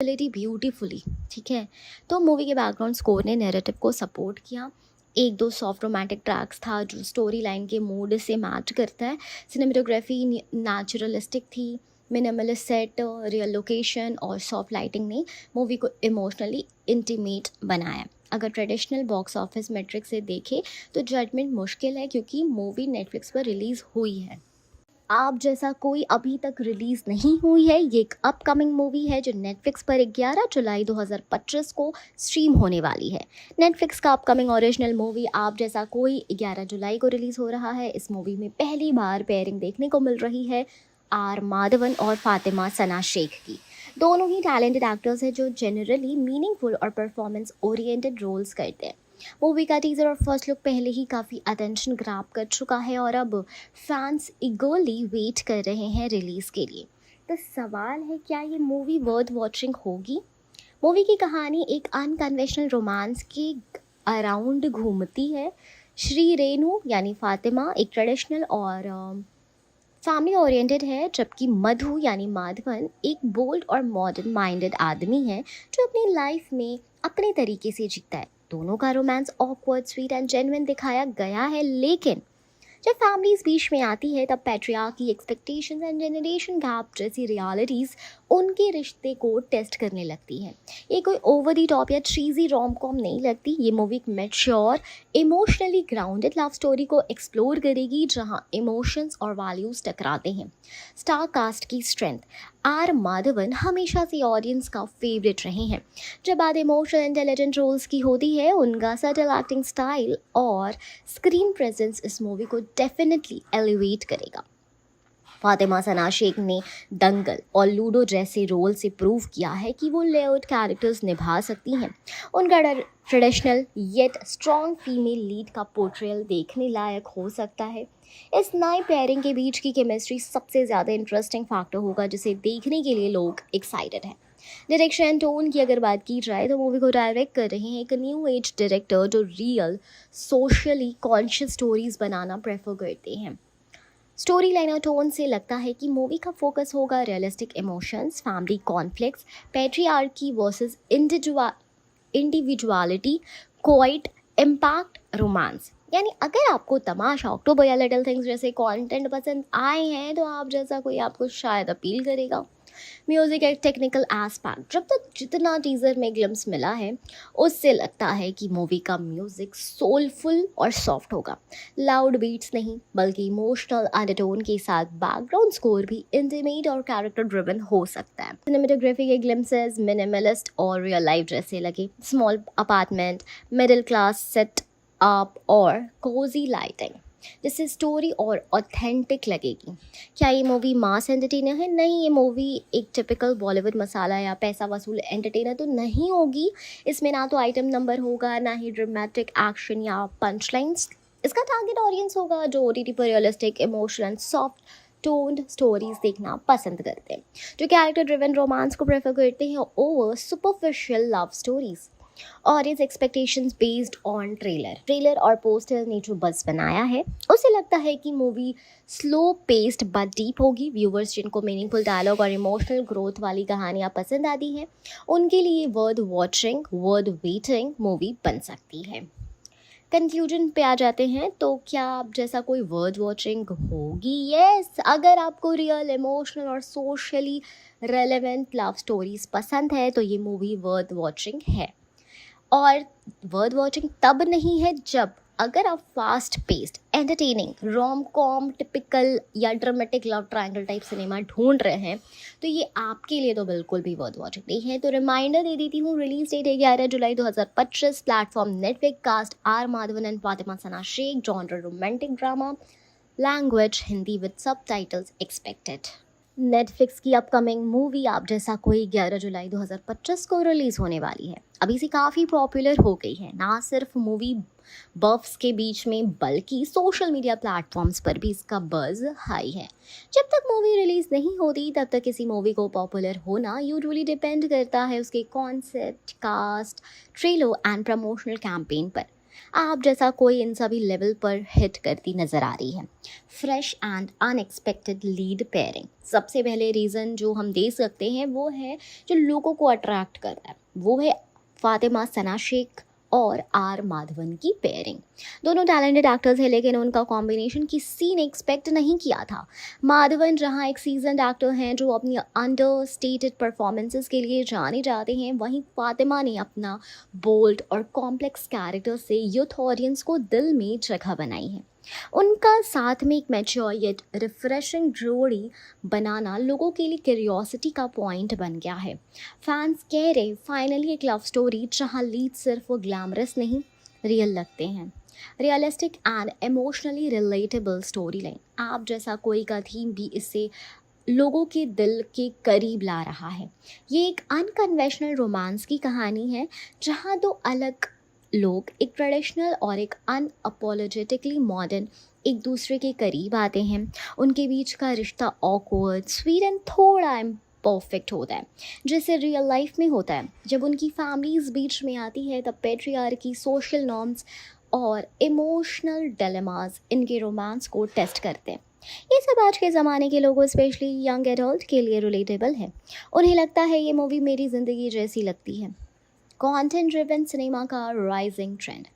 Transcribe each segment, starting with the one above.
Reality beautifully. ठीक है, तो मूवी के बैकग्राउंड स्कोर ने नैरेटिव को सपोर्ट किया। एक दो सॉफ्ट रोमांटिक ट्रैक्स था जो स्टोरी लाइन के मूड से मैच करता है। सिनेमेटोग्राफी नेचुरलिस्टिक थी। मिनिमलिस्ट सेट, रियल लोकेशन और सॉफ्ट लाइटिंग ने मूवी को इमोशनली इंटीमेट बनाया। अगर ट्रेडिशनल बॉक्स ऑफिस मेट्रिक से देखें तो जजमेंट मुश्किल है, क्योंकि मूवी नेटफ्लिक्स पर रिलीज़ हुई है। आप जैसा कोई अभी तक रिलीज नहीं हुई है। ये एक अपकमिंग मूवी है जो नेटफ्लिक्स पर 11 जुलाई 2025 को स्ट्रीम होने वाली है। नेटफ्लिक्स का upcoming original movie Aap Jaisa कोई 11 जुलाई को रिलीज हो रहा है। इस मूवी में पहली बार पेयरिंग देखने को मिल रही है आर माधवन और फातिमा सना शेख की। दोनों ही टैलेंटेड एक्टर्स हैं जो जनरली मीनिंगफुल और परफॉर्मेंस ओरिएंटेड रोल्स करते हैं। मूवी का टीजर और फर्स्ट लुक पहले ही काफ़ी अटेंशन ग्रैब कर चुका है और अब फैंस ईगरली वेट कर रहे हैं रिलीज़ के लिए। तो सवाल है, क्या ये मूवी वर्थ वॉचिंग होगी? मूवी की कहानी एक अनकन्वेंशनल रोमांस के अराउंड घूमती है। श्री रेणु यानी फातिमा एक ट्रेडिशनल और फैमिली ओरिएंटेड है, जबकि मधु यानी माधवन एक बोल्ड और मॉडर्न माइंडेड आदमी है जो अपनी लाइफ में अपने तरीके से जीता है। दोनों का romance awkward, sweet and genuine दिखाया गया है, लेकिन जब फैमिलीज बीच में आती है तब patriarchy, expectations and generation gap जैसी रियलिटीज़ उनके रिश्ते को टेस्ट करने लगती है। ये कोई ओवर दी टॉप या चीज़ी रोम कॉम नहीं लगती। ये मूवी एक mature, emotionally grounded love story को एक्सप्लोर करेगी जहां इमोशंस और वैल्यूज टकराते हैं। स्टार कास्ट की स्ट्रेंथ, आर माधवन हमेशा से ऑडियंस का फेवरेट रहे हैं। जब बात इमोशनल इंटेलिजेंट रोल्स की होती है, उनका सटल एक्टिंग स्टाइल और स्क्रीन प्रेजेंस इस मूवी को डेफिनेटली एलिवेट करेगा। फातिमा सना शेख ने दंगल और लूडो जैसे रोल से प्रूव किया है कि वो लेआउट कैरेक्टर्स निभा सकती हैं। उनका traditional yet strong female lead का पोर्ट्रेयल देखने लायक हो सकता है। इस नए पेयरिंग के बीच की केमिस्ट्री सबसे ज़्यादा इंटरेस्टिंग फैक्टर होगा, जिसे देखने के लिए लोग एक्साइटेड हैं। डायरेक्शन टोन की अगर बात की जाए तो मूवी को डायरेक्ट कर रहे हैं एक न्यू एज डायरेक्टर जो रियल, सोशली कॉन्शियस स्टोरीज बनाना प्रेफर करते हैं। स्टोरी लाइन और टोन से लगता है कि मूवी का फोकस होगा realistic emotions, family conflicts, patriarchy versus individuality, quite impact, romance. यानी अगर आपको तमाशा, अक्टूबर या लिटिल थिंग्स जैसे कंटेंट पसंद आए हैं तो आप जैसा कोई आपको शायद अपील करेगा। म्यूज़िक एक टेक्निकल एस्पेक्ट, जब तक जितना टीज़र में ग्लिम्स मिला है उससे लगता है कि मूवी का म्यूज़िक सोलफुल और सॉफ्ट होगा। लाउड बीट्स नहीं बल्कि इमोशनल अंडरटोन के साथ बैकग्राउंड स्कोर भी इंटीमेट और कैरेक्टर ड्रिवन हो सकता है। सिनेमेटोग्राफी के ग्लिम्सेस मिनिमलिस्ट और रियल लाइफ जैसे लगे। Small apartment, middle class set up और कोजी लाइटिंग, जिससे स्टोरी और ऑथेंटिक लगेगी। क्या ये मूवी मास एंटरटेनर है? नहीं, ये मूवी एक टिपिकल बॉलीवुड मसाला या पैसा वसूल एंटरटेनर तो नहीं होगी। इसमें ना तो आइटम नंबर होगा, ना ही ड्रामेटिक एक्शन या पंच लाइन्स। इसका टारगेट ऑडियंस होगा जो ओटीटी पर realistic, emotional, soft toned stories देखना पसंद करते हैं, जो कैरेक्टर ड्रिवन रोमांस को प्रेफर करते हैं over superficial love stories. Audience expectations based on trailer और पोस्टर ने जो बस बनाया है उसे लगता है कि movie slow paced but deep होगी। व्यूवर्स जिनको मीनिंगफुल डायलॉग और इमोशनल ग्रोथ वाली कहानियाँ पसंद आती हैं उनके लिए worth watching, worth waiting movie बन सकती है। कंक्लूजन पे आ जाते हैं, तो क्या आप जैसा कोई वर्थ वॉचिंग होगी? यस, अगर आपको रियल, इमोशनल और सोशली रेलेवेंट लव स्टोरीज पसंद है तो ये मूवी वर्थ वॉचिंग है। और वर्थ वॉचिंग तब नहीं है जब अगर आप fast paced, entertaining, rom com, typical या dramatic love triangle type cinema ढूंढ रहे हैं तो ये आपके लिए तो बिल्कुल भी वर्थ वॉचिंग नहीं है। तो रिमाइंडर दे देती हूँ, रिलीज डेट है 11 जुलाई 2025। Platform Netflix, cast are Madhavan and Fatima Sana Shaikh, genre romantic drama, language Hindi with subtitles expected. Netflix की अपकमिंग मूवी आप जैसा कोई 11 जुलाई 2025 को रिलीज़ होने वाली है। अभी से काफ़ी पॉपुलर हो गई है, ना सिर्फ मूवी बफ्स के बीच में बल्कि सोशल मीडिया प्लेटफॉर्म्स पर भी इसका बज़ हाई है। जब तक मूवी रिलीज़ नहीं होती तब तक किसी मूवी को पॉपुलर होना यूजुअली डिपेंड करता है उसके concept, cast, trailer and promotional campaign पर। आप जैसा कोई इन सभी लेवल पर हिट करती नज़र आ रही है। Fresh and unexpected lead pairing, सबसे पहले रीज़न जो हम दे सकते हैं वो है, जो लोगों को अट्रैक्ट करता है वो है फातिमा सना शेख और आर माधवन की पेयरिंग। दोनों टैलेंटेड एक्टर्स हैं, लेकिन उनका कॉम्बिनेशन किसी ने एक्सपेक्ट नहीं किया था। माधवन जहां एक सीजन्ड एक्टर हैं जो अपनी अंडर स्टेटेड परफॉर्मेंसेस के लिए जाने जाते हैं, वहीं फातिमा ने अपना बोल्ड और कॉम्प्लेक्स कैरेक्टर से यूथ ऑडियंस को दिल में जगह बनाई है। उनका साथ में एक मैच्योर येट रिफ्रेशिंग जोड़ी बनाना लोगों के लिए क्यूरियोसिटी का पॉइंट बन गया है। फैंस कह रहे फाइनली एक लव स्टोरी जहां लीड सिर्फ वो ग्लैमरस नहीं, रियल लगते हैं। Realistic and emotionally relatable story line, आप जैसा कोई का थीम भी इससे लोगों के दिल के करीब ला रहा है। ये एक अनकन्वेंशनल रोमांस की कहानी है जहाँ दो अलग लोग, एक ट्रेडिशनल और एक अनअपोलोजेटिकली मॉडर्न, एक दूसरे के करीब आते हैं। उनके बीच का रिश्ता ऑकवर्ड, स्वीट एंड थोड़ा परफेक्ट होता है, जैसे रियल लाइफ में होता है। जब उनकी फैमिलीज बीच में आती है तब पेट्रियार्की, सोशल नॉर्म्स और इमोशनल डिलेमास इनके रोमांस को टेस्ट करते हैं। ये सब आज के ज़माने के लोगों, स्पेशली यंग एडल्ट के लिए रिलेटेबल है। उन्हें लगता है ये मूवी मेरी ज़िंदगी जैसी लगती है। कंटेंट ड्रिवन सिनेमा का राइजिंग ट्रेंड,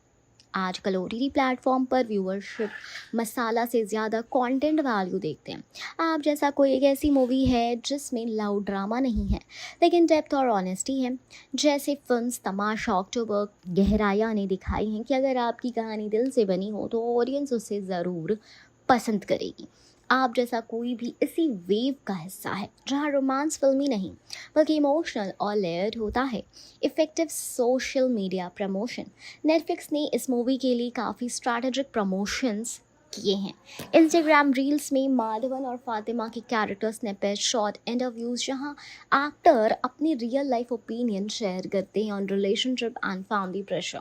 आजकल ओटीटी प्लेटफॉर्म पर व्यूअरशिप मसाला से ज़्यादा कंटेंट वैल्यू देखते हैं। आप जैसा कोई एक ऐसी मूवी है जिसमें लव ड्रामा नहीं है लेकिन डेप्थ और ऑनेस्टी है। जैसे फिल्म्स तमाशा, अक्टूबर, गहराया ने दिखाई हैं कि अगर आपकी कहानी दिल से बनी हो तो ऑडियंस उसे ज़रूर पसंद करेगी। आप जैसा कोई भी इसी वेव का हिस्सा है जहाँ रोमांस फिल्मी नहीं बल्कि इमोशनल और लेयर्ड होता है। Effective social media promotion, Netflix ने इस मूवी के लिए काफ़ी स्ट्रैटेजिक प्रमोशंस किए हैं। इंस्टाग्राम रील्स में माधवन और फातिमा के कैरेक्टर स्निपेट, शॉर्ट इंटरव्यूज जहां एक्टर अपनी रियल लाइफ ओपिनियन शेयर करते हैं on relationship and family pressure.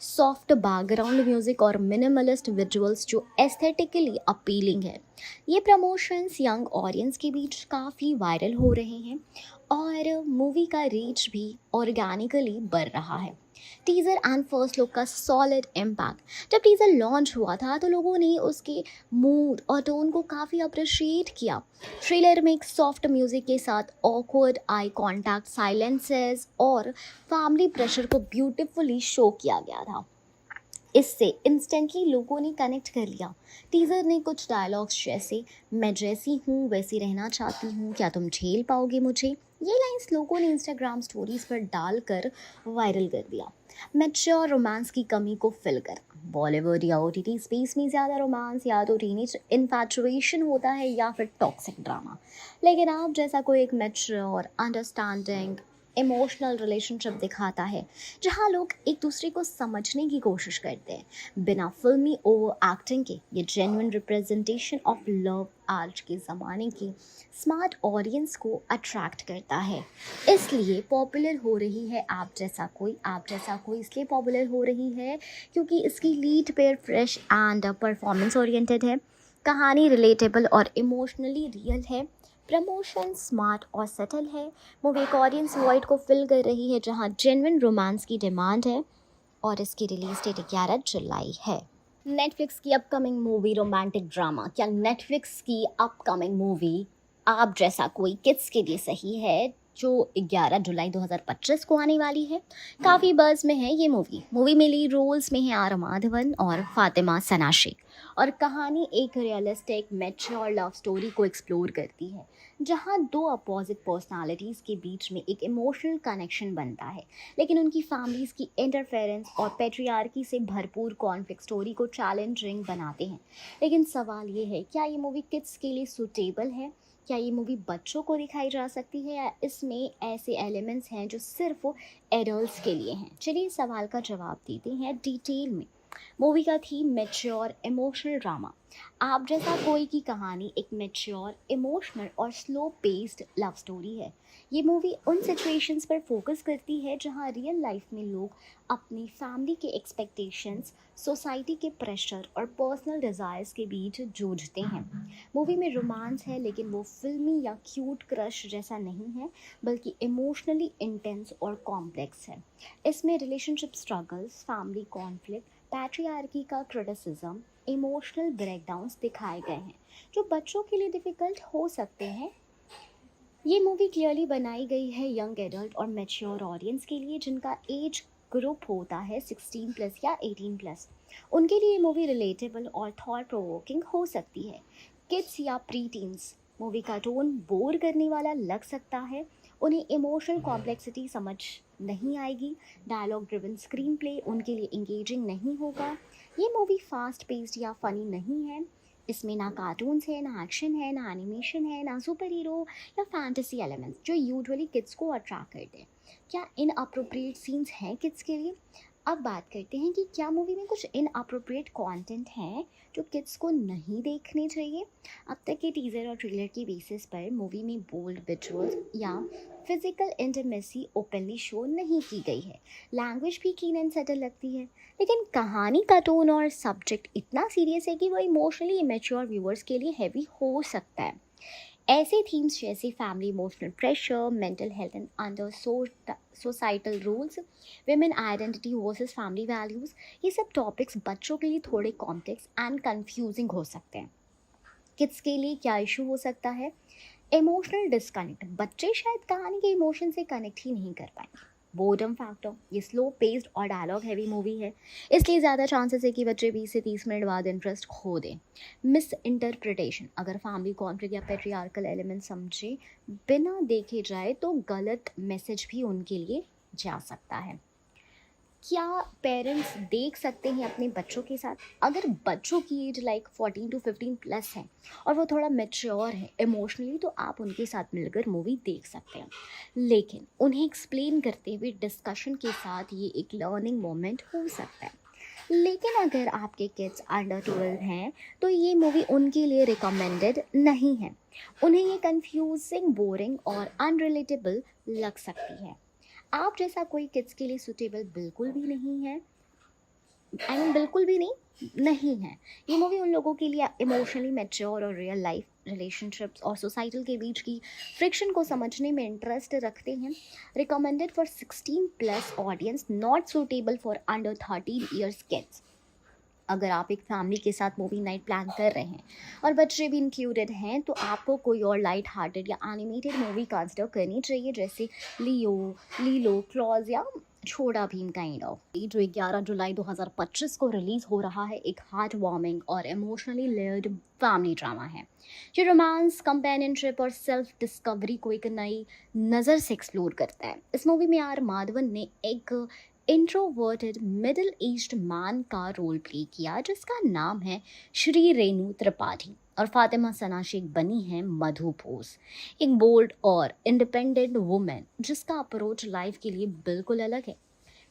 Soft background music और मिनिमलिस्ट विजुअल्स जो एस्थेटिकली अपीलिंग है। ये प्रमोशंस यंग ऑडियंस के बीच काफ़ी वायरल हो रहे हैं और मूवी का रीच भी ऑर्गेनिकली बढ़ रहा है। टीज़र एंड फर्स्ट लुक का सॉलिड इम्पैक्ट, जब टीज़र लॉन्च हुआ था तो लोगों ने उसके मूड और टोन को काफ़ी अप्रिशिएट किया। ट्रेलर में एक सॉफ्ट म्यूज़िक के साथ ऑकवर्ड आई कॉन्टैक्ट, साइलेंसेस और फैमिली प्रेशर को ब्यूटीफुली शो किया गया था। इससे इंस्टेंटली लोगों ने कनेक्ट कर लिया। टीज़र ने कुछ डायलॉग्स जैसे मैं जैसी हूँ वैसी रहना चाहती हूँ, क्या तुम झेल पाओगे मुझे, ये लाइंस लोगों ने इंस्टाग्राम स्टोरीज पर डालकर वायरल कर दिया। मैच्योर रोमांस की कमी को फिल कर, बॉलीवुड या ओटीटी स्पेस में ज़्यादा रोमांस या तो टीनेज इन्फैचुएशन होता है या फिर टॉक्सिक ड्रामा। लेकिन आप जैसा कोई एक मैच्योर, अंडरस्टैंडिंग, इमोशनल रिलेशनशिप दिखाता है जहाँ लोग एक दूसरे को समझने की कोशिश करते हैं बिना फिल्मी ओवर एक्टिंग के। ये जेन्युइन रिप्रेजेंटेशन ऑफ लव आज के ज़माने की स्मार्ट ऑडियंस को अट्रैक्ट करता है, इसलिए पॉपुलर हो रही है। आप जैसा कोई इसलिए पॉपुलर हो रही है क्योंकि इसकी lead pair fresh and performance oriented है, कहानी रिलेटेबल और इमोशनली रियल है, प्रमोशन स्मार्ट और सटल है। मूवी एक ऑडियंस वॉइड को फिल कर रही है जहां जेन्युइन रोमांस की डिमांड है और इसकी रिलीज डेट 11 जुलाई है। नेटफ्लिक्स की अपकमिंग मूवी रोमांटिक ड्रामा, क्या नेटफ्लिक्स की अपकमिंग मूवी आप जैसा कोई किड्स के लिए सही है जो 11 जुलाई 2025 को आने वाली है? काफ़ी बज़ में है ये मूवी में लीड रोल्स में है आर माधवन और फातिमा सना शेख और कहानी एक रियलिस्टिक मैच्योर लव स्टोरी को एक्सप्लोर करती है जहाँ दो अपोजिट पर्सनालिटीज़ के बीच में एक इमोशनल कनेक्शन बनता है, लेकिन उनकी फैमिलीज़ की इंटरफेरेंस और पेट्रियार्की से भरपूर कॉन्फ्लिक्ट स्टोरी को चैलेंजिंग बनाते हैं। लेकिन सवाल ये है, क्या ये मूवी किड्स के लिए सूटेबल है? क्या ये मूवी बच्चों को दिखाई जा सकती है या इसमें ऐसे एलिमेंट्स हैं जो सिर्फ एडल्ट्स के लिए हैं? चलिए इस सवाल का जवाब देते हैं डिटेल में। मूवी का थीम मैच्योर इमोशनल ड्रामा, आप जैसा कोई की कहानी एक मैच्योर, इमोशनल और स्लो पेस्ड लव स्टोरी है। ये मूवी उन सिचुएशंस पर फोकस करती है जहाँ रियल लाइफ में लोग अपनी फैमिली के एक्सपेक्टेशंस, सोसाइटी के प्रेशर और पर्सनल डिज़ायर्स के बीच जूझते हैं। मूवी में रोमांस है लेकिन वो फिल्मी या क्यूट क्रश जैसा नहीं है, बल्कि इमोशनली इंटेंस और कॉम्प्लेक्स है। इसमें relationship struggles, family conflict, patriarchy का क्रिटिसिज्म, इमोशनल ब्रेकडाउन्स दिखाए गए हैं जो बच्चों के लिए डिफ़िकल्ट हो सकते हैं। ये मूवी क्लियरली बनाई गई है यंग एडल्ट और मैच्योर ऑडियंस के लिए जिनका एज ग्रुप होता है 16 प्लस या 18 प्लस। उनके लिए ये मूवी रिलेटेबल और थॉट प्रोवोकिंग हो सकती है। किड्स या प्री टीन्स मूवी का टोन बोर करने वाला लग सकता है। उन्हें इमोशनल कॉम्प्लेक्सिटी समझ नहीं आएगी। डायलॉग ड्रिवन स्क्रीन प्ले उनके लिए इंगेजिंग नहीं होगा। ये मूवी फास्ट पेस्ड या फनी नहीं है। इसमें ना कार्टून्स है, ना एक्शन है, ना एनिमेशन है, ना सुपर हीरो या फैंटेसी एलिमेंट्स जो यूजुअली किड्स को अट्रैक्ट करते हैं। क्या इन अप्रोप्रिएट सीन्स हैं किड्स के लिए? अब बात करते हैं कि क्या मूवी में कुछ इन अप्रोप्रिएट कंटेंट है जो किड्स को नहीं देखने चाहिए। अब तक के टीज़र और ट्रेलर के बेसिस पर मूवी में बोल्ड विजुअल्स या फिजिकल इंटीमेसी ओपनली शो नहीं की गई है। लैंग्वेज भी क्लीन एंड सेटल लगती है, लेकिन कहानी का टोन और सब्जेक्ट इतना सीरियस है कि वो इमोशनली इमेच्योर व्यूअर्स के लिए हैवी हो सकता है। ऐसे थीम्स जैसे family emotional pressure, mental health and under societal rules, women identity versus family values, ये सब टॉपिक्स बच्चों के लिए थोड़े कॉम्प्लेक्स एंड कंफ्यूजिंग हो सकते हैं। किड्स के लिए क्या इशू हो सकता है? इमोशनल डिस्कनेक्ट, बच्चे शायद कहानी के इमोशन से कनेक्ट ही नहीं कर पाएंगे। बोर्डम फैक्टर, ये स्लो पेस्ड और डायलॉग हैवी मूवी है, इसलिए ज़्यादा चांसेस है कि बच्चे 20 से 30 मिनट बाद इंटरेस्ट खो दें। मिस इंटरप्रिटेशन, अगर फैमिली कॉन्फ्लिक्ट या पेट्रियार्कल एलिमेंट समझे बिना देखे जाए तो गलत मैसेज भी उनके लिए जा सकता है। क्या पेरेंट्स देख सकते हैं अपने बच्चों के साथ? अगर बच्चों की एज लाइक 14 टू 15 प्लस है और वो थोड़ा मैच्योर है इमोशनली, तो आप उनके साथ मिलकर मूवी देख सकते हैं, लेकिन उन्हें एक्सप्लेन करते हुए डिस्कशन के साथ ये एक लर्निंग मोमेंट हो सकता है। लेकिन अगर आपके किड्स अंडर 12 हैं तो ये मूवी उनके लिए रिकमेंडेड नहीं है। उन्हें ये कंफ्यूजिंग, बोरिंग और अनरिलेटेबल लग सकती है। आप जैसा कोई किड्स के लिए सूटेबल बिल्कुल भी नहीं है। बिल्कुल भी नहीं है। ये मूवी उन लोगों के लिए इमोशनली मैच्योर और रियल लाइफ रिलेशनशिप्स और सोसाइटी के बीच की फ्रिक्शन को समझने में इंटरेस्ट रखते हैं। Recommended for 16 plus audience, not suitable for under 13 years kids. अगर आप एक फैमिली के साथ मूवी नाइट प्लान कर रहे हैं और बच्चे भी इंक्लूडेड हैं, तो आपको कोई और लाइट हार्टेड या एनिमेटेड मूवी कंसिडर करनी चाहिए, जैसे लीलो क्लॉज या छोटा भीम काइंड ऑफ, जो 11 जुलाई 2025 को रिलीज़ हो रहा है। एक हार्ट वार्मिंग और इमोशनली लेयर्ड फैमिली ड्रामा है जो रोमांस, कंपेनियनशिप और सेल्फ डिस्कवरी को एक नई नज़र से एक्सप्लोर करता है। इस मूवी में आर माधवन ने एक इंट्रोवर्टेड मिडिल एज्ड मैन का रोल प्ले किया जिसका नाम है श्री रेणु त्रिपाठी, और फातिमा सना शेख बनी है मधु बोस, एक बोल्ड और इंडिपेंडेंट वुमेन जिसका अप्रोच लाइफ के लिए बिल्कुल अलग है।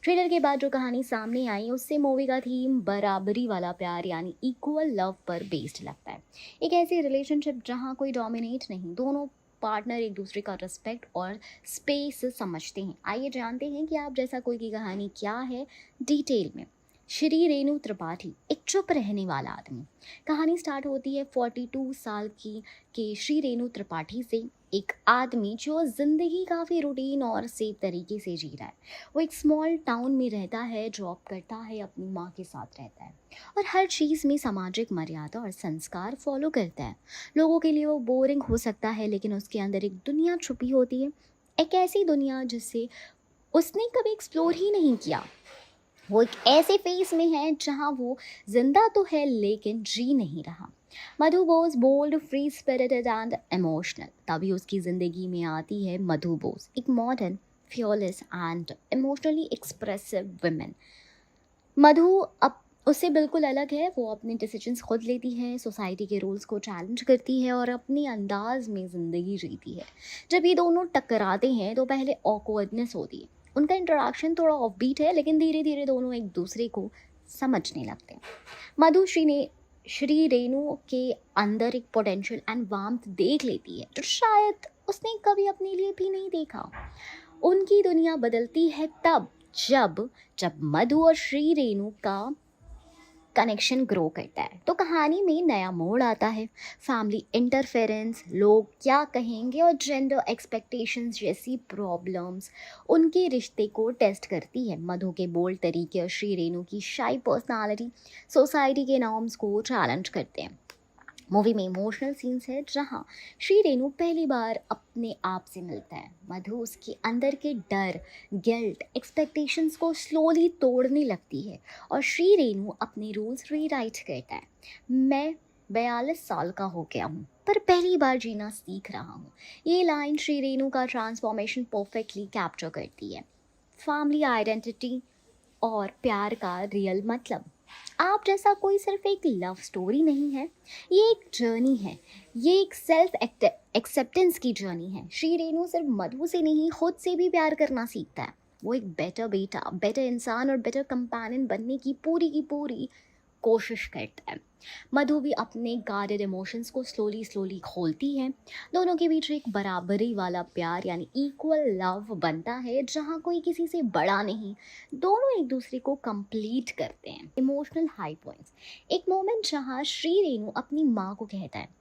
ट्रेलर के बाद जो कहानी सामने आई उससे मूवी का थीम बराबरी वाला प्यार यानी इक्वल लव पर बेस्ड लगता है। एक ऐसी रिलेशनशिप जहाँ कोई डोमिनेट नहीं, दोनों पार्टनर एक दूसरे का रिस्पेक्ट और स्पेस समझते हैं। आइए जानते हैं कि आप जैसा कोई की कहानी क्या है डिटेल में। श्री रेणु त्रिपाठी, एक चुप रहने वाला आदमी। कहानी स्टार्ट होती है 42 साल की के श्री रेणु त्रिपाठी से, एक आदमी जो ज़िंदगी काफ़ी रूटीन और सेफ तरीके से जी रहा है। वो एक स्मॉल टाउन में रहता है, जॉब करता है, अपनी माँ के साथ रहता है और हर चीज़ में सामाजिक मर्यादा और संस्कार फॉलो करता है। लोगों के लिए वो बोरिंग हो सकता है, लेकिन उसके अंदर एक दुनिया छुपी होती है, एक ऐसी दुनिया जिसे उसने कभी एक्सप्लोर ही नहीं किया। वो एक ऐसे फेस में है जहाँ वो जिंदा तो है लेकिन जी नहीं रहा। Madhu Bose, bold, free spirited and emotional. तभी उसकी ज़िंदगी में आती है मधु बोस, एक modern, fearless and emotionally expressive women. Madhu अब उससे बिल्कुल अलग है। वो अपने डिसीजंस खुद लेती है, सोसाइटी के रूल्स को चैलेंज करती है और अपने अंदाज में ज़िंदगी जीती है। जब ये दोनों टकराते हैं तो पहले ऑकवर्डनेस होती है। उनका इंटरेक्शन थोड़ा ऑफबीट है, लेकिन धीरे धीरे दोनों एक दूसरे को समझने लगते हैं। मधु श्री रेणु के अंदर एक पोटेंशियल एंड वार्मथ देख लेती है जो शायद उसने कभी अपने लिए भी नहीं देखा। उनकी दुनिया बदलती है तब जब मधु और श्री रेणु का कनेक्शन ग्रो करता है। तो कहानी में नया मोड़ आता है, फैमिली इंटरफेरेंस, लोग क्या कहेंगे और जेंडर एक्सपेक्टेशंस जैसी प्रॉब्लम्स उनके रिश्ते को टेस्ट करती है। मधु के बोल्ड तरीके और श्री रेणु की शाई पर्सनालिटी सोसाइटी के नॉर्म्स को चैलेंज करते हैं। मूवी में इमोशनल सीन्स है जहाँ श्री रेणु पहली बार अपने आप से मिलता है। मधु उसके अंदर के डर, गिल्ट, एक्सपेक्टेशंस को स्लोली तोड़ने लगती है और श्री रेणु अपने रूल्स रीराइट करता है। मैं 42 साल का हो गया हूँ पर पहली बार जीना सीख रहा हूँ। ये लाइन श्री रेणु का ट्रांसफॉर्मेशन परफेक्टली कैप्चर करती है। फैमिली आइडेंटिटी और प्यार का रियल मतलब। आप जैसा कोई सिर्फ एक लव स्टोरी नहीं है, ये एक जर्नी है, ये एक सेल्फ एक्सेप्टेंस की जर्नी है। श्री रेणु सिर्फ मधु से नहीं, खुद से भी प्यार करना सीखता है। वो एक बेटर बेटा, बेटर इंसान और बेटर कंपेनियन बनने की पूरी कोशिश करता है। मधु भी अपने गार्डेड इमोशंस को स्लोली स्लोली खोलती है। दोनों के बीच एक बराबरी वाला प्यार यानी इक्वल लव बनता है जहाँ कोई किसी से बड़ा नहीं, दोनों एक दूसरे को कंप्लीट करते हैं। Emotional high points. एक मोमेंट जहाँ श्री रेणु अपनी माँ को कहता है,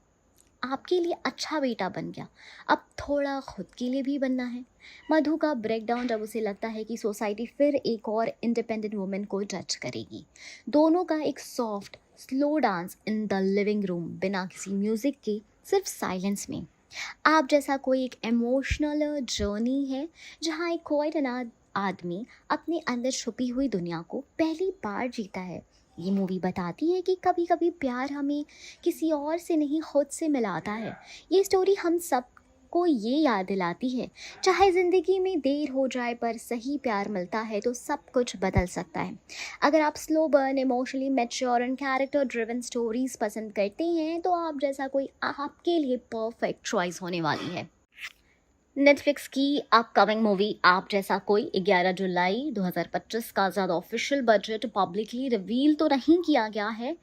आपके लिए अच्छा बेटा बन गया, अब थोड़ा खुद के लिए भी बनना है। मधु का ब्रेकडाउन जब उसे लगता है कि सोसाइटी फिर एक और इंडिपेंडेंट वुमेन को जज करेगी। दोनों का एक soft slow dance in the living room, बिना किसी म्यूजिक के, सिर्फ साइलेंस में। आप जैसा कोई एक इमोशनल जर्नी है जहाँ एक क्वाइट अनाथ आदमी अपने अंदर छुपी हुई दुनिया को पहली बार जीता है। ये मूवी बताती है कि कभी कभी प्यार हमें किसी और से नहीं, खुद से मिलाता है। ये स्टोरी हम सब को ये याद दिलाती है, चाहे ज़िंदगी में देर हो जाए पर सही प्यार मिलता है तो सब कुछ बदल सकता है। अगर आप slow burn, emotionally mature and character driven stories पसंद करते हैं तो आप जैसा कोई आपके लिए परफेक्ट चॉइस होने वाली है। नेटफ्लिक्स की अपकमिंग मूवी आप जैसा कोई 11 जुलाई 2025 का ज़्यादा ऑफिशियल बजट पब्लिकली रिवील तो नहीं किया गया है,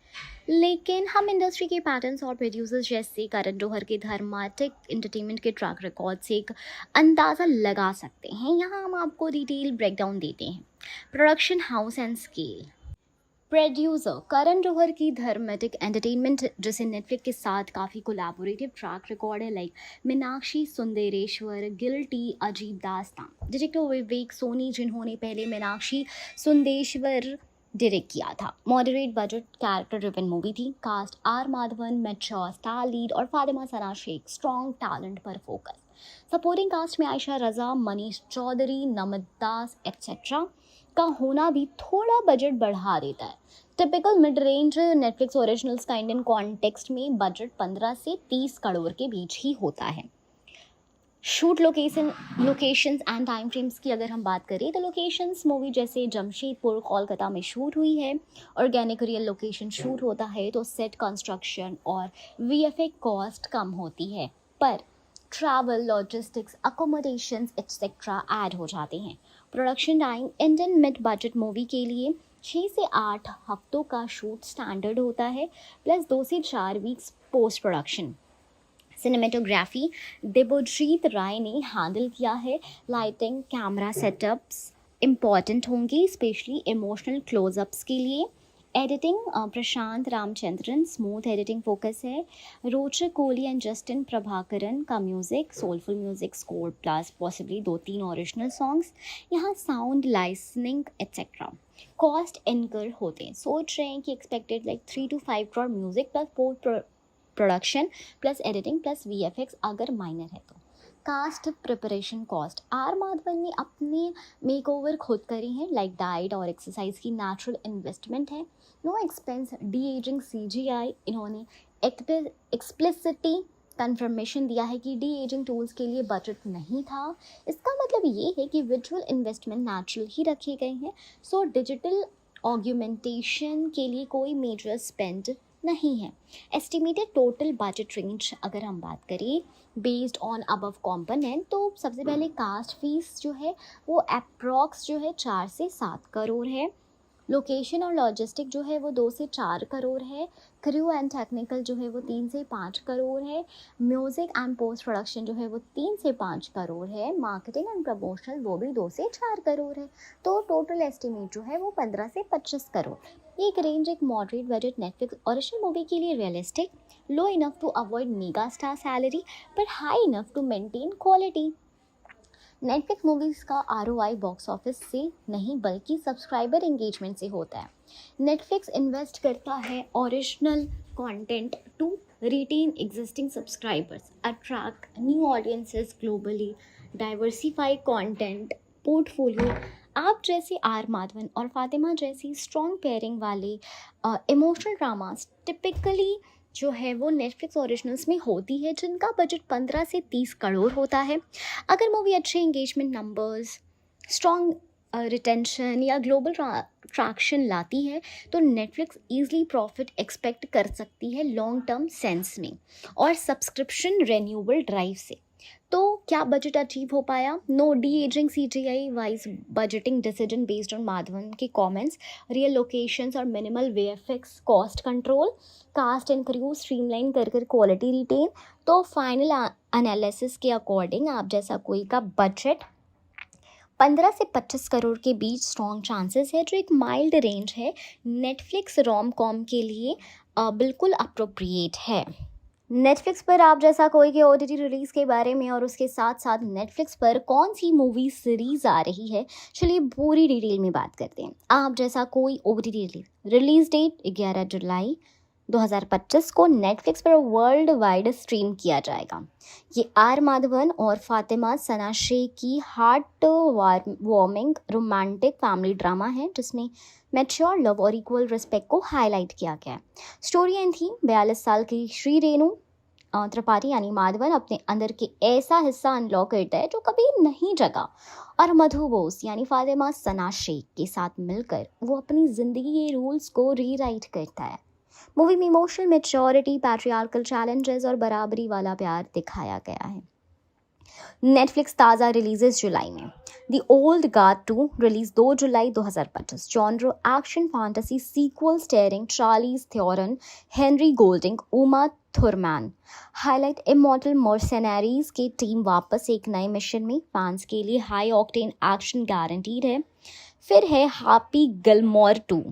लेकिन हम इंडस्ट्री के पैटर्न्स और प्रोड्यूसर्स जैसे करण जौहर के धर्माटिक एंटरटेनमेंट के ट्रैक रिकॉर्ड से एक अंदाज़ा लगा सकते हैं। यहाँ हम आपको डिटेल ब्रेकडाउन देते हैं। Production house and scale. Producer Karan Johar की धर्मेटिक एंटरटेनमेंट, जिसे नेटफ्लिक्स के साथ काफ़ी कोलैबोरेटिव ट्रैक रिकॉर्ड है, like Meenakshi Sundareshwar, guilty, Ajeeb Daastaan. Director Vivek Soni, जिन्होंने पहले मीनाक्षी सुंदेश्वर डायरेक्ट किया था। Moderate budget character driven movie थी। Cast are Madhavan, mature star lead और फातिमा सना शेख, स्ट्रॉन्ग टैलेंट पर फोकस। सपोर्टिंग कास्ट में आयशा रजा, मनीष चौधरी, नमित दास एट्सेट्रा का होना भी थोड़ा बजट बढ़ा देता है। Typical mid range Netflix originals का इंडियन कॉन्टेक्स्ट में बजट 15 से 30 करोड़ के बीच ही होता है। Shoot locations and time frames की अगर हम बात करें तो लोकेशंस मूवी जैसे जमशेदपुर, कोलकाता में शूट हुई है। ऑर्गेनिक रियल लोकेशन शूट होता है तो सेट कंस्ट्रक्शन और वीएफएक्स कॉस्ट कम होती है, पर travel, logistics, accommodations etcetera add हो जाते हैं। Production time Indian mid budget movie के लिए 6 से 8 हफ्तों का शूट स्टैंडर्ड होता है, प्लस 2 से 4 weeks post production. Cinematography Debojit Ray ने हैंडल किया है। लाइटिंग, कैमरा सेटअप्स इम्पॉर्टेंट होंगी, स्पेशली इमोशनल क्लोजअप्स के लिए। एडिटिंग प्रशांत रामचंद्रन, स्मूथ एडिटिंग फोकस है। रोचक कोहली एंड जस्टिन प्रभाकरन का music, soulful music score plus possibly 2-3 original songs. यहाँ sound licensing etcetera cost incur होते हैं। सोच रहे हैं कि expected like 3 to 5 crore music plus post production plus editing plus VFX अगर माइनर है तो। Cast preparation cost, R Madhavan ने अपने मेकओवर खुद करे हैं, लाइक डाइट और एक्सरसाइज की नेचुरल इन्वेस्टमेंट है। No expense, de ageing CGI। इन्होंने एक्सप्लिसिटी कंफर्मेशन दिया है कि डी एजिंग टूल्स के लिए बजट नहीं था। इसका मतलब ये है कि विजुअल इन्वेस्टमेंट नेचुरल ही रखे गए हैं, सो डिजिटल ऑग्यूमेंटेशन के लिए कोई मेजर स्पेंड नहीं है। एस्टिमेटेड टोटल बजट रेंज अगर हम बात करें बेस्ड ऑन अबव कॉम्पोनेंट, तो सबसे पहले कास्ट फीस जो है वो अप्रॉक्स जो है 4 से 7 करोड़ है। लोकेशन और लॉजिस्टिक जो है वो 2 से 4 करोड़ है। क्रू एंड टेक्निकल जो है वो 3 से 5 करोड़ है। म्यूज़िक एंड पोस्ट प्रोडक्शन जो है वो 3 से 5 करोड़ है। मार्केटिंग एंड प्रमोशन वो भी 2 से 4 करोड़ है। तो टोटल एस्टिमेट जो है वो 15 से 25 करोड़। ये एक रेंज एक moderate budget Netflix original movie के लिए realistic, low enough to avoid mega star salary but high enough to maintain quality. Netflix movies का ROI बॉक्स ऑफिस से नहीं बल्कि सब्सक्राइबर एंगेजमेंट से होता है। नेटफ्लिक्स इन्वेस्ट करता है original content to retain existing subscribers, attract new audiences globally, diversify content portfolio. आप जैसे आर माधवन और फातिमा जैसी स्ट्रॉन्ग पेयरिंग वाले इमोशनल ड्रामास टिपिकली जो है वो नेटफ्लिक्स ओरिजिनल्स में होती है, जिनका बजट 15 से 30 करोड़ होता है। अगर मूवी अच्छे एंगेजमेंट नंबर्स, स्ट्रॉन्ग रिटेंशन या ग्लोबल ट्रैक्शन लाती है तो नेटफ्लिक्स ईजिली प्रॉफिट एक्सपेक्ट कर सकती है लॉन्ग टर्म सेंस में और सब्सक्रिप्शन रेन्यूअल ड्राइव से। तो क्या बजट अचीव हो पाया? No de ageing CGI wise budgeting decision based on Madhavan के कमेंट्स, रियल लोकेशंस और minimal VFX cost control, cast and crew streamline कर क्वालिटी रिटेन। तो फाइनल एनालिसिस के अकॉर्डिंग आप जैसा कोई का बजट 15 से 25 करोड़ के बीच स्ट्रॉन्ग चांसेस है, जो एक माइल्ड रेंज है। नेटफ्लिक्स रोम कॉम के लिए बिल्कुल अप्रोप्रिएट है। नेटफ्लिक्स पर आप जैसा कोई के OTT रिलीज़ के बारे में और उसके साथ साथ नेटफ्लिक्स पर कौन सी मूवी सीरीज़ आ रही है, चलिए पूरी डिटेल में बात करते हैं। आप जैसा कोई OTT रिलीज़ डेट 11 जुलाई 2025 को नेटफ्लिक्स पर वर्ल्ड वाइड स्ट्रीम किया जाएगा। ये आर माधवन और फातिमा सना शेख की heart warming romantic family drama है, जिसमें मैच्योर लव और इक्वल रिस्पेक्ट को हाईलाइट किया गया है। स्टोरी एंड थीम 42 साल की श्री रेणु त्रिपाठी यानी माधवन अपने अंदर के ऐसा हिस्सा अनलॉक करता है जो कभी नहीं जगा, और मधु बोस यानी फातिमा सना शेख के साथ मिलकर वो अपनी ज़िंदगी के रूल्स को रीराइट करता है। मूवी में इमोशनल मैच्योरिटी, पैट्रियार्कल चैलेंजेस और बराबरी वाला प्यार दिखाया गया है। नेटफ्लिक्स ताज़ा रिलीजेस जुलाई में the old guard 2 release 2 July 2025। Genre action fantasy sequel starring Charlize Theron, Henry Golding, Uma Thurman. Highlight immortal mercenaries की टीम वापस एक नए मिशन में, फैंस के लिए हाई ऑक्टेन एक्शन गारंटीड है। फिर है Happy Gilmore 2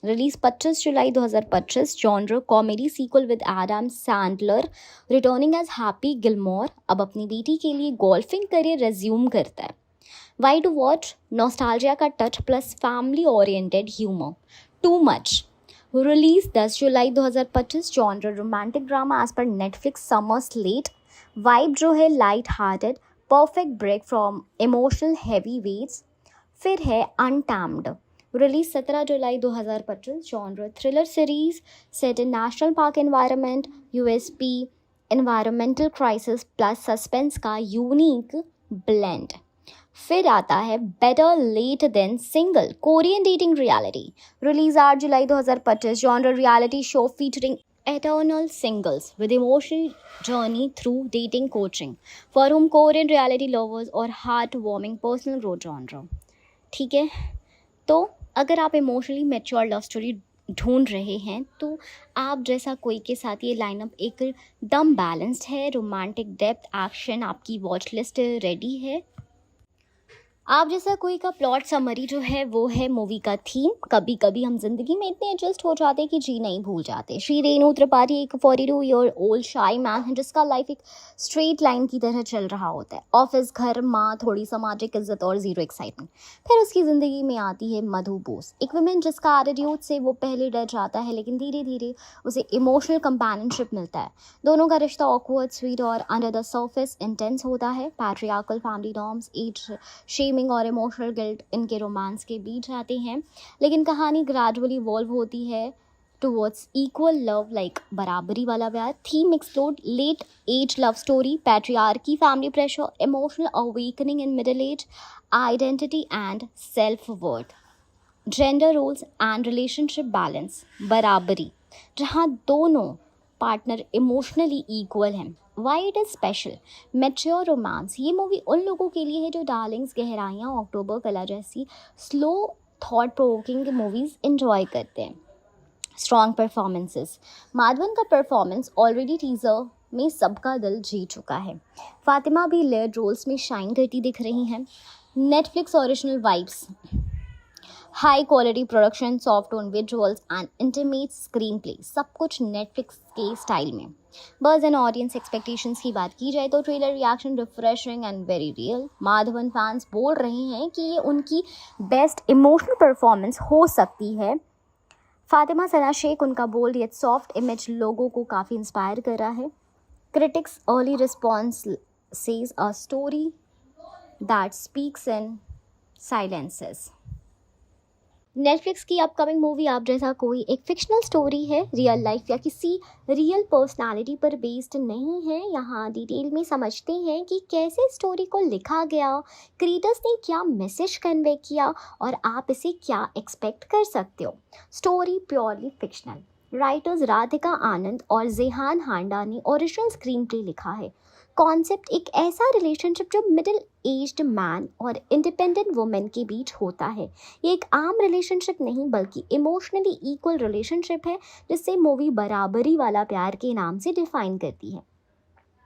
release 25 July 2025। Genre comedy sequel with Adam Sandler returning as Happy Gilmore अब अपनी बेटी के लिए गोल्फिंग करियर रेज्यूम करता है। Why to watch? नॉस्टैल्जिया का touch plus family oriented humour. Too much release 10 जुलाई 2025। Genre romantic drama as per Netflix summer slate. Vibe जो है light hearted, perfect break from emotional heavy weights. फिर है अनटैम्ड release 17 July 2025। Genre thriller series set in national park environment, USP environmental crisis plus suspense का unique blend. फिर आता है better late then single, Korean dating reality release 8 July 2025। Genre reality show featuring eternal singles with emotional journey through dating coaching for whom Korean reality lovers और heart-warming personal growth genre। ठीक है, तो अगर आप emotionally mature love story ढूंढ रहे हैं तो आप जैसा कोई के साथ ये लाइनअप एकदम बैलेंस्ड है। रोमांटिक डेप्थ एक्शन आपकी वॉच लिस्ट रेडी है। आप जैसा कोई का प्लॉट समरी जो है वो है मूवी का थीम। कभी कभी हम जिंदगी में इतने एडजस्ट हो जाते हैं कि जी नहीं भूल जाते। श्री रेणु त्रिपाठी एक 42 ईयर ओल्ड शाई मैन है जिसका लाइफ एक स्ट्रेट लाइन की तरह चल रहा होता है। ऑफिस, घर, माँ, थोड़ी सामाजिक इज्जत और जीरो एक्साइटमेंट। फिर उसकी ज़िंदगी में आती है मधु बोस, एक वुमेन जिसका एटीट्यूड से वो पहले डर जाता है लेकिन धीरे धीरे उसे इमोशनल कंपेनियनशिप मिलता है। दोनों का रिश्ता ऑकवर्ड, स्वीट और अंडर द सर्फेस इंटेंस होता है। Patriarchal family norms, age shaming और इमोशनल गिल्ट इनके रोमांस के बीच आते हैं, लेकिन कहानी ग्रेजुअली इवॉल्व होती है टुवर्ड्स इक्वल लव, लाइक बराबरी वाला प्यार। Theme explored late age love story, patriarchy, family pressure, emotional awakening in middle age, identity and self worth, gender roles and relationship balance, बराबरी, जहाँ दोनों पार्टनर इमोशनली इक्वल हैं। Why it is special? Mature romance. ये movie उन लोगों के लिए है जो डार्लिंग्स, गहराइयाँ, अक्टूबर कला जैसी slow thought provoking movies enjoy करते हैं। स्ट्रॉन्ग परफॉर्मेंसेस, माधवन का परफॉर्मेंस ऑलरेडी टीज़र में सबका दिल जीत चुका है। फातिमा भी लेड रोल्स में शाइन करती दिख रही हैं। Netflix original vibes, high quality production, soft tone visuals and intimate screen play, सब कुछ नेटफ्लिक्स के स्टाइल में। बज़ एंड ऑडियंस एक्सपेक्टेशंस की बात की जाए तो trailer reaction refreshing and very real. Madhavan fans बोल रहे हैं कि ये उनकी बेस्ट इमोशनल परफॉर्मेंस हो सकती है। फातिमा सना शेख, उनका बोल्ड यet सॉफ्ट इमेज लोगों को काफ़ी इंस्पायर कर रहा है। Critics early response says a story that speaks in silences. Netflix की अपकमिंग मूवी आप जैसा कोई एक फिक्शनल स्टोरी है, रियल लाइफ या किसी रियल पर्सनालिटी पर बेस्ड नहीं है। यहाँ डिटेल में समझते हैं कि कैसे स्टोरी को लिखा गया, क्रिएटर्स ने क्या मैसेज कन्वे किया और आप इसे क्या एक्सपेक्ट कर सकते हो। Story purely fictional, writers Radhika Anand और जेहान हांडा ने ओरिजिनल स्क्रीन प्ले लिखा है। कॉन्सेप्ट एक ऐसा रिलेशनशिप जो मिडिल एज्ड मैन और इंडिपेंडेंट वुमेन के बीच होता है। ये एक आम रिलेशनशिप नहीं बल्कि इमोशनली इक्वल रिलेशनशिप है, जिससे मूवी बराबरी वाला प्यार के नाम से डिफाइन करती है।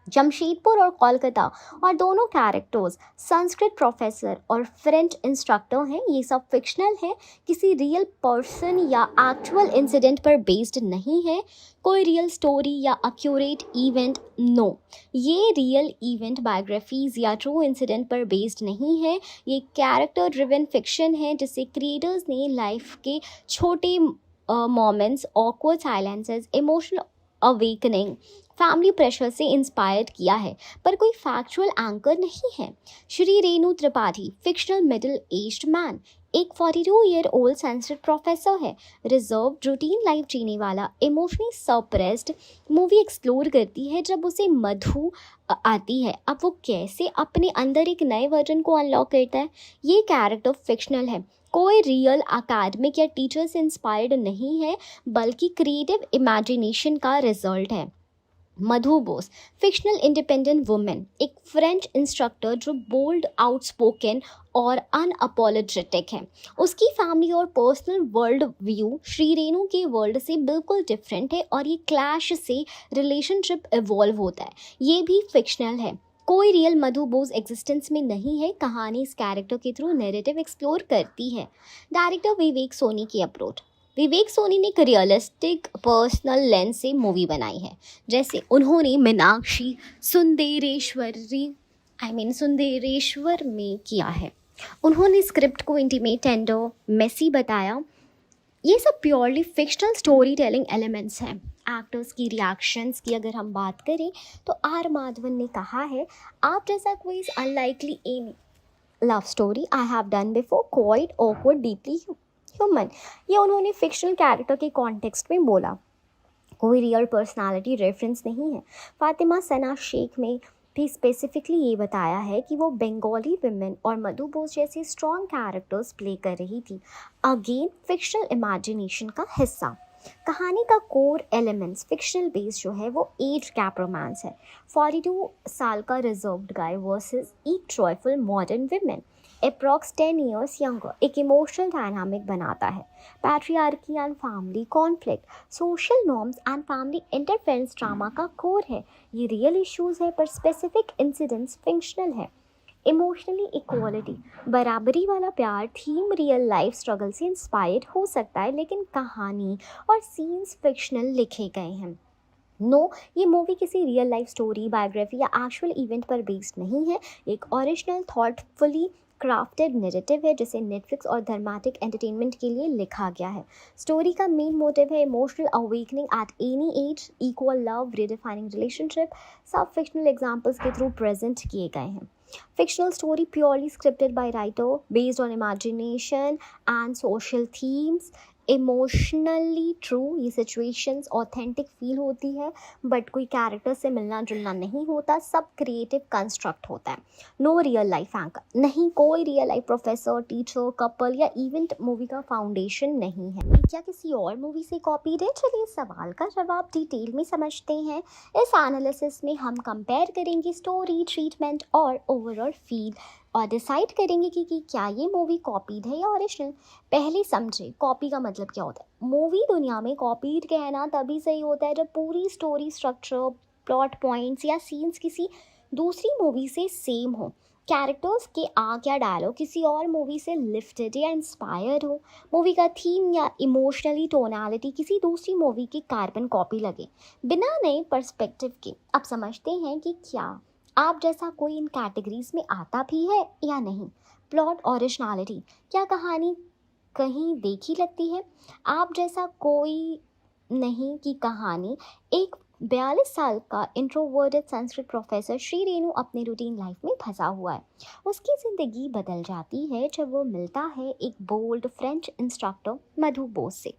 जमशेदपुर और कोलकाता और दोनों कैरेक्टर्स संस्कृत प्रोफेसर और फ्रेंच इंस्ट्रक्टर हैं। ये सब फिक्शनल है, किसी रियल पर्सन या एक्चुअल इंसिडेंट पर बेस्ड नहीं है। कोई रियल स्टोरी या एक्यूरेट इवेंट नो, ये रियल इवेंट बायोग्राफीज या ट्रू इंसिडेंट पर बेस्ड नहीं है। ये कैरेक्टर ड्रिवन फिक्शन है जिसे क्रिएटर्स ने लाइफ के छोटे moments, awkward silences, emotional awakening, family pressure से इंस्पायर्ड किया है, पर कोई फैक्चुअल एंकर नहीं है। Shri Renu Tripathi, fictional middle aged man, एक 42 ईयर ओल्ड संस्कृत प्रोफेसर है, रिजर्व रूटीन लाइफ जीने वाला, इमोशनली सप्रेस्ड। मूवी एक्सप्लोर करती है जब उसे मधु आती है, अब वो कैसे अपने अंदर एक नए वर्जन को अनलॉक करता है। ये कैरेक्टर फिक्शनल है, कोई रियल अकेडमिक या टीचर से इंस्पायर्ड नहीं है, बल्कि क्रिएटिव इमेजिनेशन का रिजल्ट है। Madhu Bose, fictional independent women, एक फ्रेंच इंस्ट्रक्टर जो बोल्ड, आउटस्पोकन और अनअपोलोजेटिक है। उसकी फैमिली और personal world view Shri Renu के वर्ल्ड से बिल्कुल डिफरेंट है और ये क्लैश से रिलेशनशिप इवॉल्व होता है। ये भी फिक्शनल है, कोई रियल मधु बोस एग्जिस्टेंस में नहीं है। कहानी इस कैरेक्टर के थ्रू नैरेटिव एक्सप्लोर करती है। डायरेक्टर विवेक सोनी की अप्रोच, विवेक सोनी ने एक रियलिस्टिक पर्सनल लेंस से मूवी बनाई है, जैसे उन्होंने मीनाक्षी सुंदरेश्वर में किया है। उन्होंने स्क्रिप्ट को इंटीमेट, टेंडर, मेसी बताया। ये सब purely fictional story telling elements हैं। एक्टर्स की रिएक्शंस की अगर हम बात करें तो आर माधवन ने कहा है, आप जैसा कोई unlikely any love story I have done before, quite awkward, deeply human. ये उन्होंने फिक्शनल कैरेक्टर के कॉन्टेक्स्ट में बोला, कोई रियल पर्सनालिटी रेफरेंस नहीं है। फातिमा सना शेख में भी स्पेसिफिकली ये बताया है कि वो बंगाली विमेन और मधु बोस जैसे स्ट्रॉन्ग कैरेक्टर्स प्ले कर रही थी, अगेन फिक्शनल इमेजिनेशन का हिस्सा। कहानी का कोर एलिमेंट्स फिक्शनल बेस जो है वो एज गैप रोमांस है। 42 साल का रिजर्व्ड गाय वर्सेस एक joyful modern women, approx 10 years younger, एक इमोशनल डायनामिक बनाता है। Patriarchy and family conflict, social norms and family interference drama का कोर है। ये रियल इश्यूज है पर स्पेसिफिक इंसिडेंट्स फिक्शनल है। इमोशनली इक्वालिटी, बराबरी वाला प्यार थीम रियल लाइफ स्ट्रगल से इंस्पायर्ड हो सकता है, लेकिन कहानी और सीन्स फिक्शनल लिखे गए हैं। नो, ये मूवी किसी रियल लाइफ स्टोरी, बायोग्राफी या एक्चुअल इवेंट पर बेस्ड नहीं है। एक ओरिजिनल थॉटफुली क्राफ्टेड नैरेटिव है जिसे नेटफ्लिक्स और ड्रामेटिक एंटरटेनमेंट के लिए लिखा गया है। स्टोरी का मेन मोटिव है emotional awakening at any age, equal love, redefining relationship. सब फिक्शनल एग्जाम्पल्स के थ्रू प्रेजेंट किए गए हैं। Fictional story purely scripted by writer, based on imagination and social themes, emotionally true. ये सिचुएशंस ऑथेंटिक फील होती है, but कोई character से मिलना जुलना नहीं होता, सब क्रिएटिव कंस्ट्रक्ट होता है। नो रियल लाइफ एंकर, नहीं कोई real life professor, teacher, couple या इवेंट मूवी का फाउंडेशन नहीं है। क्या किसी और मूवी से कॉपीड है? चलिए सवाल का जवाब डिटेल में समझते हैं। इस एनालिसिस में हम कंपेयर करेंगे स्टोरी, ट्रीटमेंट और ओवरऑल फील और डिसाइड करेंगे कि क्या ये मूवी कॉपीड है या ओरिजिनल। पहले समझे कॉपी का मतलब क्या होता है। मूवी दुनिया में कॉपीड कहना तभी सही होता है जब पूरी स्टोरी स्ट्रक्चर, प्लॉट पॉइंट्स या सीन्स किसी दूसरी मूवी से सेम हो, कैरेक्टर्स के आर्क या डायलॉग किसी और मूवी से लिफ्टेड या इंस्पायर्ड हो, मूवी का थीम या इमोशनली टोनालिटी किसी दूसरी मूवी की कार्बन कॉपी लगे, बिना नए पर्सपेक्टिव के। अब समझते हैं कि क्या आप जैसा कोई इन कैटेगरीज में आता भी है या नहीं। प्लॉट ओरिजिनलिटी, क्या कहानी कहीं देखी लगती है। आप जैसा कोई नहीं की कहानी एक 42 साल का इंट्रोवर्टेड संस्कृत प्रोफेसर श्री रेणु अपनी रूटीन लाइफ में फंसा हुआ है। उसकी ज़िंदगी बदल जाती है जब वो मिलता है एक बोल्ड फ्रेंच इंस्ट्रक्टर मधु बोस से,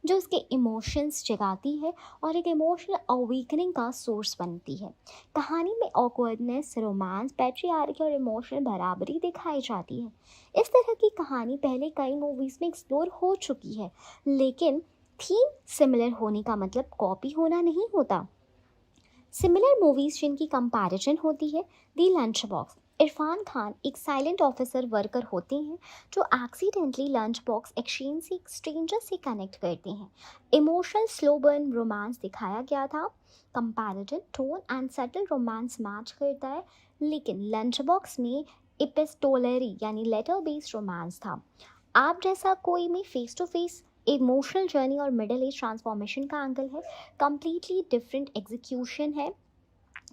जो उसके इमोशंस जगाती है और एक इमोशनल अवेकनिंग का सोर्स बनती है। कहानी में ऑकवर्डनेस, रोमांस, पैट्रियार्की और इमोशनल बराबरी दिखाई जाती है। इस तरह की कहानी पहले कई मूवीज़ में एक्सप्लोर हो चुकी है, लेकिन थीम सिमिलर होने का मतलब कॉपी होना नहीं होता। सिमिलर मूवीज जिनकी कंपैरिजन होती है, the lunch box. Irfan Khan एक साइलेंट ऑफिसर वर्कर होते हैं जो एक्सीडेंटली लंच बॉक्स एक्सचेंज से एक स्ट्रेंजर से कनेक्ट करते हैं। इमोशनल स्लो बर्न रोमांस दिखाया गया था। Comparison tone and subtle romance match करता है, लेकिन लंच बॉक्स में एपिस्टोलरी यानी लेटर बेस्ड रोमांस था। आप जैसा कोई में face to face emotional journey और मिडिल एज ट्रांसफॉर्मेशन का एंगल है। कंप्लीटली डिफरेंट एग्जीक्यूशन है।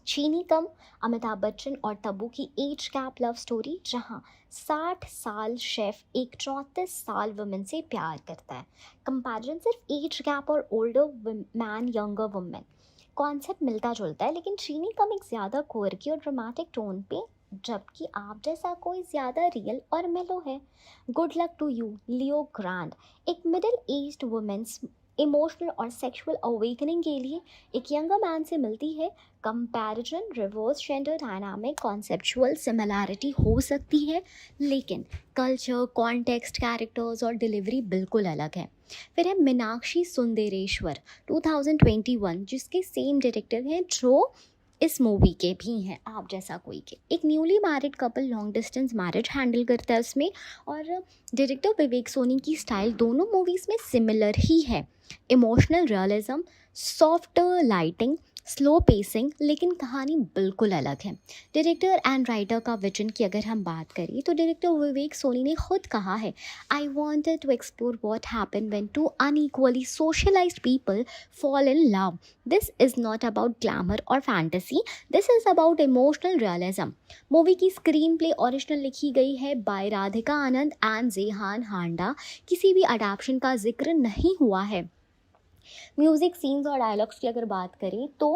चीनी कम, अमिताभ बच्चन और तब्बू की एज गैप लव स्टोरी, जहां 60 साल शेफ एक 34 साल वुमेन से प्यार करता है। कंपैरिजन सिर्फ एज गैप और older man younger women, concept मिलता जुलता है, लेकिन चीनी कम एक ज़्यादा कोर्की और ड्रामेटिक टोन पे, जबकि आप जैसा कोई ज़्यादा रियल और मेलो है। Good luck to you, Leo Grande एक मिडिल एज्ड वुमेन्स इमोशनल और सेक्सुअल अवेकनिंग के लिए एक यंगर मैन से मिलती है। Comparison reverse gender dynamic, conceptual similarity हो सकती है, लेकिन कल्चर, कॉन्टेक्स्ट, कैरेक्टर्स और डिलीवरी बिल्कुल अलग है। फिर है मीनाक्षी सुंदरेश्वर 2021, जिसके सेम डायरेक्टर हैं जो इस मूवी के भी हैं, आप जैसा कोई के। एक newly married couple long distance marriage handle करता है उसमें, और डायरेक्टर विवेक सोनी की स्टाइल दोनों मूवीज़ में सिमिलर ही है। Emotional realism, soft lighting, slow pacing, लेकिन कहानी बिल्कुल अलग है। डायरेक्टर एंड राइटर का विजन की अगर हम बात करें तो डायरेक्टर विवेक सोनी ने खुद कहा है, I wanted to explore what happen when two unequally socialised people fall in love. This is not about glamour और fantasy, this is about emotional realism. Movie की स्क्रीन प्ले ओरिजिनल लिखी गई है बाय राधिका आनंद एंड जेहान हांडा, किसी भी adaptation का जिक्र नहीं हुआ है। म्यूज़िक, सीन्स और डायलॉग्स की अगर बात करें तो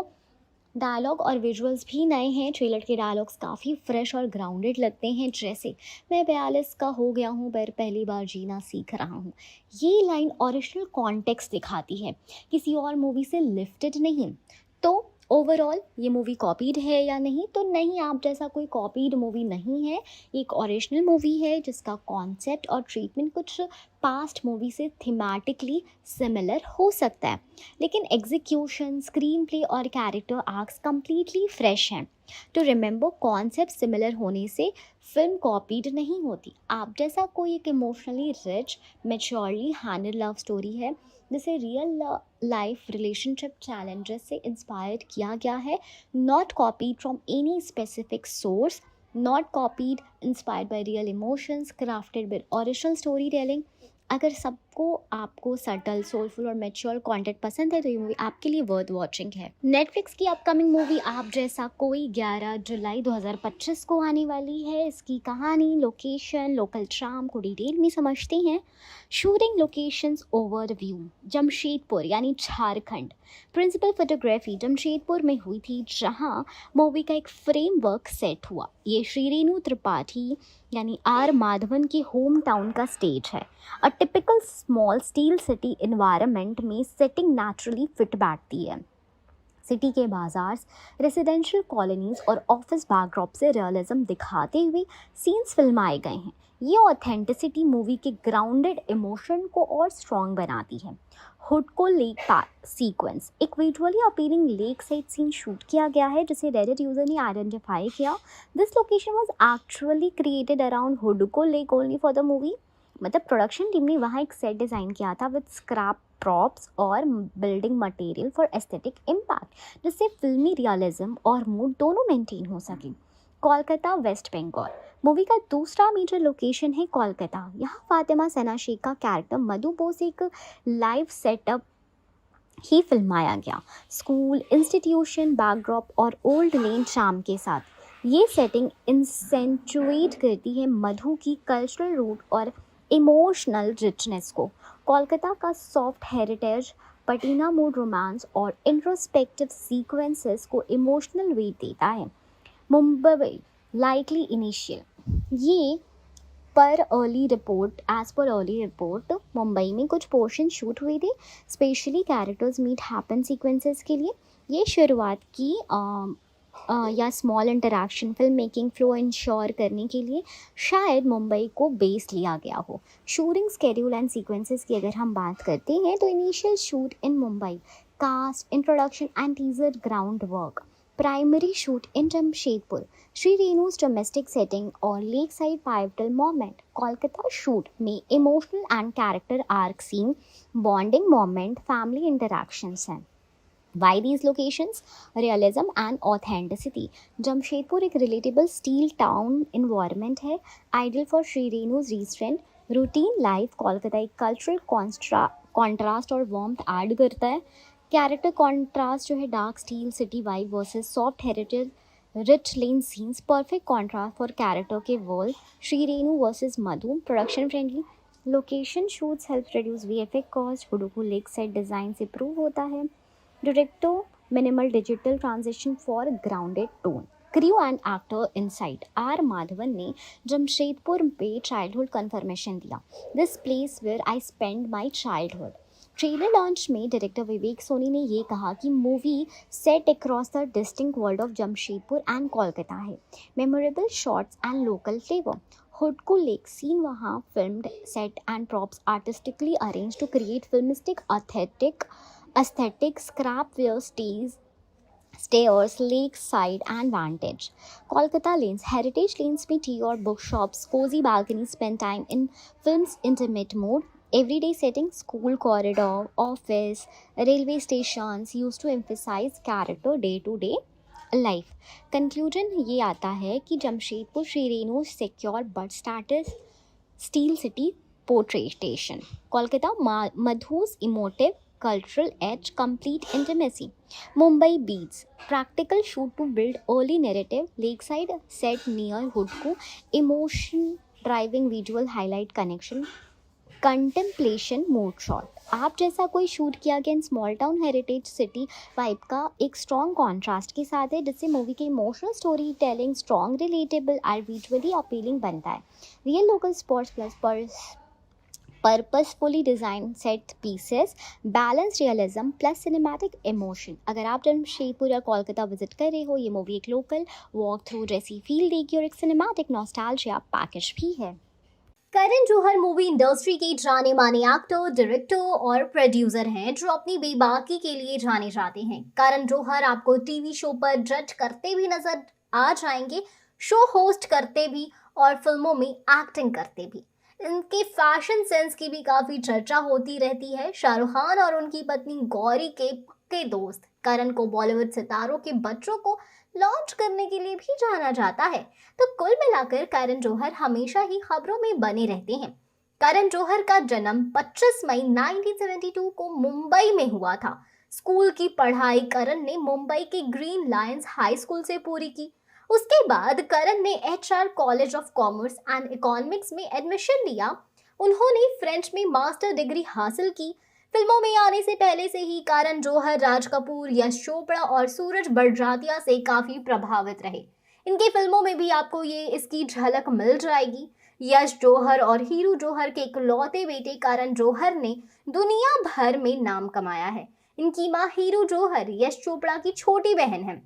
डायलॉग और विजुअल्स भी नए हैं। ट्रेलर के डायलॉग्स काफ़ी फ्रेश और ग्राउंडेड लगते हैं, जैसे मैं 42 का हो गया हूँ पर पहली बार जीना सीख रहा हूँ। ये लाइन ओरिजिनल कॉन्टेक्स्ट दिखाती है, किसी और मूवी से लिफ्टेड नहीं। तो ओवरऑल ये मूवी कॉपीड है या नहीं, तो नहीं, आप जैसा कोई कॉपीड मूवी नहीं है। एक ओरिजिनल मूवी है जिसका कॉन्सेप्ट और ट्रीटमेंट कुछ पास्ट मूवी से थीमेटिकली सिमिलर हो सकता है, लेकिन एग्जीक्यूशन, स्क्रीन प्ले और कैरेक्टर आर्क्स कंप्लीटली फ्रेश हैं। तो रिमेंबर, कॉन्सेप्ट सिमिलर होने से फिल्म कॉपीड नहीं होती। आप जैसा कोई एक emotionally rich, maturely handle love story है जिसे रियल लाइफ रिलेशनशिप चैलेंजेस से इंस्पायर्ड किया गया है, not copied from any specific source, not copied, inspired by real emotions, crafted with original story telling. अगर सबको आपको सटल, सोलफुल और मैच्योर कंटेंट पसंद है तो ये मूवी आपके लिए वर्थ वॉचिंग है। नेटफ्लिक्स की अपकमिंग मूवी आप जैसा कोई 11 जुलाई 2025 को आने वाली है। इसकी कहानी, लोकेशन, लोकल चार्म को डिटेल में समझते हैं। शूटिंग लोकेशंस ओवरव्यू, जमशेदपुर यानी झारखंड। प्रिंसिपल फोटोग्राफी जमशेदपुर में हुई थी, जहां मूवी का एक फ्रेमवर्क सेट हुआ। ये श्री रेणु त्रिपाठी यानी आर माधवन के होम टाउन का स्टेज है। A typical small steel city environment में सेटिंग नेचुरली फिट बैठती है। सिटी के बाजार, रेसिडेंशियल कॉलोनीज और ऑफिस बैकड्रॉप से रियलिज्म दिखाते हुए सीन्स फिल्माए गए हैं। ये ऑथेंटिसिटी मूवी के ग्राउंडेड इमोशन को और स्ट्रॉन्ग बनाती है। हुडको लेक सीक्वेंस, एक visually appealing lake side scene shoot किया गया है जिसे रेडिट यूजर ने आइडेंटिफाई किया। This location was actually created around Hudco lake only for the movie. मतलब प्रोडक्शन टीम ने वहाँ एक सेट डिज़ाइन किया था विद स्क्रैप प्रॉप्स और building material for aesthetic impact, जिससे फिल्मी रियलिज्म और मूड दोनों मेंटेन हो सके। कोलकाता वेस्ट बंगाल, मूवी का दूसरा मेजर लोकेशन है कोलकाता। यहाँ फातिमा सना शेख का कैरेक्टर मधु बोस एक लाइव सेटअप ही फिल्माया गया। स्कूल, इंस्टीट्यूशन, बैकड्रॉप और ओल्ड लेन शाम के साथ ये सेटिंग इंसेंचुएट करती है मधु की कल्चरल रूट और इमोशनल रिचनेस को। कोलकाता का soft heritage, patina mood romance और इंट्रोस्पेक्टिव सीक्वेंसेस को इमोशनल वेट देता है। मुंबई लाइकली इनिशियल, ये as per early report Mumbai में कुछ पोर्शन शूट हुए थे, specially characters meet happen sequences के लिए। ये शुरुआत की या small interaction film making flow ensure करने के लिए शायद मुंबई को बेस लिया गया हो। शूटिंग स्केड्यूल एंड सीक्वेंसेस की अगर हम बात करते हैं तो initial shoot in Mumbai, cast, introduction and teaser ground work, primary shoot in Jamshedpur, Shri Renu's domestic setting और lake side pivotal moment. Kolkata shoot में emotional and character arc scene, bonding moment, family interactions हैं। Why these locations? Realism and authenticity. Jamshedpur एक relatable steel town environment है, ideal for Sri Renu's restraint, routine life। Kolkata एक cultural contrast और warmth add करता है। Character contrast जो है dark steel city vibe versus soft heritage rich lane scenes, perfect contrast for character के world। Sri Renu versus Madhu, production friendly। Location shoots help reduce VFX cost, Hudco lake side design से prove होता है। Director, minimal digital transition for grounded tone। Crew and actor insight, R Madhavan ने जमशेदपुर पे childhood confirmation दिया। This place where I spend my childhood. Trailer launch में director Vivek Soni ने ये कहा कि movie set across the distinct world of Jamshedpur and Kolkata है। Memorable shots and local flavour. Hudco lake scene वहाँ filmed, set and props artistically arrange to create filmistic aesthetic, scrapware stairs, lakeside and vantage। Kolkata lanes, heritage lanes में tea और bookshops, cozy balconies spend time in film's intimate mode। Everyday setting, school corridor, office, railway stations used to emphasize character day to day life। Conclusion ये आता है कि Jamshedpur Shri Renu secure but status steel city portrayal। Kolkata मधु's emotive cultural edge, complete intimacy। Mumbai beats, practical shoot to build early narrative, lakeside set near Hudku, emotion driving visual highlight connection, contemplation mood shot। आप जैसा कोई shoot किया गया in small town heritage city vibe का एक strong contrast के साथ है, जिससे मूवी के emotional story telling strong, relatable और विजुअली अपीलिंग बनता है। Real local spots plus purposefully designed set pieces, balanced realism plus cinematic emotion। अगर आप जमशेदपुर या कोलकाता विजिट कर रहे हो, ये मूवी एक लोकल वॉक थ्रू जैसी फील देगी और एक सिनेमैटिक नॉस्टैल्जिया पैकेज भी है। करण जौहर मूवी इंडस्ट्री के जाने माने एक्टर, डायरेक्टर और प्रोड्यूसर हैं जो अपनी बेबाकी के लिए जाने जाते हैं। करण जौहर आपको टीवी शो पर जज करते भी नजर आ जाएंगे, शो होस्ट करते भी और फिल्मों में एक्टिंग करते भी। इनके फैशन सेंस की भी काफ़ी चर्चा होती रहती है। शाहरुख खान और उनकी पत्नी गौरी के पक्के दोस्त करण को बॉलीवुड सितारों के बच्चों को लॉन्च करने के लिए भी जाना जाता है। तो कुल मिलाकर करण जौहर हमेशा ही खबरों में बने रहते हैं। करण जौहर का जन्म 25 मई 1972 को मुंबई में हुआ था। स्कूल की पढ़ाई करण ने मुंबई के ग्रीन लायंस हाई स्कूल से पूरी की। उसके बाद करण ने HR college of commerce and economics में एडमिशन लिया। उन्होंने फ्रेंच में मास्टर डिग्री हासिल की। फिल्मों में आने से पहले से ही करण जौहर राज कपूर, यश चोपड़ा और सूरज बड़जात्या से काफ़ी प्रभावित रहे। इनकी फिल्मों में भी आपको ये इसकी झलक मिल जाएगी। यश जौहर और हीरू जौहर के इकलौते बेटे करण जौहर ने दुनिया भर में नाम कमाया है। इनकी माँ हीरू जौहर यश चोपड़ा की छोटी बहन है।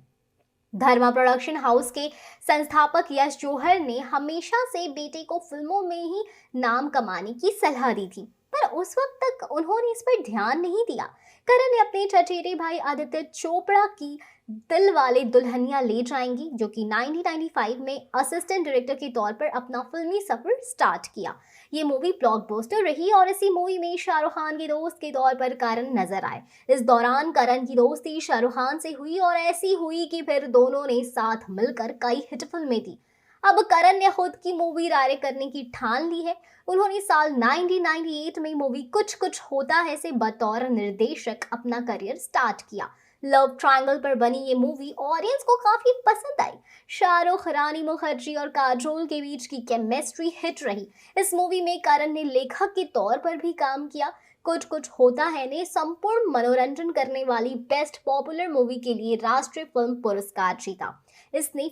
धर्मा प्रोडक्शन हाउस के संस्थापक यश जौहर ने हमेशा से बेटे को फिल्मों में ही नाम कमाने की सलाह दी थी, पर उस वक्त तक उन्होंने इस पर ध्यान नहीं दिया। करण ने अपने चचेरे भाई आदित्य चोपड़ा की दिल वाले दुल्हनिया ले जाएंगी, जो कि 1995 में असिस्टेंट डायरेक्टर के तौर पर अपना फिल्मी सफर स्टार्ट किया। ये मूवी ब्लॉकबस्टर रही और इसी मूवी में शाहरुख खान के दोस्त के तौर पर करण नजर आए। इस दौरान करण की दोस्ती शाहरुख खान से हुई और ऐसी हुई कि फिर दोनों ने साथ मिलकर कई हिट फिल्में दी। अब करण ने खुद की मूवी डायरेक्ट करने की ठान ली है। उन्होंने साल 1998 में मूवी कुछ कुछ होता है से बतौर निर्देशक अपना करियर स्टार्ट किया। लव ट्रायंगल पर बनी ये मूवी ऑडियंस को काफी पसंद आई। शाहरुख, रानी मुखर्जी और काजोल के बीच की केमिस्ट्री हिट रही। इस मूवी में करण ने लेखक के तौर पर भी काम किया। कुछ कुछ होता है ने संपूर्ण मनोरंजन करने वाली बेस्ट पॉपुलर मूवी के लिए राष्ट्रीय फिल्म पुरस्कार जीता। इसने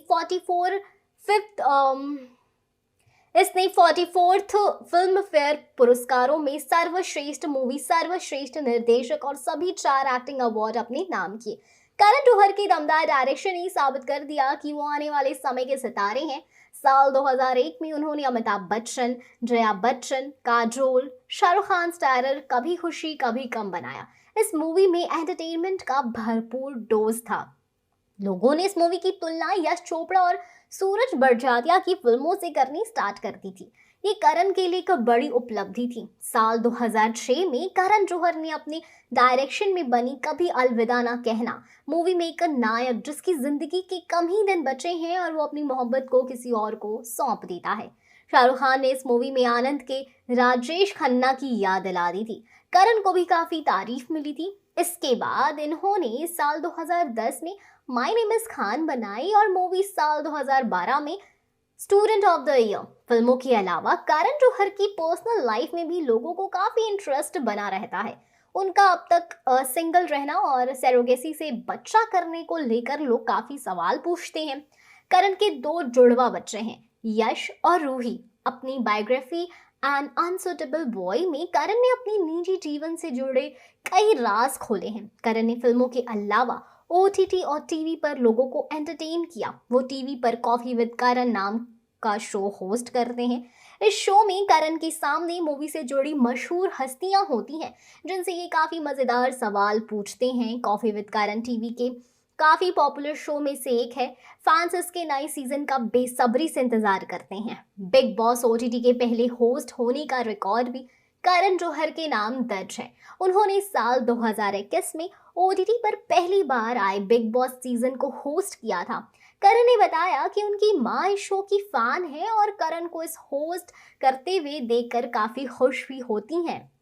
44th फिल्म फेयर पुरस्कारों में सर्वश्रेष्ठ मूवी, सर्वश्रेष्ठ निर्देशक और सभी 4 एक्टिंग अवार्ड अपने नाम किए। करण जौहर की दमदार डायरेक्शन ने साबित कर दिया कि वो आने वाले समय के सितारे हैं। साल 2001 में उन्होंने अमिताभ बच्चन, जया बच्चन, काजोल, शाहरुख खान स्टारर कभी खुशी कभी गम बनाया। इस मूवी में एंटरटेनमेंट का भरपूर डोज था। लोगों ने इस मूवी की तुलना यश चोपड़ा और सूरज बड़जात्या की फिल्मों से करनी स्टार्ट कर दी थी। ये करण के लिए एक बड़ी उपलब्धि थी। साल 2006 में करण जौहर ने अपनी डायरेक्शन में बनी कभी अलविदा ना कहना मूवी में एक नायक जिसकी जिंदगी के कम ही दिन बचे हैं और वो अपनी मोहब्बत को किसी और को सौंप देता है। शाहरुख खान ने इस मूवी में आनंद के राजेश खन्ना की याद दिला दी थी। करण को भी काफी तारीफ मिली थी। इसके बाद इन्होंने साल 2010 में माय नेम इज खान बनाई और मूवी साल 2012 में स्टूडेंट ऑफ द ईयर। फिल्मों के अलावा करण जौहर की पर्सनल लाइफ में भी लोगों को काफी इंटरेस्ट बना रहता है। उनका अब तक सिंगल रहना और सरोगेसी से बच्चा करने को लेकर लोग काफी सवाल पूछते हैं। करण के 2 जुड़वा बच्चे हैं, यश और रूही। अपनी बायोग्राफी एन अनसुटेबल बॉय में करण ने अपनी निजी जीवन से जुड़े कई राज खोले हैं। करण ने फिल्मों के अलावा OTT और टीवी पर लोगों को एंटरटेन किया। वो टीवी पर कॉफी विद करण नाम का शो होस्ट करते हैं। इस शो में करण के सामने मूवी से जुड़ी मशहूर हस्तियां होती हैं, जिनसे ये काफ़ी मज़ेदार सवाल पूछते हैं। कॉफी विद करण टीवी के काफ़ी पॉपुलर शो में से एक है। फैंस इसके नए सीजन का बेसब्री से इंतजार करते हैं। बिग बॉस OTT के पहले होस्ट होने का रिकॉर्ड भी करण जौहर के नाम दर्ज है। उन्होंने साल 2021 में OTT पर पहली बार आए बिग बॉस सीजन को होस्ट किया था। करण ने बताया कि उनकी मां इस शो की फैन है और करण को इस होस्ट करते हुए देखकर काफी खुश भी होती हैं।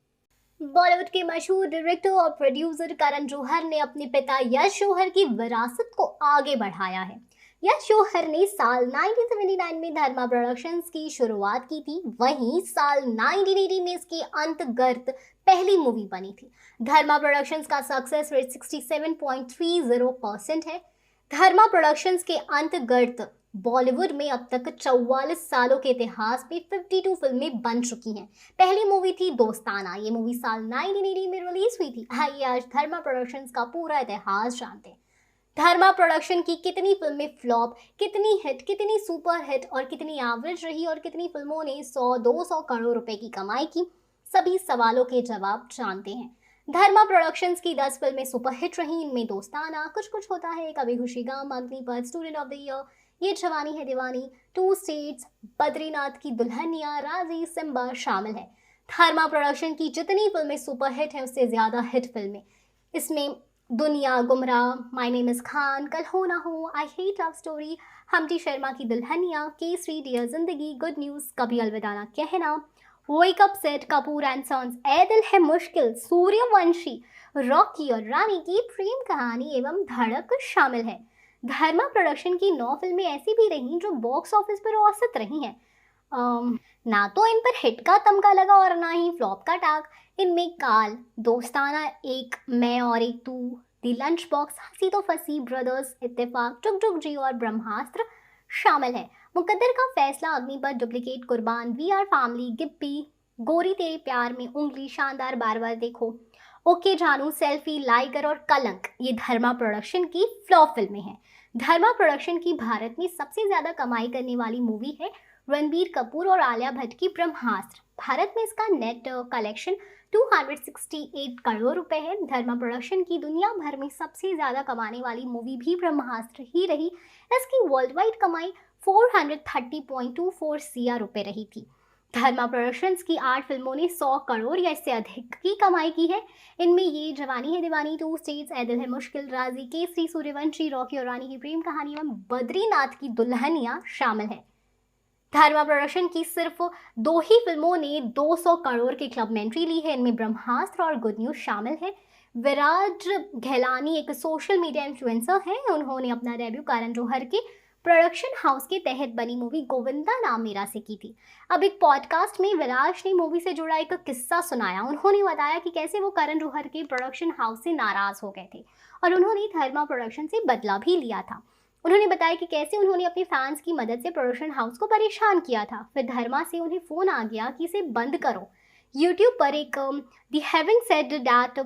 बॉलीवुड के मशहूर डायरेक्टर और प्रोड्यूसर करण जौहर ने अपने पिता यश जौहर की विरासत को आगे बढ़ाया है। यश जौहर ने साल 1979 में धर्मा प्रोडक्शंस की शुरुआत की थी। वहीं साल 1980 में इसकी अंतर्गत पहली मूवी बनी थी। धर्मा प्रोडक्शंस का सक्सेस रेट 67.30% है। धर्मा प्रोडक्शंस के अंतर्गत बॉलीवुड में अब तक 44 सालों के इतिहास में 52 फिल्में बन चुकी हैं। पहली मूवी थी दोस्ताना। ये मूवी साल 1980 में रिलीज हुई थी। आइए आज धर्मा प्रोडक्शंस का पूरा इतिहास जानते हैं। धर्मा प्रोडक्शन की कितनी फिल्में फ्लॉप, कितनी हिट, कितनी सुपर हिट और कितनी एवरेज रही और कितनी फिल्मों ने 100-200 करोड़ रुपए की कमाई की, सभी सवालों के जवाब जानते हैं। धर्मा प्रोडक्शंस की 10 फिल्में सुपर हिट रही। इनमें दोस्ताना, कुछ कुछ होता है, Kabhi Khushi Gham, Agneepath, student of the year, Yeh Jawaani है दीवानी, 2 स्टेट्स, बद्रीनाथ की दुल्हनिया, राजी, सिम्बा शामिल है। धर्मा प्रोडक्शन की जितनी फिल्में सुपर हिट हैं उससे ज्यादा हिट फिल्में इसमें दुनिया, गुमराह, माय नेम इज खान, कल Ho Naa Ho, I hate love story, Humpty Sharma Ki Dulhania, Kesari, dear Zindagi, good news, Kabhi Alvida Naa Kehna, wake up Sid, Kapoor and sons, Ae Dil Hai मुश्किल, सूर्यवंशी, रॉकी और रानी की प्रेम कहानी एवं धड़क शामिल है। धर्मा प्रोडक्शन की 9 फिल्में ऐसी भी रहीं जो बॉक्स ऑफिस पर औसत रही हैं। ना तो इन पर हिट का तमगा लगा और ना ही फ्लॉप का टाग। इनमें काल, दोस्ताना, एक मैं और एक तू, दी लंच बॉक्स, हंसी तो फंसी, ब्रदर्स, इत्तेफाक, टुक टुक जी और ब्रह्मास्त्र शामिल है। मुकद्दर का फैसला, अग्निपथ, डुप्लीकेट, कुर्बान, वी आर फैमिली, गिप्पी, गोरी तेरे प्यार में, उंगली, शानदार, बार बार देखो ओके जानू, सेल्फी, लाइगर और कलंक ये धर्मा प्रोडक्शन की फ्लॉप फिल्में हैं। धर्मा प्रोडक्शन की भारत में सबसे ज्यादा कमाई करने वाली मूवी है रणबीर कपूर और आलिया भट्ट की ब्रह्मास्त्र। भारत में इसका नेट कलेक्शन 268 करोड़ रुपए है। धर्मा प्रोडक्शन की दुनिया भर में सबसे ज्यादा कमाने वाली मूवी भी ब्रह्मास्त्र ही रही। इसकी वर्ल्ड वाइड कमाई 430.24 CR रुपए रही थी। धर्मा प्रोडक्शंस की 8 फिल्मों ने 100 करोड़ या इससे अधिक की कमाई की है। इनमें ये जवानी है दीवानी, टू स्टेट्स, ए दिल है मुश्किल, राजी, केसरी, सूर्यवंशी, रॉकी और रानी की प्रेम कहानी एवं बद्रीनाथ की दुल्हनिया शामिल है। धर्मा प्रोडक्शन की सिर्फ 2 ही फिल्मों ने 200 करोड़ की क्लब में एंट्री ली है। इनमें ब्रह्मास्त्र और गुड न्यूज शामिल है। विराज घेलानी एक सोशल मीडिया इन्फ्लुएंसर हैं। उन्होंने अपना डेब्यू करण जौहर के प्रोडक्शन हाउस के तहत बनी मूवी गोविंदा नाम मेरा से की थी। अब एक पॉडकास्ट में विराज ने मूवी से जुड़ा एक किस्सा सुनाया। उन्होंने बताया कि कैसे वो करण जौहर के प्रोडक्शन हाउस से नाराज हो गए थे और उन्होंने धर्मा प्रोडक्शन से बदला भी लिया था। उन्होंने बताया कि कैसे उन्होंने अपने फैंस की मदद से प्रोडक्शन हाउस को परेशान किया था। फिर धर्मा से उन्हें फ़ोन आ गया कि इसे बंद करो। यूट्यूब पर एक the having said that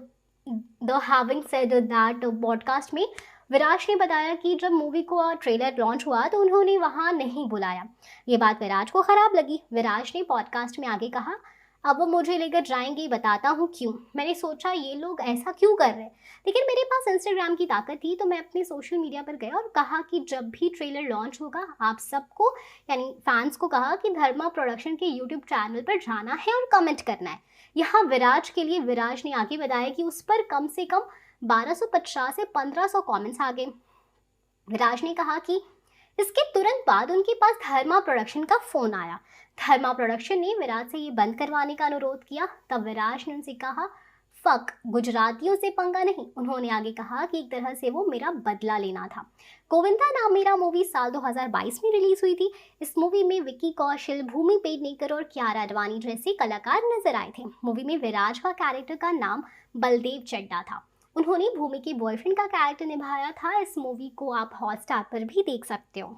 podcast में विराज ने बताया कि जब मूवी को ट्रेलर लॉन्च हुआ तो उन्होंने वहाँ नहीं बुलाया। ये बात विराज को ख़राब लगी। विराज ने पॉडकास्ट में आगे कहा, अब वो मुझे लेकर जाएंगे, बताता हूँ क्यों। मैंने सोचा ये लोग ऐसा क्यों कर रहे हैं, लेकिन मेरे पास इंस्टाग्राम की ताकत थी तो मैं अपने सोशल मीडिया पर गया और कहा कि जब भी ट्रेलर लॉन्च होगा आप सबको यानी फैंस को कहा कि धर्मा प्रोडक्शन के यूट्यूब चैनल पर जाना है और कमेंट करना है। यहाँ विराज के लिए विराज ने आगे बताया कि उस पर कम से कम 1250 से 1500 कमेंट्स आ गए। विराज ने कहा कि इसके तुरंत बाद उनके पास धर्मा प्रोडक्शन का फ़ोन आया। धर्मा प्रोडक्शन ने विराज से ये बंद करवाने का अनुरोध किया। तब विराज ने उनसे कहा, फक, गुजरातियों से पंगा नहीं। उन्होंने आगे कहा कि एक तरह से वो मेरा बदला लेना था। गोविंदा नाम मेरा मूवी साल 2022 में रिलीज हुई थी। इस मूवी में विक्की कौशल, भूमि पेडनेकर और कियारा अडवाणी जैसे कलाकार नजर आए थे। मूवी में विराज का कैरेक्टर का नाम बलदेव चड्डा था। उन्होंने भूमि के बॉयफ्रेंड का कैरेक्टर निभाया था। इस मूवी को आप हॉटस्टार पर भी देख सकते हो।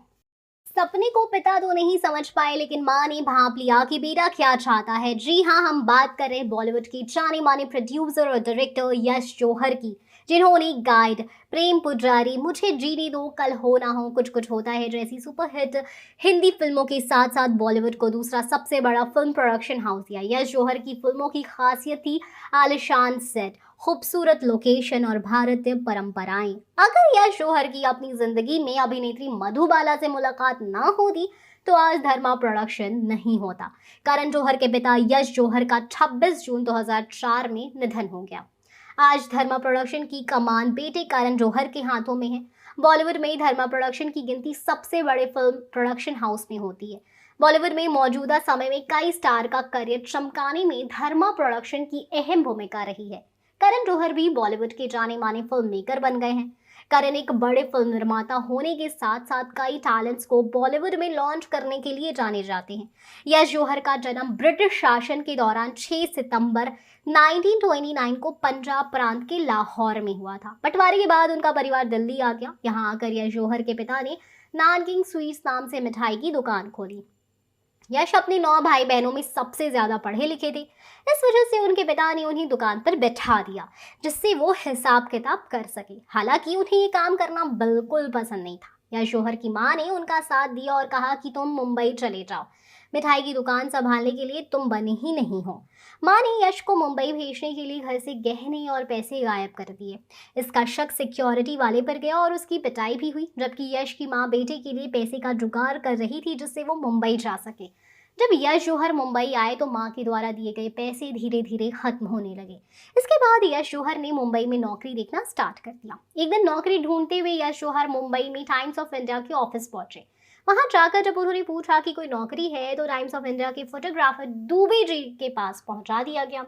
सपने को पिता तो नहीं समझ पाए लेकिन माँ ने भांप लिया कि बेटा क्या चाहता है। जी हाँ, हम बात कर रहे हैं बॉलीवुड के जाने माने प्रोड्यूसर और डायरेक्टर यश जौहर की, जिन्होंने गाइड, प्रेम पुजारी, मुझे जीने दो, कल हो ना हो, कुछ कुछ होता है जैसी सुपरहिट हिंदी फिल्मों के साथ साथ बॉलीवुड को दूसरा सबसे बड़ा फिल्म प्रोडक्शन हाउस दिया। यश जौहर की फिल्मों की खासियत थी आलिशान सेट, खूबसूरत लोकेशन और भारतीय परंपराएं। अगर यश जौहर की अपनी जिंदगी में अभिनेत्री मधुबाला से मुलाकात ना होती तो आज धर्मा प्रोडक्शन नहीं होता। करण जौहर के पिता यश जौहर का 26 जून 2004 में निधन हो गया। आज धर्मा प्रोडक्शन की कमान बेटे करण जौहर के हाथों में है। बॉलीवुड में धर्मा प्रोडक्शन की गिनती सबसे बड़े फिल्म प्रोडक्शन हाउस में होती है। बॉलीवुड में मौजूदा समय में कई स्टार का करियर चमकाने में धर्मा प्रोडक्शन की अहम भूमिका रही है। करण जौहर भी बॉलीवुड के जाने माने फिल्म मेकर बन गए हैं। करण एक बड़े फिल्म निर्माता होने के साथ साथ कई टैलेंट्स को बॉलीवुड में लॉन्च करने के लिए जाने जाते हैं। यश जौहर का जन्म ब्रिटिश शासन के दौरान 6 सितंबर 1929 को पंजाब प्रांत के लाहौर में हुआ था। बंटवारे के बाद उनका परिवार दिल्ली आ गया। यहाँ आकर यश जौहर के पिता ने नानकिंग स्वीट्स नाम से मिठाई की दुकान खोली। यश अपने 9 भाई बहनों में सबसे ज्यादा पढ़े लिखे थे। इस वजह से उनके पिता ने उन्हें दुकान पर बैठा दिया जिससे वो हिसाब किताब कर सके। हालांकि उन्हें ये काम करना बिल्कुल पसंद नहीं था। यश जौहर की माँ ने उनका साथ दिया और कहा कि तुम मुंबई चले जाओ, मिठाई की दुकान संभालने के लिए तुम बने ही नहीं हो। माँ ने यश को मुंबई भेजने के लिए घर से गहने और पैसे गायब कर दिए। इसका शक सिक्योरिटी वाले पर गया और उसकी पिटाई भी हुई, जबकि यश की माँ बेटे के लिए पैसे का जुगाड़ कर रही थी जिससे वो मुंबई जा सके। जब यश जौहर मुंबई आए तो माँ के द्वारा दिए गए पैसे धीरे धीरे खत्म होने लगे। इसके बाद यश जौहर ने मुंबई में नौकरी देखना स्टार्ट कर दिया। एक दिन नौकरी ढूंढते हुए यश जौहर मुंबई में टाइम्स ऑफ इंडिया के ऑफिस पहुंचे। वहां जाकर जब उन्होंने पूछा कि कोई नौकरी है तो टाइम्स ऑफ इंडिया के फोटोग्राफर दुबे जी के पास पहुंचा दिया गया।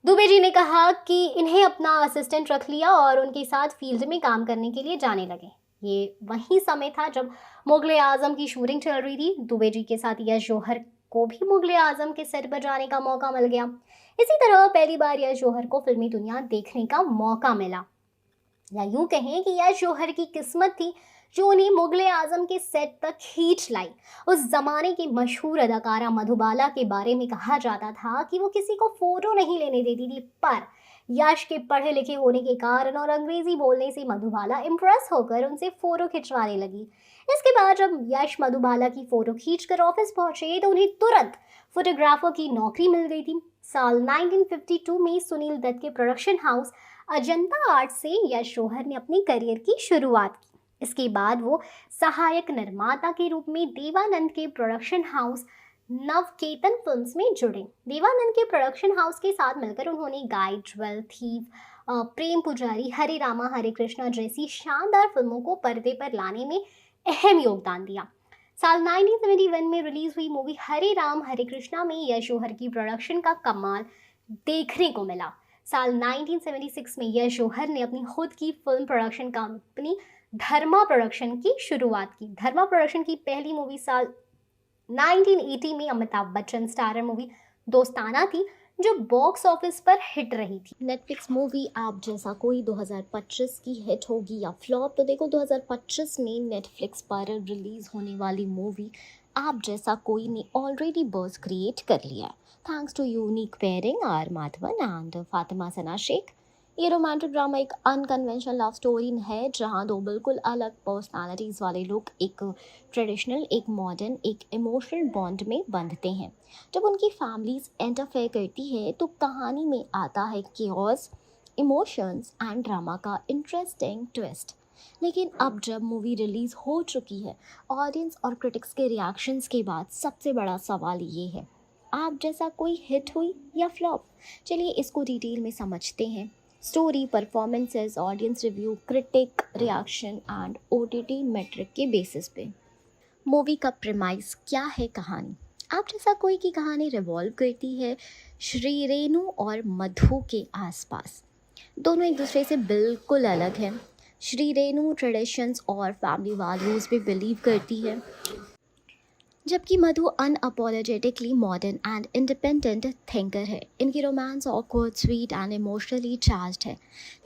दुबे जी ने कहा कि इन्हें अपना असिस्टेंट रख लिया और उनके साथ फील्ड में काम करने के लिए जाने लगे। ये वही समय था जब मुगले आजम की शूटिंग चल रही थी। दुबे जी के साथ यश जौहर को भी मुगले आजम के सेट पर जाने का मौका मिल गया। इसी तरह पहली बार यश जौहर को फिल्मी दुनिया देखने का मौका मिला, या यूं कहें कि यश जौहर की किस्मत थी जो उन्हें मुगले आजम के सेट तक खींच लाई। उस जमाने की मशहूर अदाकारा मधुबाला के बारे में कहा जाता था कि वो किसी को फोटो नहीं लेने देती थी, पर यश के पढ़े लिखे होने के कारण और अंग्रेजी बोलने से मधुबाला इम्प्रेस होकर उनसे फोटो खिंचवाने लगी। इसके बाद जब यश मधुबाला की फोटो खींचकर ऑफिस पहुंचे तो उन्हें तुरंत फोटोग्राफर की नौकरी मिल गई थी। साल 1952 में सुनील दत्त के प्रोडक्शन हाउस अजंता आर्ट से यश जौहर ने अपनी करियर की शुरुआत की। इसके बाद वो सहायक निर्माता के रूप में देवानंद के प्रोडक्शन हाउस नवकेतन फिल्म्स में जुड़े। देवानंद के प्रोडक्शन हाउस के साथ मिलकर उन्होंने गाइड, ज्वेल थीव, प्रेम पुजारी, हरे रामा हरे कृष्णा जैसी शानदार फिल्मों को पर्दे पर लाने में अहम योगदान दिया। साल 1971 में रिलीज हुई मूवी हरे राम हरे कृष्णा में यश जौहर की प्रोडक्शन का कमाल देखने को मिला। साल 1976 में यश जौहर ने अपनी खुद की फिल्म प्रोडक्शन कंपनी धर्मा प्रोडक्शन की शुरुआत की। धर्मा प्रोडक्शन की पहली मूवी साल 1980 में अमिताभ बच्चन स्टारर मूवी दोस्ताना थी, जो बॉक्स ऑफिस पर हिट रही थी। नेटफ्लिक्स मूवी आप जैसा कोई 2025 की हिट होगी या फ्लॉप, तो देखो 2025 में नेटफ्लिक्स पर रिलीज होने वाली मूवी आप जैसा कोई ने ऑलरेडी बuzz क्रिएट कर लिया thanks to unique pairing R Madhavan and Fatima Sana Shaikh. ये रोमांटिक ड्रामा एक अनकन्वेंशनल लव स्टोरी है जहाँ दो बिल्कुल अलग पर्सनालिटीज़ वाले लोग एक ट्रेडिशनल, एक मॉडर्न, एक इमोशनल बॉन्ड में बंधते हैं। जब उनकी फैमिलीज इंटरफेयर करती है तो कहानी में आता है केओस, इमोशंस एंड ड्रामा का इंटरेस्टिंग ट्विस्ट। लेकिन अब जब मूवी रिलीज़ हो चुकी है, ऑडियंस और क्रिटिक्स के रिएक्शंस के बाद सबसे बड़ा सवाल ये है, आप जैसा कोई हिट हुई या फ्लॉप? चलिए इसको डिटेल में समझते हैं। Story, performances, audience review, critic reaction and OTT metric के बेसिस पे मूवी का प्रेमाइस क्या है। कहानी आप जैसा कोई की कहानी रिवॉल्व करती है श्री रेणु और मधु के आसपास। दोनों एक दूसरे से बिल्कुल अलग हैं। श्री रेणु ट्रेडिशंस और फैमिली वैल्यूज़ पे बिलीव करती है, जबकि Madhu unapologetically modern and independent thinker है। इनकी romance awkward, sweet and emotionally charged है।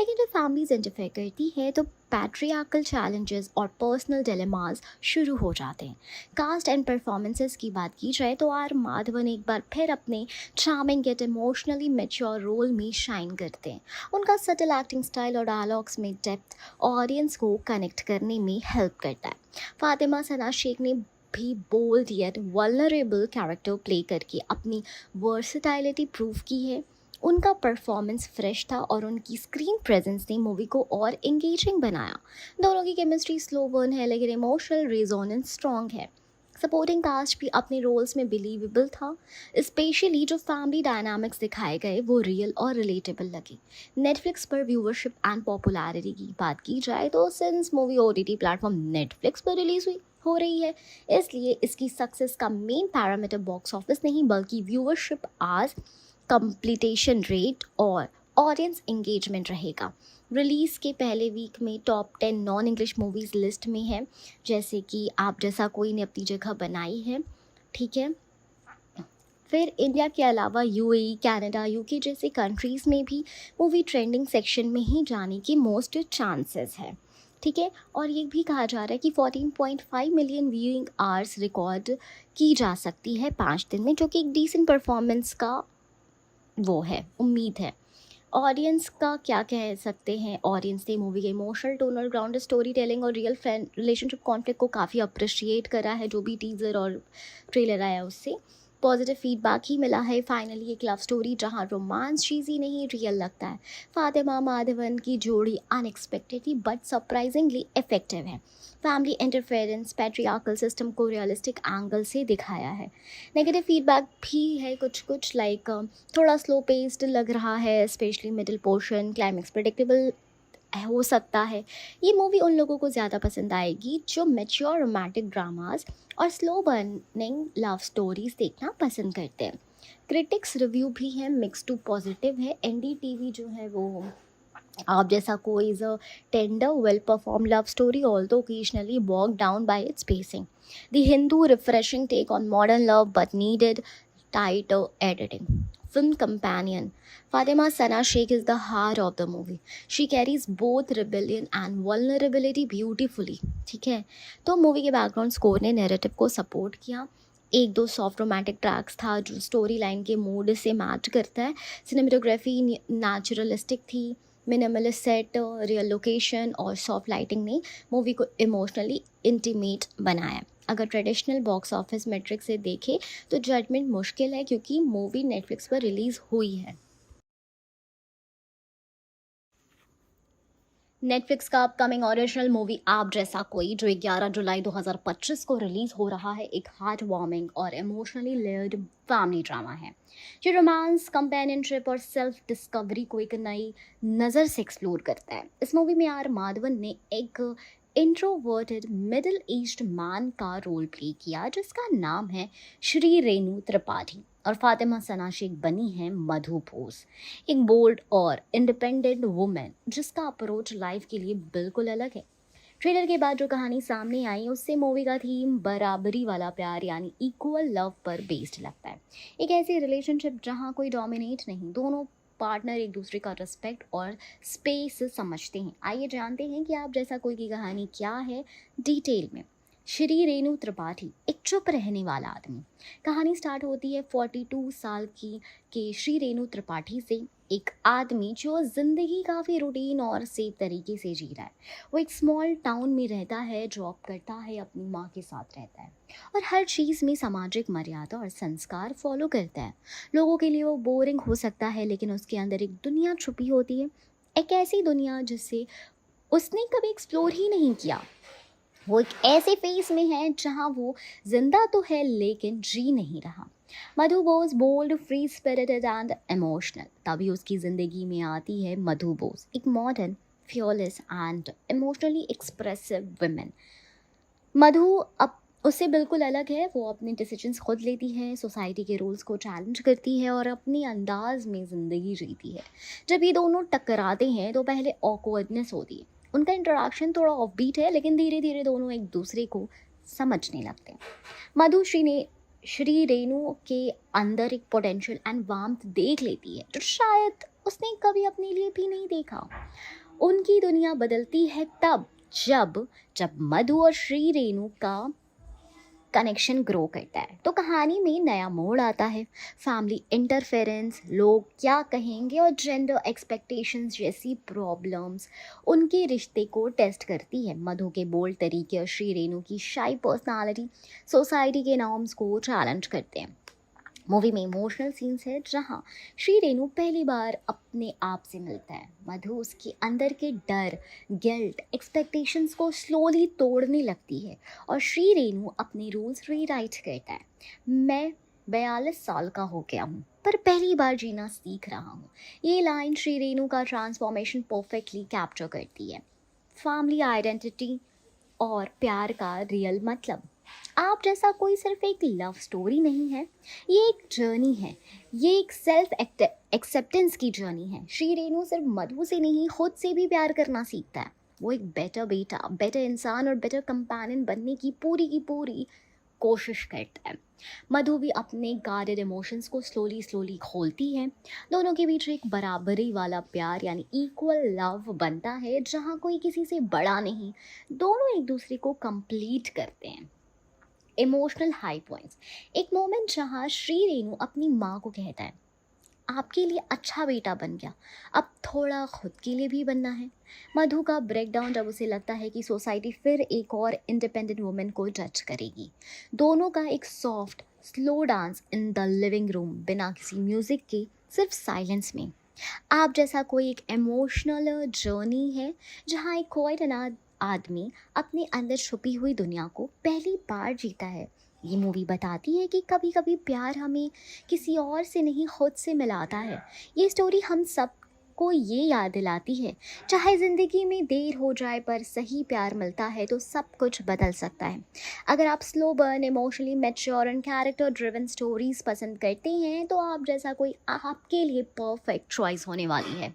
लेकिन जब फैमिलीज इंटरफेयर करती है तो पैट्रियार्कल चैलेंजेस और पर्सनल डिलेमास शुरू हो जाते हैं। कास्ट एंड परफॉर्मेंसेस की बात की जाए तो आर माधवन एक बार फिर अपने charming yet emotionally mature role में शाइन करते हैं। उनका सटल एक्टिंग स्टाइल और डायलॉग्स में डेप्थ ऑडियंस को कनेक्ट करने में हेल्प करता है। फातिमा सना शेख ने भी bold yet vulnerable character play करके अपनी वर्सेटाइलिटी प्रूव की है। उनका परफॉर्मेंस फ्रेश था और उनकी स्क्रीन प्रेजेंस ने मूवी को और एंगेजिंग बनाया। दोनों की केमिस्ट्री स्लो बर्न है लेकिन इमोशनल रेजोनेंस स्ट्रॉन्ग है। सपोर्टिंग कास्ट भी अपने रोल्स में बिलीवेबल था, स्पेशली जो फैमिली डायनामिक्स दिखाए गए वो रियल और रिलेटेबल लगे। नेटफ्लिक्स पर व्यूवरशिप एंड पॉपुलैरिटी की बात की जाए तो since movie OTT platform Netflix पर रिलीज हो रही है, इसलिए इसकी सक्सेस का मेन पैरामीटर बॉक्स ऑफिस नहीं बल्कि व्यूवरशिप आज, कंप्लीटेशन रेट और ऑडियंस एंगेजमेंट रहेगा। रिलीज़ के पहले वीक में top 10 non English movies list में है, जैसे कि आप जैसा कोई ने अपनी जगह बनाई है, ठीक है। फिर इंडिया के अलावा यूएई, कनाडा, यूके जैसे कंट्रीज़ में भी मूवी ट्रेंडिंग सेक्शन में ही जाने की मोस्ट चांसेस है, ठीक है। और ये भी कहा जा रहा है कि 14.5 मिलियन व्यूइंग आवर्स रिकॉर्ड की जा सकती है 5 दिन में, जो कि एक डिसेंट परफॉर्मेंस का वो है, उम्मीद है। ऑडियंस का क्या कह सकते हैं, ऑडियंस ने मूवी के इमोशनल टोन और ग्राउंडेड स्टोरी टेलिंग और रियल फ्रेंड रिलेशनशिप कॉन्फ्लिक्ट को काफ़ी अप्रिशिएट करा है। जो भी टीज़र और ट्रेलर आया उससे पॉजिटिव फीडबैक ही मिला है। फाइनली एक लव स्टोरी जहां रोमांस चीज़ी नहीं रियल लगता है। फातिमा माधवन की जोड़ी अनएक्सपेक्टेडली बट सरप्राइजिंगली इफेक्टिव है। फैमिली इंटरफेरेंस, पैट्रियार्कल सिस्टम को रियलिस्टिक एंगल से दिखाया है। नेगेटिव फीडबैक भी है कुछ लाइक थोड़ा स्लो पेस्ड लग रहा है, specially middle portion, climax predictable हो सकता है। ये मूवी उन लोगों को ज़्यादा पसंद आएगी जो मैच्योर रोमांटिक ड्रामास और स्लो बर्निंग लव स्टोरीज देखना पसंद करते हैं। क्रिटिक्स रिव्यू भी है मिक्स टू पॉजिटिव है। एनडीटीवी जो है वो Aap Jaisa Koi is a tender well perform love story although occasionally bog down by its pacing. The Hindu refreshing take on modern love but needed tighter editing. film companion. Fatima Sana Sheikh is the heart of the movie. She carries both rebellion and vulnerability beautifully. ठीक है, तो movie के background score ने narrative को support किया. एक दो soft romantic tracks था जो स्टोरी लाइन के मूड से मैच करता है. सिनेमेटोग्राफी नेचुरलिस्टिक थी. मिनिमलिस्ट सेट, रियल लोकेशन और सॉफ्ट लाइटिंग ने मूवी को इमोशनली इंटीमेट बनाया. अगर ट्रेडिशनल बॉक्स ऑफिस मेट्रिक से देखें तो जजमेंट मुश्किल है क्योंकि मूवी नेटफ्लिक्स पर रिलीज़ हुई है. नेटफ्लिक्स का upcoming original movie Aap Jaisa कोई, जो 11 जुलाई 2025 को रिलीज़ हो रहा है, एक हार्ट वार्मिंग और इमोशनली लेयर्ड फैमिली ड्रामा है जो रोमांस, कंपेनियनशिप और सेल्फ डिस्कवरी को एक नई नज़र से एक्सप्लोर करता है. इस मूवी में आर माधवन ने एक इंट्रोवर्टेड मिडिल ईस्ट मैन का रोल प्ले किया जिसका नाम है श्री रेणु त्रिपाठी, और फातिमा सना शेख बनी है मधु बोस, एक बोल्ड और इंडिपेंडेंट वुमेन जिसका अप्रोच लाइफ के लिए बिल्कुल अलग है. ट्रेलर के बाद जो कहानी सामने आई उससे मूवी का थीम बराबरी वाला प्यार यानी इक्वल लव पर बेस्ड लगता है. एक ऐसी रिलेशनशिप जहाँ कोई डोमिनेट नहीं, दोनों पार्टनर एक दूसरे का रिस्पेक्ट और स्पेस समझते हैं. आइए जानते हैं कि आप जैसा कोई की कहानी क्या है डिटेल में. श्री रेणु त्रिपाठी एक चुप रहने वाला आदमी. कहानी स्टार्ट होती है 42 साल की के श्री रेणु त्रिपाठी से, एक आदमी जो ज़िंदगी काफ़ी रूटीन और सेफ तरीके से जी रहा है. वो एक स्मॉल टाउन में रहता है, जॉब करता है, अपनी माँ के साथ रहता है और हर चीज़ में सामाजिक मर्यादा और संस्कार फॉलो करता है. लोगों के लिए वो बोरिंग हो सकता है लेकिन उसके अंदर एक दुनिया छुपी होती है, एक ऐसी दुनिया जिसे उसने कभी एक्सप्लोर ही नहीं किया. वो एक ऐसे फेस में है जहाँ वो जिंदा तो है लेकिन जी नहीं रहा. Madhu Bose bold, free spirited and emotional. तभी उसकी ज़िंदगी में आती है मधु बोस, एक modern, fearless and emotionally expressive women. Madhu अब उससे बिल्कुल अलग है. वो अपने डिसीजंस खुद लेती है, सोसाइटी के रूल्स को चैलेंज करती है और अपनी अंदाज में ज़िंदगी जीती है. जब ये दोनों टकराते हैं तो पहले ऑकवर्डनेस होती है. उनका इंट्रोडक्शन थोड़ा ऑफबीट है लेकिन धीरे धीरे दोनों एक दूसरे को समझने लगते हैं. मधु श्री रेणु के अंदर एक पोटेंशियल एंड वार्मथ देख लेती है जो शायद उसने कभी अपने लिए भी नहीं देखा. उनकी दुनिया बदलती है तब जब जब मधु और श्री रेणु का कनेक्शन ग्रो करता है. तो कहानी में नया मोड़ आता है. फैमिली इंटरफेरेंस, लोग क्या कहेंगे और जेंडर एक्सपेक्टेशंस जैसी प्रॉब्लम्स उनके रिश्ते को टेस्ट करती है. मधु के बोल्ड तरीके और श्री रेणु की शाई पर्सनालिटी सोसाइटी के नॉर्म्स को चैलेंज करते हैं. मूवी में इमोशनल सीन्स है जहाँ श्री रेणु पहली बार अपने आप से मिलता है. मधु उसके अंदर के डर, गिल्ट, एक्सपेक्टेशंस को स्लोली तोड़ने लगती है और श्री रेणु अपने रूल्स रीराइट करता है. मैं 42 साल का हो गया हूँ पर पहली बार जीना सीख रहा हूँ. ये लाइन श्री रेणु का ट्रांसफॉर्मेशन परफेक्टली कैप्चर करती है. फैमिली आइडेंटिटी और प्यार का रियल मतलब. आप जैसा कोई सिर्फ एक लव स्टोरी नहीं है, ये एक जर्नी है. ये एक सेल्फ एक्सेप्टेंस की जर्नी है. श्री रेणु सिर्फ मधु से नहीं, खुद से भी प्यार करना सीखता है. वो एक बेटर बेटा, बेटर इंसान और बेटर कंपेनियन बनने की पूरी कोशिश करता है. मधु भी अपने गार्डेड इमोशंस को स्लोली खोलती है. दोनों के बीच एक बराबरी वाला प्यार यानी इक्वल लव बनता है जहाँ कोई किसी से बड़ा नहीं, दोनों एक दूसरे को कंप्लीट करते हैं. Emotional high points. एक मोमेंट जहाँ श्री रेणु अपनी माँ को कहता है, आपके लिए अच्छा बेटा बन गया, अब थोड़ा खुद के लिए भी बनना है. मधु का ब्रेकडाउन जब उसे लगता है कि सोसाइटी फिर एक और इंडिपेंडेंट वुमेन को जज करेगी. दोनों का एक soft slow dance in the living room बिना किसी म्यूजिक के, सिर्फ साइलेंस में. आप जैसा कोई एक इमोशनल जर्नी है जहाँ एक क्वाइट आदमी अपने अंदर छुपी हुई दुनिया को पहली बार जीता है. ये मूवी बताती है कि कभी कभी प्यार हमें किसी और से नहीं खुद से मिलाता है. ये स्टोरी हम सब को ये याद दिलाती है चाहे ज़िंदगी में देर हो जाए पर सही प्यार मिलता है तो सब कुछ बदल सकता है. अगर आप slow burn, emotionally mature and character driven stories पसंद करते हैं तो आप जैसा कोई आपके लिए परफेक्ट चॉइस होने वाली है.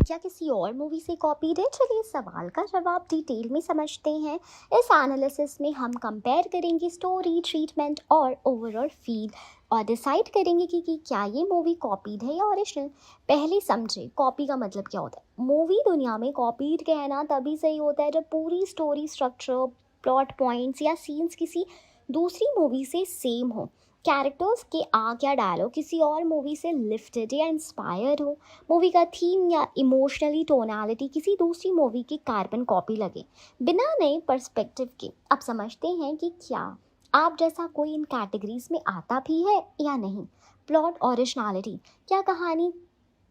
क्या किसी और मूवी से कॉपीड है? चलिए इस सवाल का जवाब डिटेल में समझते हैं। इस एनालिसिस में हम कंपेयर करेंगे स्टोरी, ट्रीटमेंट और ओवरऑल फील और डिसाइड करेंगे कि क्या ये मूवी कॉपीड है या ओरिजिनल। पहले समझे कॉपी का मतलब क्या होता है। मूवी दुनिया में कॉपीड कहना तभी सही होता है जब पूरी स्टोरी स्ट्रक्चर, प्लॉट पॉइंट्स या सीन्स किसी दूसरी मूवी से सेम हो, कैरेक्टर्स के आर्क या डायलॉग किसी और मूवी से लिफ्टेड या इंस्पायर्ड हो, मूवी का थीम या इमोशनली टोनालिटी किसी दूसरी मूवी की कार्बन कॉपी लगे, बिना नए पर्सपेक्टिव के। अब समझते हैं कि क्या आप जैसा कोई इन कैटेगरीज में आता भी है या नहीं। प्लॉट ओरिजिनलिटी, क्या कहानी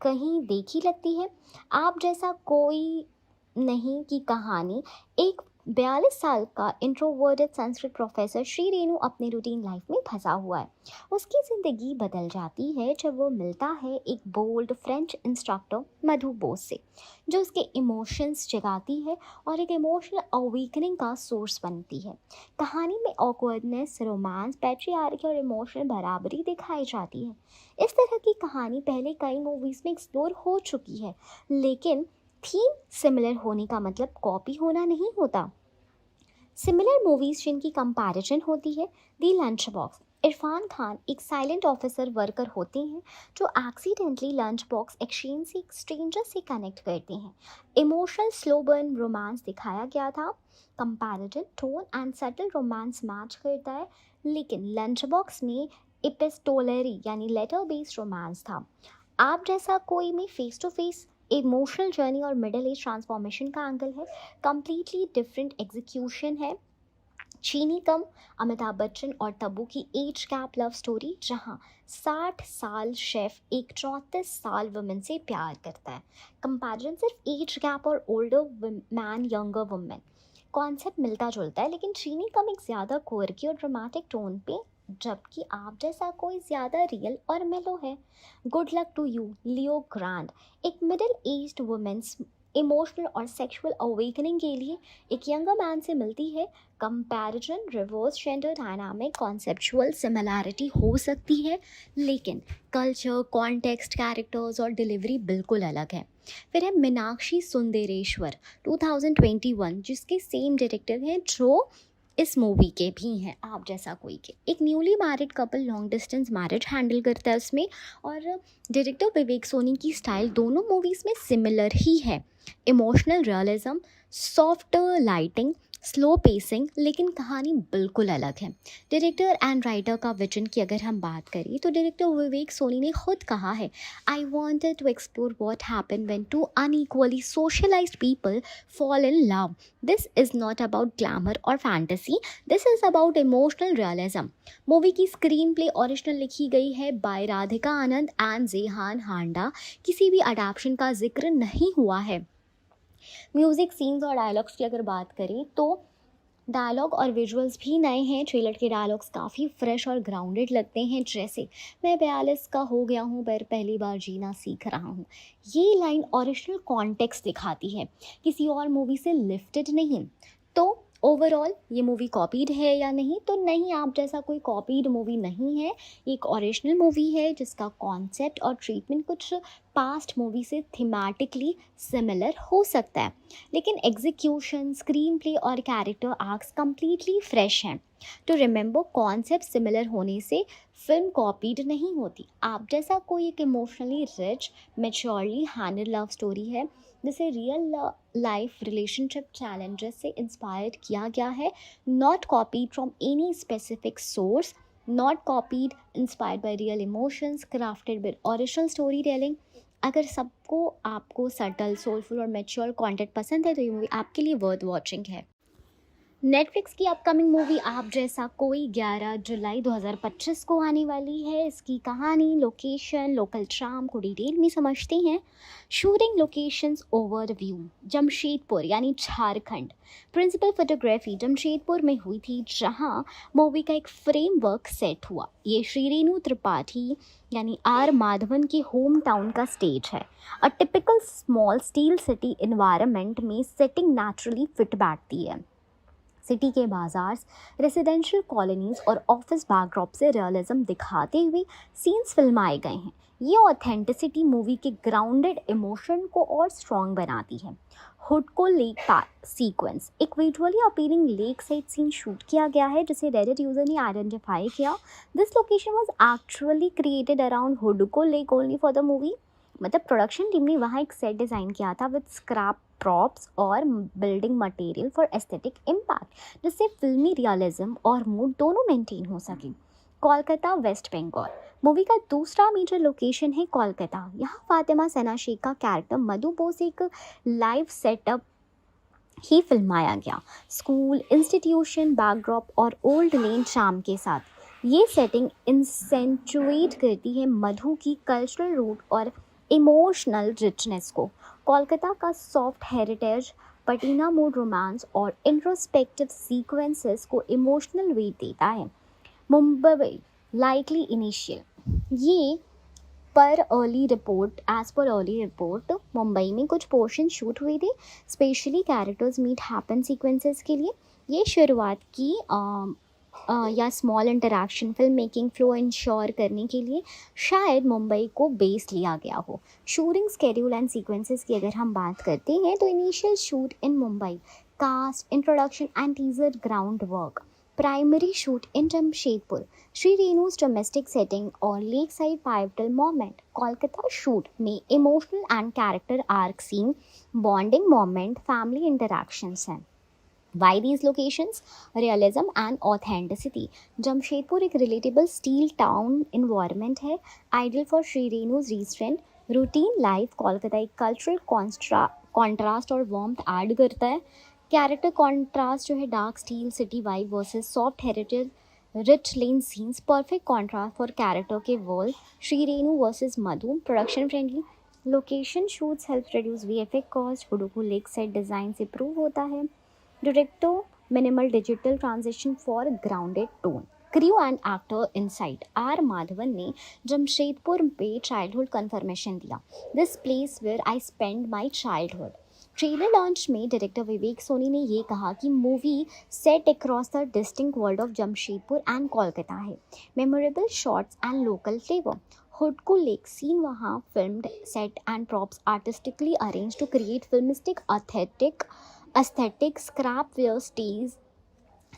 कहीं देखी लगती है? आप जैसा कोई नहीं की कहानी एक 42 साल का इंट्रोवर्टेड संस्कृत प्रोफेसर श्री रेणु अपनी रूटीन लाइफ में फंसा हुआ है। उसकी ज़िंदगी बदल जाती है जब वो मिलता है एक बोल्ड फ्रेंच इंस्ट्रक्टर मधु बोस से, जो उसके इमोशंस जगाती है और एक इमोशनल अवेकनिंग का सोर्स बनती है। कहानी में ऑकवर्डनेस, रोमांस, पैट्रियार्की और इमोशनल बराबरी दिखाई जाती है। इस तरह की कहानी पहले कई मूवीज़ में एक्सप्लोर हो चुकी है, लेकिन थीम सिमिलर होने का मतलब कॉपी होना नहीं होता। सिमिलर मूवीज जिनकी कंपैरिजन होती है, the lunch box. Irfan Khan एक साइलेंट ऑफिसर वर्कर होते हैं जो एक्सीडेंटली लंच बॉक्स एक्सचेंज से एक स्ट्रेंजर से कनेक्ट करते हैं। इमोशनल स्लो बर्न रोमांस दिखाया गया था। Comparison tone and subtle romance match करता है, लेकिन लंच बॉक्स में एपिस्टोलरी यानी लेटर बेस्ड रोमांस था। आप जैसा कोई में face to face emotional journey और मिडिल एज ट्रांसफॉर्मेशन का एंगल है। कंप्लीटली डिफरेंट एग्जीक्यूशन है। चीनी कम, अमिताभ बच्चन और तब्बू की एज गैप लव स्टोरी, जहां 60 साल शेफ एक 34 साल वुमेन से प्यार करता है। कंपैरिजन सिर्फ एज गैप और older man younger women, concept मिलता जुलता है, लेकिन चीनी कम एक ज़्यादा कोर्की और ड्रामेटिक टोन पे, जबकि आप जैसा कोई ज़्यादा रियल और मेलो है। Good luck to you, Leo Grande एक मिडिल एज्ड वुमेन्स इमोशनल और सेक्सुअल अवेकनिंग के लिए एक यंगर मैन से मिलती है। Comparison reverse gender dynamic conceptual similarity हो सकती है, लेकिन कल्चर, कॉन्टेक्स्ट, कैरेक्टर्स और डिलीवरी बिल्कुल अलग है। फिर है मीनाक्षी सुंदरेश्वर 2021, जिसके सेम डायरेक्टर हैं जो इस मूवी के भी हैं, आप जैसा कोई के। एक newly married couple long distance marriage handle करता है उसमें, और डायरेक्टर विवेक सोनी की स्टाइल दोनों मूवीज़ में सिमिलर ही है। Emotional realism, soft lighting, slow pacing, लेकिन कहानी बिल्कुल अलग है। डायरेक्टर एंड राइटर का विजन की अगर हम बात करें तो डायरेक्टर विवेक सोनी ने खुद कहा है, I wanted to explore what happen when two unequally socialised people fall in love. This is not about glamour और fantasy, this is about emotional realism. Movie की स्क्रीन प्ले ओरिजिनल लिखी गई है बाय राधिका आनंद एंड जेहान हांडा, किसी भी adaptation का जिक्र नहीं हुआ है। म्यूज़िक, सीन्स और डायलॉग्स की अगर बात करें तो डायलॉग और विजुअल्स भी नए हैं। ट्रेलर के डायलॉग्स काफ़ी फ्रेश और ग्राउंडेड लगते हैं, जैसे मैं 42 का हो गया हूँ पर पहली बार जीना सीख रहा हूँ। ये लाइन ओरिजिनल कॉन्टेक्स्ट दिखाती है, किसी और मूवी से लिफ्टेड नहीं। तो ओवरऑल ये मूवी कॉपीड है या नहीं? तो नहीं, आप जैसा कोई कॉपीड मूवी नहीं है। एक ओरिजिनल मूवी है जिसका कॉन्सेप्ट और ट्रीटमेंट कुछ पास्ट मूवी से थीमेटिकली सिमिलर हो सकता है, लेकिन एग्जीक्यूशन, स्क्रीन प्ले और कैरेक्टर आर्क्स कंप्लीटली फ्रेश हैं। तो रिमेंबर, कॉन्सेप्ट सिमिलर होने से फिल्म कॉपीड नहीं होती। आप जैसा कोई एक emotionally rich, maturely handle love story है जिसे रियल लाइफ रिलेशनशिप चैलेंजेस से इंस्पायर्ड किया गया है, not copied from any specific source, not copied, inspired by real emotions, crafted with original story telling. अगर सबको आपको सटल, सोलफुल और मैच्योर कंटेंट पसंद है तो ये मूवी आपके लिए वर्थ वॉचिंग है। नेटफ्लिक्स की अपकमिंग मूवी आप जैसा कोई 11 जुलाई 2025 को आने वाली है। इसकी कहानी, लोकेशन, लोकल चार्म को डिटेल में समझते हैं। शूटिंग लोकेशंस ओवरव्यू, जमशेदपुर यानी झारखंड। प्रिंसिपल फोटोग्राफी जमशेदपुर में हुई थी, जहां मूवी का एक फ्रेमवर्क सेट हुआ। ये श्री रेणु त्रिपाठी यानी आर माधवन के होम टाउन का स्टेज है। A typical small steel city environment में सेटिंग नेचुरली फिट बैठती है। सिटी के बाजार्स, रेसिडेंशियल कॉलोनीज और ऑफिस बैकड्रॉप से रियलिज्म दिखाते हुए सीन्स फिल्माए गए हैं। ये ऑथेंटिसिटी मूवी के ग्राउंडेड इमोशन को और स्ट्रॉन्ग बनाती है। हुडको लेक सीक्वेंस, एक visually appealing lake side scene shoot किया गया है जिसे रेडिट यूजर ने आइडेंटिफाई किया। This location was actually created around Hudco lake only for the movie. मतलब प्रोडक्शन टीम ने वहाँ एक सेट डिज़ाइन किया था विद स्क्रैप प्रॉप्स और building material for aesthetic impact, जिससे फिल्मी रियलिज्म और मूड दोनों मेंटेन हो सके। कोलकाता, वेस्ट बंगाल, मूवी का दूसरा मेजर लोकेशन है कोलकाता। यहाँ फातिमा सना शेख का कैरेक्टर मधु बोस एक लाइव सेटअप ही फिल्माया गया। स्कूल, इंस्टीट्यूशन, बैकड्रॉप और ओल्ड लेन शाम के साथ ये सेटिंग इंसेंचुएट करती है मधु की कल्चरल रूट और इमोशनल रिचनेस को। कोलकाता का soft heritage, patina mood romance और इंट्रोस्पेक्टिव सीक्वेंसेस को इमोशनल वेट देता है। मुंबई लाइकली इनिशियल, ये as per early report Mumbai में कुछ पोर्शन शूट हुए थे specially characters meet happen sequences के लिए। ये शुरुआत की या small interaction film making flow ensure करने के लिए शायद मुंबई को बेस लिया गया हो। शूटिंग स्केड्यूल एंड सीक्वेंसेस की अगर हम बात करते हैं तो initial shoot in Mumbai, cast, introduction and teaser ground work, primary shoot in Jamshedpur, Shri Renu's domestic setting और lake side pivotal moment. Kolkata shoot में emotional and character arc scene, bonding moment, family interactions हैं। Why these locations? Realism and authenticity. Jamshedpur एक relatable steel town environment है, ideal for Sri Renu's restraint, routine life। Kolkata एक cultural contrast और warmth add करता है। Character contrast जो है dark steel city vibe versus soft heritage rich lane scenes, perfect contrast for character के world। Sri Renu versus Madhu, production friendly। Location shoots help reduce VFX cost, Hudco lake set design से prove होता है। Director, minimal digital transition for grounded tone। Crew and actor insight, R Madhavan ने जमशेदपुर पे childhood confirmation दिया। This place where I spend my childhood. Trailer launch में director Vivek Soni ने ये कहा कि movie set across the distinct world of Jamshedpur and Kolkata है। Memorable shots and local flavour. Hudco lake scene वहाँ filmed, set and props artistically arrange to create filmistic aesthetic, scrapware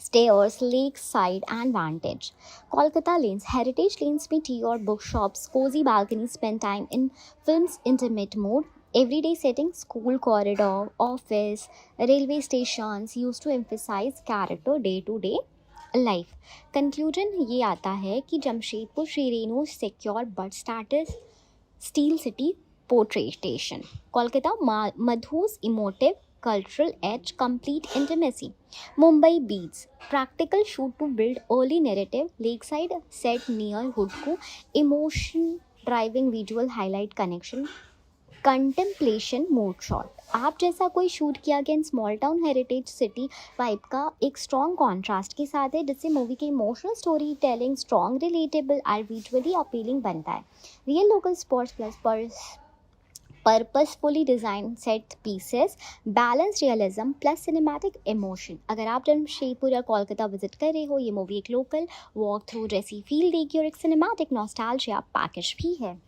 stairs, lake side and vantage। Kolkata lanes, heritage lanes में tea और bookshops, cozy balconies, spend time in film's intimate mode। Everyday setting, school corridor, office, railway stations used to emphasize character day to day life। Conclusion ये आता है कि Jamshedpur Shri Renu secure but status steel city portrayal। Kolkata Madhu's emotive cultural edge, complete intimacy। Mumbai beats, practical shoot to build early narrative, lakeside set near Hudku, emotion driving visual highlight connection, contemplation mode shot. आप जैसा कोई shoot किया गया in small town heritage city vibe का एक strong contrast के साथ है, जिससे मूवी के emotional story telling strong, relatable और विजुअली अपीलिंग बनता है। Real local spots plus purposefully design set pieces, balance realism plus cinematic emotion. अगर आप जमशेदपुर या कोलकाता विजिट कर रहे हो, ये मूवी एक लोकल वॉक थ्रू जैसी फील देगी और एक सिनेमैटिक नॉस्टैल्जिया पैकेज भी है।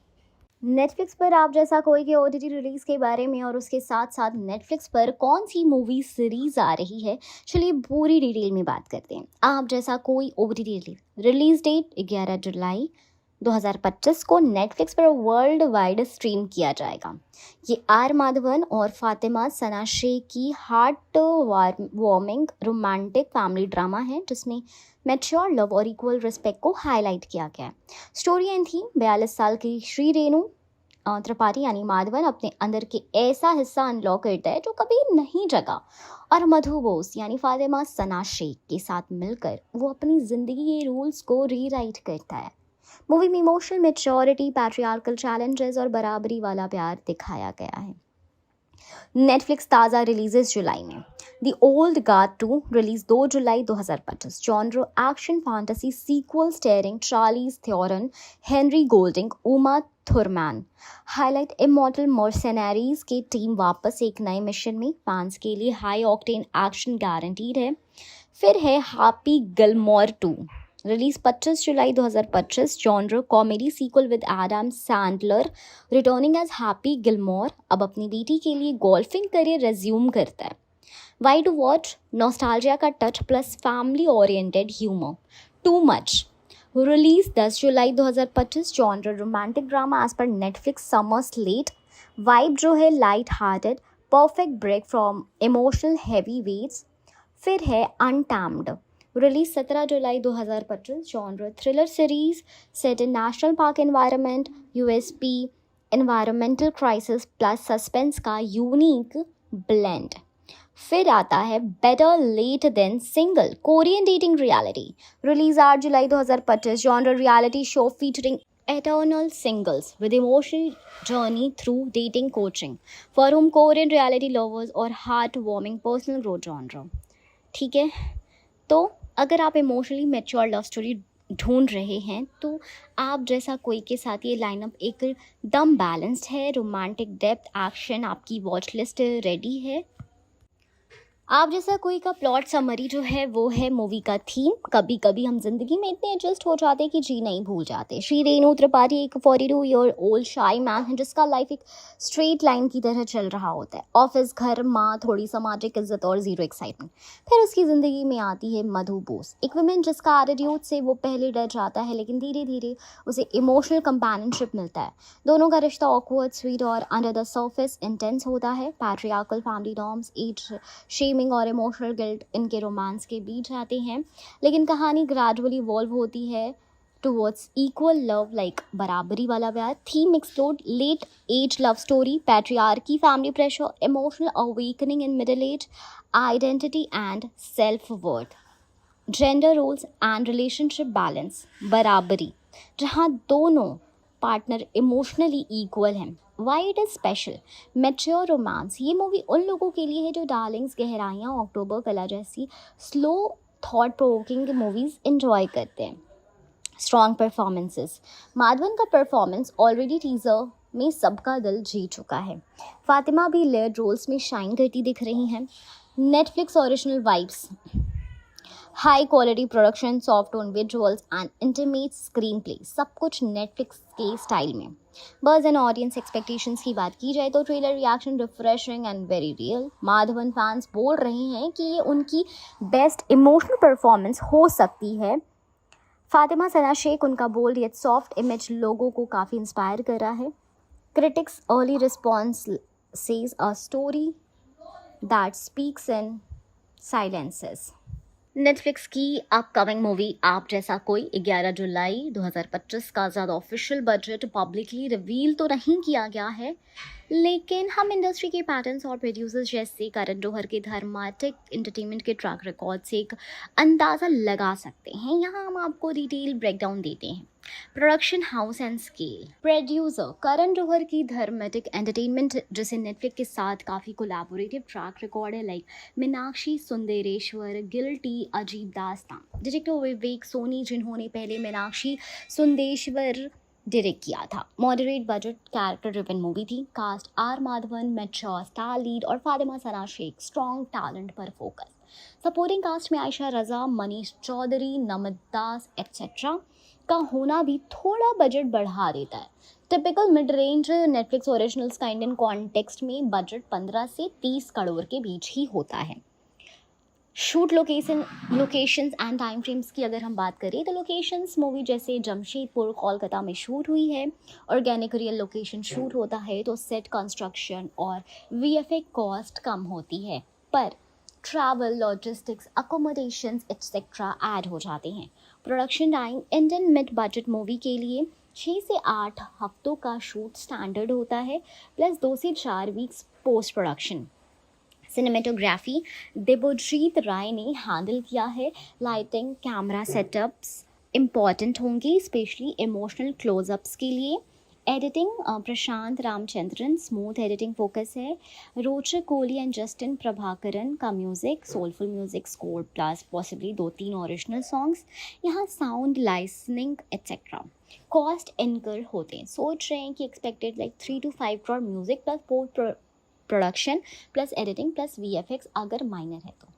नेटफ्लिक्स पर आप जैसा कोई के OTT रिलीज़ के बारे में और उसके साथ साथ नेटफ्लिक्स पर कौन सी मूवी सीरीज़ आ रही है, चलिए पूरी डिटेल में बात करते हैं। आप जैसा कोई OTT रिलीज़ डेट 11 जुलाई 2025 को नेटफ्लिक्स पर वर्ल्ड वाइड स्ट्रीम किया जाएगा। ये आर माधवन और फातिमा सना शेख की heart warming romantic family drama है, जिसमें मैच्योर लव और इक्वल रिस्पेक्ट को हाईलाइट किया गया है। स्टोरी एंड थीम, 42 साल की श्री रेणु त्रिपाठी यानी माधवन अपने अंदर के ऐसा हिस्सा अनलॉक करता है जो कभी नहीं जगा, और मधु बोस यानी फातिमा सना शेख के साथ मिलकर वो अपनी ज़िंदगी के रूल्स को रीराइट करता है। मूवी में इमोशनल मैच्योरिटी, पैट्रियार्कल चैलेंजेस और बराबरी वाला प्यार दिखाया गया है। नेटफ्लिक्स ताज़ा रिलीजेस जुलाई में the old guard 2 release 2 July 2025। Genre action fantasy sequel starring Charlize Theron, Henry Golding, Uma Thurman. Highlight immortal mercenaries की टीम वापस एक नए मिशन में, फैंस के लिए हाई ऑक्टेन एक्शन गारंटीड है। फिर है Happy Gilmore 2, release 25 July 2025, genre comedy sequel with Adam Sandler returning as Happy Gilmore अब अपनी बेटी के लिए गोल्फिंग करियर रेज्यूम करता है। Why to watch? नॉस्टैल्जिया का touch plus family oriented humour. Too much, release 10 जुलाई 2025, genre romantic drama as per Netflix summer slate, vibe जो है light hearted, perfect break from emotional heavy weights. फिर है अनटैम्ड, release 17 July 2025, genre thriller series set in national park environment, USP environmental crisis plus suspense का unique blend. फिर आता है better late then single, Korean dating reality, release 8 July 2025, genre reality show featuring eternal singles with emotional journey through dating coaching for whom Korean reality lovers और heartwarming personal growth genre। ठीक है, तो अगर आप emotionally mature love story ढूंढ रहे हैं तो आप जैसा कोई के साथ ये लाइनअप एकदम बैलेंस्ड है। रोमांटिक डेप्थ एक्शन आपकी वॉच लिस्ट रेडी है। आप जैसा कोई का प्लॉट समरी जो है वो है मूवी का थीम। कभी कभी हम जिंदगी में इतने एडजस्ट हो जाते हैं कि जी नहीं भूल जाते। श्री रेणु त्रिपाठी एक 42 ईयर ओल्ड शाई मैन है जिसका लाइफ एक स्ट्रेट लाइन की तरह चल रहा होता है। ऑफिस, घर, माँ, थोड़ी सामाजिक इज्जत और जीरो एक्साइटमेंट। फिर उसकी ज़िंदगी में आती है मधु बोस, एक वुमेन जिसका एटीट्यूड से वो पहले डर जाता है लेकिन धीरे धीरे उसे इमोशनल कंपेनियनशिप मिलता है। दोनों का रिश्ता ऑकवर्ड, स्वीट और अंडर द सर्फेस इंटेंस होता है। Patriarchal family norms, age shaming और इमोशनल गिल्ट इनके रोमांस के बीच आते हैं, लेकिन कहानी ग्रेजुअली इवॉल्व होती है टुवर्ड्स इक्वल लव, लाइक बराबरी वाला प्यार। Theme explored late age love story, patriarchy, family pressure, emotional awakening in middle age, identity and self worth, gender roles and relationship balance, बराबरी जहाँ दोनों पार्टनर इमोशनली इक्वल हैं। Why it is special? Mature romance, ये movie उन लोगों के लिए है जो डार्लिंग्स, गहराइयाँ, अक्टूबर कला जैसी slow thought provoking movies enjoy करते हैं। स्ट्रॉन्ग परफॉर्मेंसेस, माधवन का परफॉर्मेंस ऑलरेडी टीजर में सबका दिल जीत चुका है। फातिमा भी लेड रोल्स में शाइन करती दिख रही हैं। Netflix original vibes, high quality production, soft tone visuals and intimate screen play, सब कुछ नेटफ्लिक्स के स्टाइल में। बज़ एंड ऑडियंस एक्सपेक्टेशंस की बात की जाए तो trailer reaction refreshing and very real. Madhavan fans बोल रहे हैं कि ये उनकी बेस्ट इमोशनल परफॉर्मेंस हो सकती है। फातिमा सना शेख, उनका बोल्ड यट सॉफ्ट इमेज लोगों को काफ़ी इंस्पायर कर रहा है। Critics early response says a story that speaks in silences. Netflix की अपकमिंग मूवी आप जैसा कोई 11 जुलाई 2025 का ज़्यादा ऑफिशियल बजट पब्लिकली रिवील तो नहीं किया गया है, लेकिन हम इंडस्ट्री के पैटर्न्स और प्रोड्यूसर्स जैसे करण जौहर के धर्माटिक एंटरटेनमेंट के ट्रैक रिकॉर्ड से एक अंदाज़ा लगा सकते हैं। यहाँ हम आपको डिटेल ब्रेकडाउन देते हैं। Production house and scale, producer Karan Johar की धर्मेटिक एंटरटेनमेंट जिसे नेटफ्लिक्स के साथ काफ़ी कोलैबोरेटिव ट्रैक रिकॉर्ड है, like Meenakshi Sundareshwar, guilty, Ajeeb Daastaan. Director Vivek Soni जिन्होंने पहले मीनाक्षी सुंदेश्वर डायरेक्ट किया था। Moderate budget character driven movie थी। Cast are Madhavan, mature star lead और फातिमा सना शेख, स्ट्रॉन्ग टैलेंट पर फोकस। सपोर्टिंग कास्ट में आयशा रजा, मनीष चौधरी, नमित दास एक्सेट्रा का होना भी थोड़ा बजट बढ़ा देता है। Typical mid range Netflix originals का इंडियन कॉन्टेक्स्ट में बजट 15 से 30 करोड़ के बीच ही होता है। Shoot locations and time frames की अगर हम बात करें तो लोकेशंस मूवी जैसे जमशेदपुर, कोलकाता में शूट हुई है। ऑर्गेनिक रियल लोकेशन शूट होता है तो सेट कंस्ट्रक्शन और वीएफएक्स कॉस्ट कम होती है, पर travel, logistics, accommodations etcetera add हो जाते हैं। Production time Indian mid budget movie के लिए 6 से 8 हफ्तों का शूट स्टैंडर्ड होता है, प्लस 2 से 4 weeks post production. Cinematography Devjeet Ray ने हैंडल किया है। लाइटिंग, कैमरा सेटअप्स इम्पॉर्टेंट होंगे, स्पेशली इमोशनल क्लोजअप्स के लिए। एडिटिंग प्रशांत रामचंद्रन, स्मूथ एडिटिंग फोकस है। रोचक कोहली एंड जस्टिन प्रभाकरन का music, soulful music score plus possibly 2-3 original songs. यहाँ sound, licensing etcetera cost incur होते हैं। सोच रहे हैं कि expected like 3 to 5 crore music plus post production plus editing plus VFX अगर माइनर है तो।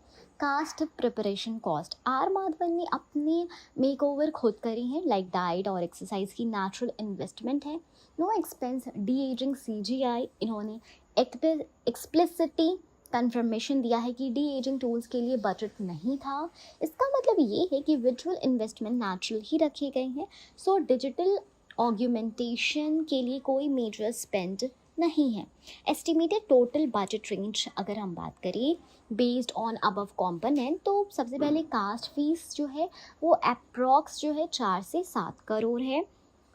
Cast preparation cost, R Madhavan ने अपने मेकओवर खुद करे हैं, लाइक डाइट और एक्सरसाइज की नेचुरल इन्वेस्टमेंट है, no expense, de ageing CGI। इन्होंने एक्सप्लिसिटी कंफर्मेशन दिया है कि डी एजिंग टूल्स के लिए बजट नहीं था। इसका मतलब ये है कि विजुअल इन्वेस्टमेंट नेचुरल ही रखे गए हैं, सो डिजिटल ऑग्यूमेंटेशन के लिए कोई मेजर स्पेंड नहीं है। एस्टिमेटेड टोटल बजट रेंज अगर हम बात करें बेस्ड ऑन अबव कॉम्पोनेंट, तो सबसे पहले कास्ट फीस जो है वो अप्रॉक्स जो है 4 से 7 करोड़ है।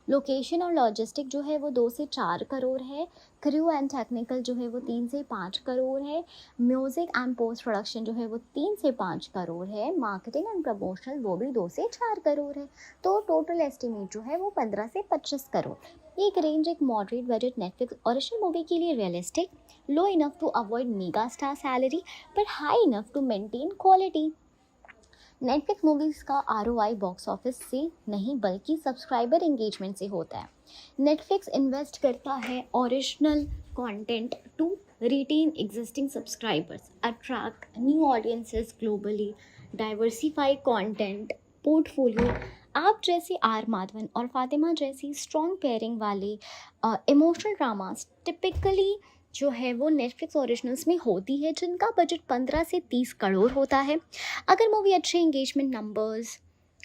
लोकेशन और लॉजिस्टिक जो है वो 2 से 4 करोड़ है। क्रू एंड टेक्निकल जो है वो 3 से 5 करोड़ है। म्यूज़िक एंड पोस्ट प्रोडक्शन जो है वो 3 से 5 करोड़ है। मार्केटिंग एंड प्रमोशनल वो भी 2 से 4 करोड़ है। तो टोटल एस्टिमेट जो है वो 15 से 25 करोड़। एक रेंज एक moderate budget Netflix original movie के लिए realistic, low enough to avoid mega star salary पर high enough to maintain quality. Netflix movies का ROI बॉक्स ऑफिस से नहीं बल्कि सब्सक्राइबर एंगेजमेंट से होता है। नेटफ्लिक्स इन्वेस्ट करता है original content to retain existing subscribers, attract new audiences globally, diversify content portfolio. आप जैसे आर माधवन और फातिमा जैसी स्ट्रॉन्ग पेयरिंग वाले इमोशनल ड्रामास टिपिकली जो है वो नेटफ्लिक्स ओरिजिनल्स में होती है, जिनका बजट 15 से 30 करोड़ होता है। अगर मूवी अच्छे एंगेजमेंट नंबर्स,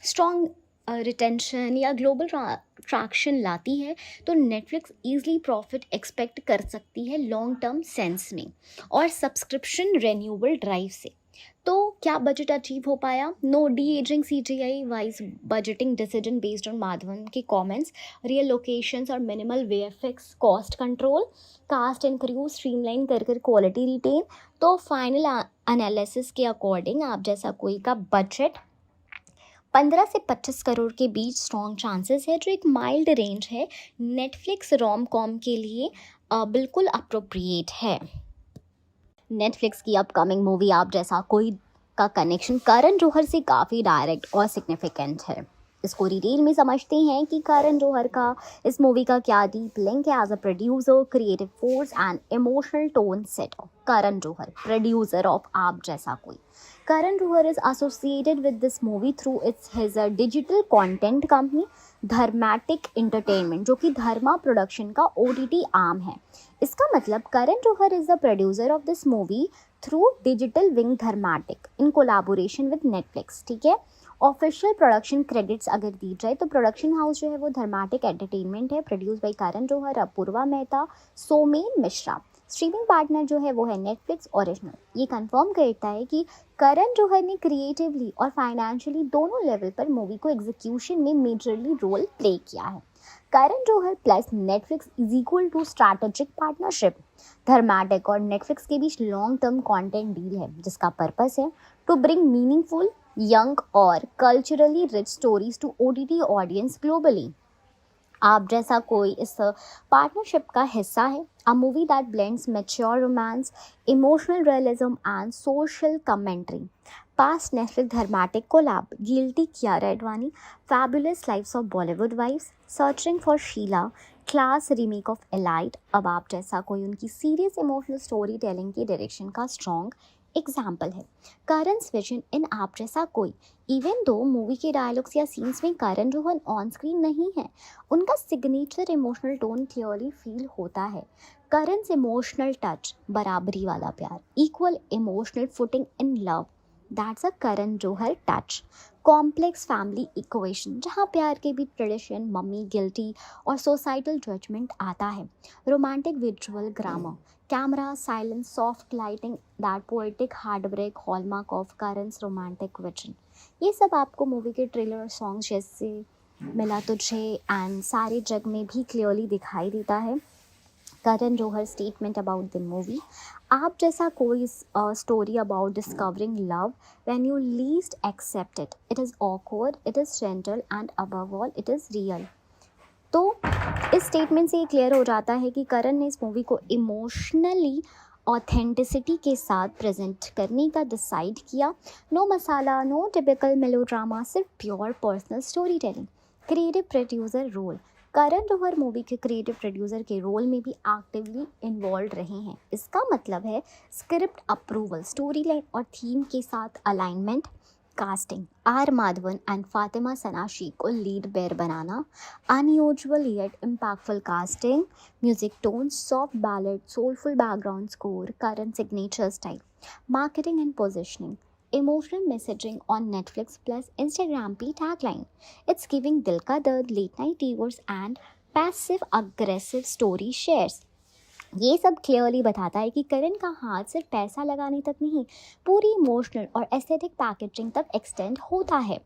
स्ट्रॉन्ग रिटेंशन या ग्लोबल ट्रैक्शन लाती है तो नेटफ्लिक्स ईजिली प्रॉफिट एक्सपेक्ट कर सकती है लॉन्ग टर्म सेंस में और सब्सक्रिप्शन रेन्यूएबल ड्राइव से। तो क्या बजट अचीव हो पाया? No de ageing CGI wise budgeting decision based on Madhavan के कमेंट्स, रियल लोकेशंस और minimal VFX cost control, cast and crew streamline कर क्वालिटी रिटेन। तो फाइनल एनालिसिस के अकॉर्डिंग आप जैसा कोई का बजट 15 से 25 करोड़ के बीच स्ट्रॉन्ग चांसेस है, जो एक माइल्ड रेंज है, नेटफ्लिक्स रोम कॉम के लिए बिल्कुल अप्रोप्रिएट है। नेटफ्लिक्स की अपकमिंग मूवी आप जैसा कोई का कनेक्शन करण जौहर से काफ़ी डायरेक्ट और सिग्निफिकेंट है। इसको डिटेल में समझते हैं कि करण जौहर का इस मूवी का क्या डीप लिंक है as a producer, creative force and emotional tone setter. Karan Johar, producer of Aap Jaisa कोई। Karan Johar is associated with this movie through his digital content company Dharmatic entertainment, जो कि धर्मा प्रोडक्शन का OTT आर्म है। इसका मतलब Karan Johar is the producer of this movie through digital wing Dharmatic in collaboration with Netflix. ठीक है, official production credits अगर दी जाए तो प्रोडक्शन हाउस जो है वो धर्माटिक एंटरटेनमेंट है, produce by Karan Johar, Apoorva Mehta, Somen Mishra. Streaming partner जो है वो है नेटफ्लिक्स ओरिजिनल। ये कंफर्म करता है कि करण जौहर ने क्रिएटिवली और फाइनेंशियली दोनों लेवल पर मूवी को एग्जीक्यूशन में मेजरली रोल प्ले किया है। Karan Johar plus Netflix is equal to strategic partnership. Dharmatic और नेटफ्लिक्स के बीच लॉन्ग टर्म कंटेंट डील है, जिसका पर्पस है टू ब्रिंग मीनिंगफुल, यंग और culturally rich stories to OTT audience globally. Aap Jaisa Koi इस पार्टनरशिप का हिस्सा है, a movie that blends mature romance, emotional realism and social commentary. Past Netflix Dharmatic collab guilty Kiara Advani, fabulous lives of Bollywood wives, searching for Sheela, Class remake of Elite. अब आप जैसा कोई उनकी serious emotional story telling की direction का strong example है। Karan's vision in आप जैसा कोई, even though movie के dialogues या scenes में करण जौहर ऑन स्क्रीन नहीं है, उनका signature emotional tone clearly feel होता है। करण's इमोशनल टच, बराबरी वाला प्यार, equal emotional footing in love, that's a Karan Johar touch. Complex family equation, जहाँ प्यार के भी ट्रेडिशन, मम्मी, गिल्टी और सोसाइटल जजमेंट आता है। Romantic visual grammar, camera, silence, soft lighting, that poetic heart break, hallmark of Karan's romantic vision. ये सब आपको मूवी के ट्रेलर और सॉन्ग जैसे मिला तुझे एंड सारे जग में भी क्लियरली दिखाई देता है। Karan Johar statement about the movie, Aap Jaisa Koi story about discovering love when you least expect it, it is awkward, it is gentle and above all it is real. तो इस स्टेटमेंट से ये क्लियर हो जाता है कि करण ने इस मूवी को इमोशनली ऑथेंटिसिटी के साथ प्रेजेंट करने का डिसाइड किया। No masala, no typical melodrama, सिर्फ pure personal story telling. Creative producer role, Karan Johar movie के क्रिएटिव प्रोड्यूसर के रोल में भी एक्टिवली इन्वॉल्व रहे हैं। इसका मतलब है स्क्रिप्ट अप्रूवल, स्टोरी लाइन और थीम के साथ alignment, casting R Madhavan and Fatima Sana Shaikh को लीड बेयर बनाना, unusual yet impactful casting, music tone, soft ballad, soulful background score, Karan signature style, marketing and positioning, emotional messaging on Netflix plus Instagram P tagline. It's giving Dil Ka Dard, late night tours and passive aggressive story shares. ये सब clearly बताता है कि करण का हाथ सिर्फ पैसा लगाने तक नहीं, पूरी इमोशनल और एस्थेटिक पैकेजिंग तक एक्सटेंड होता है।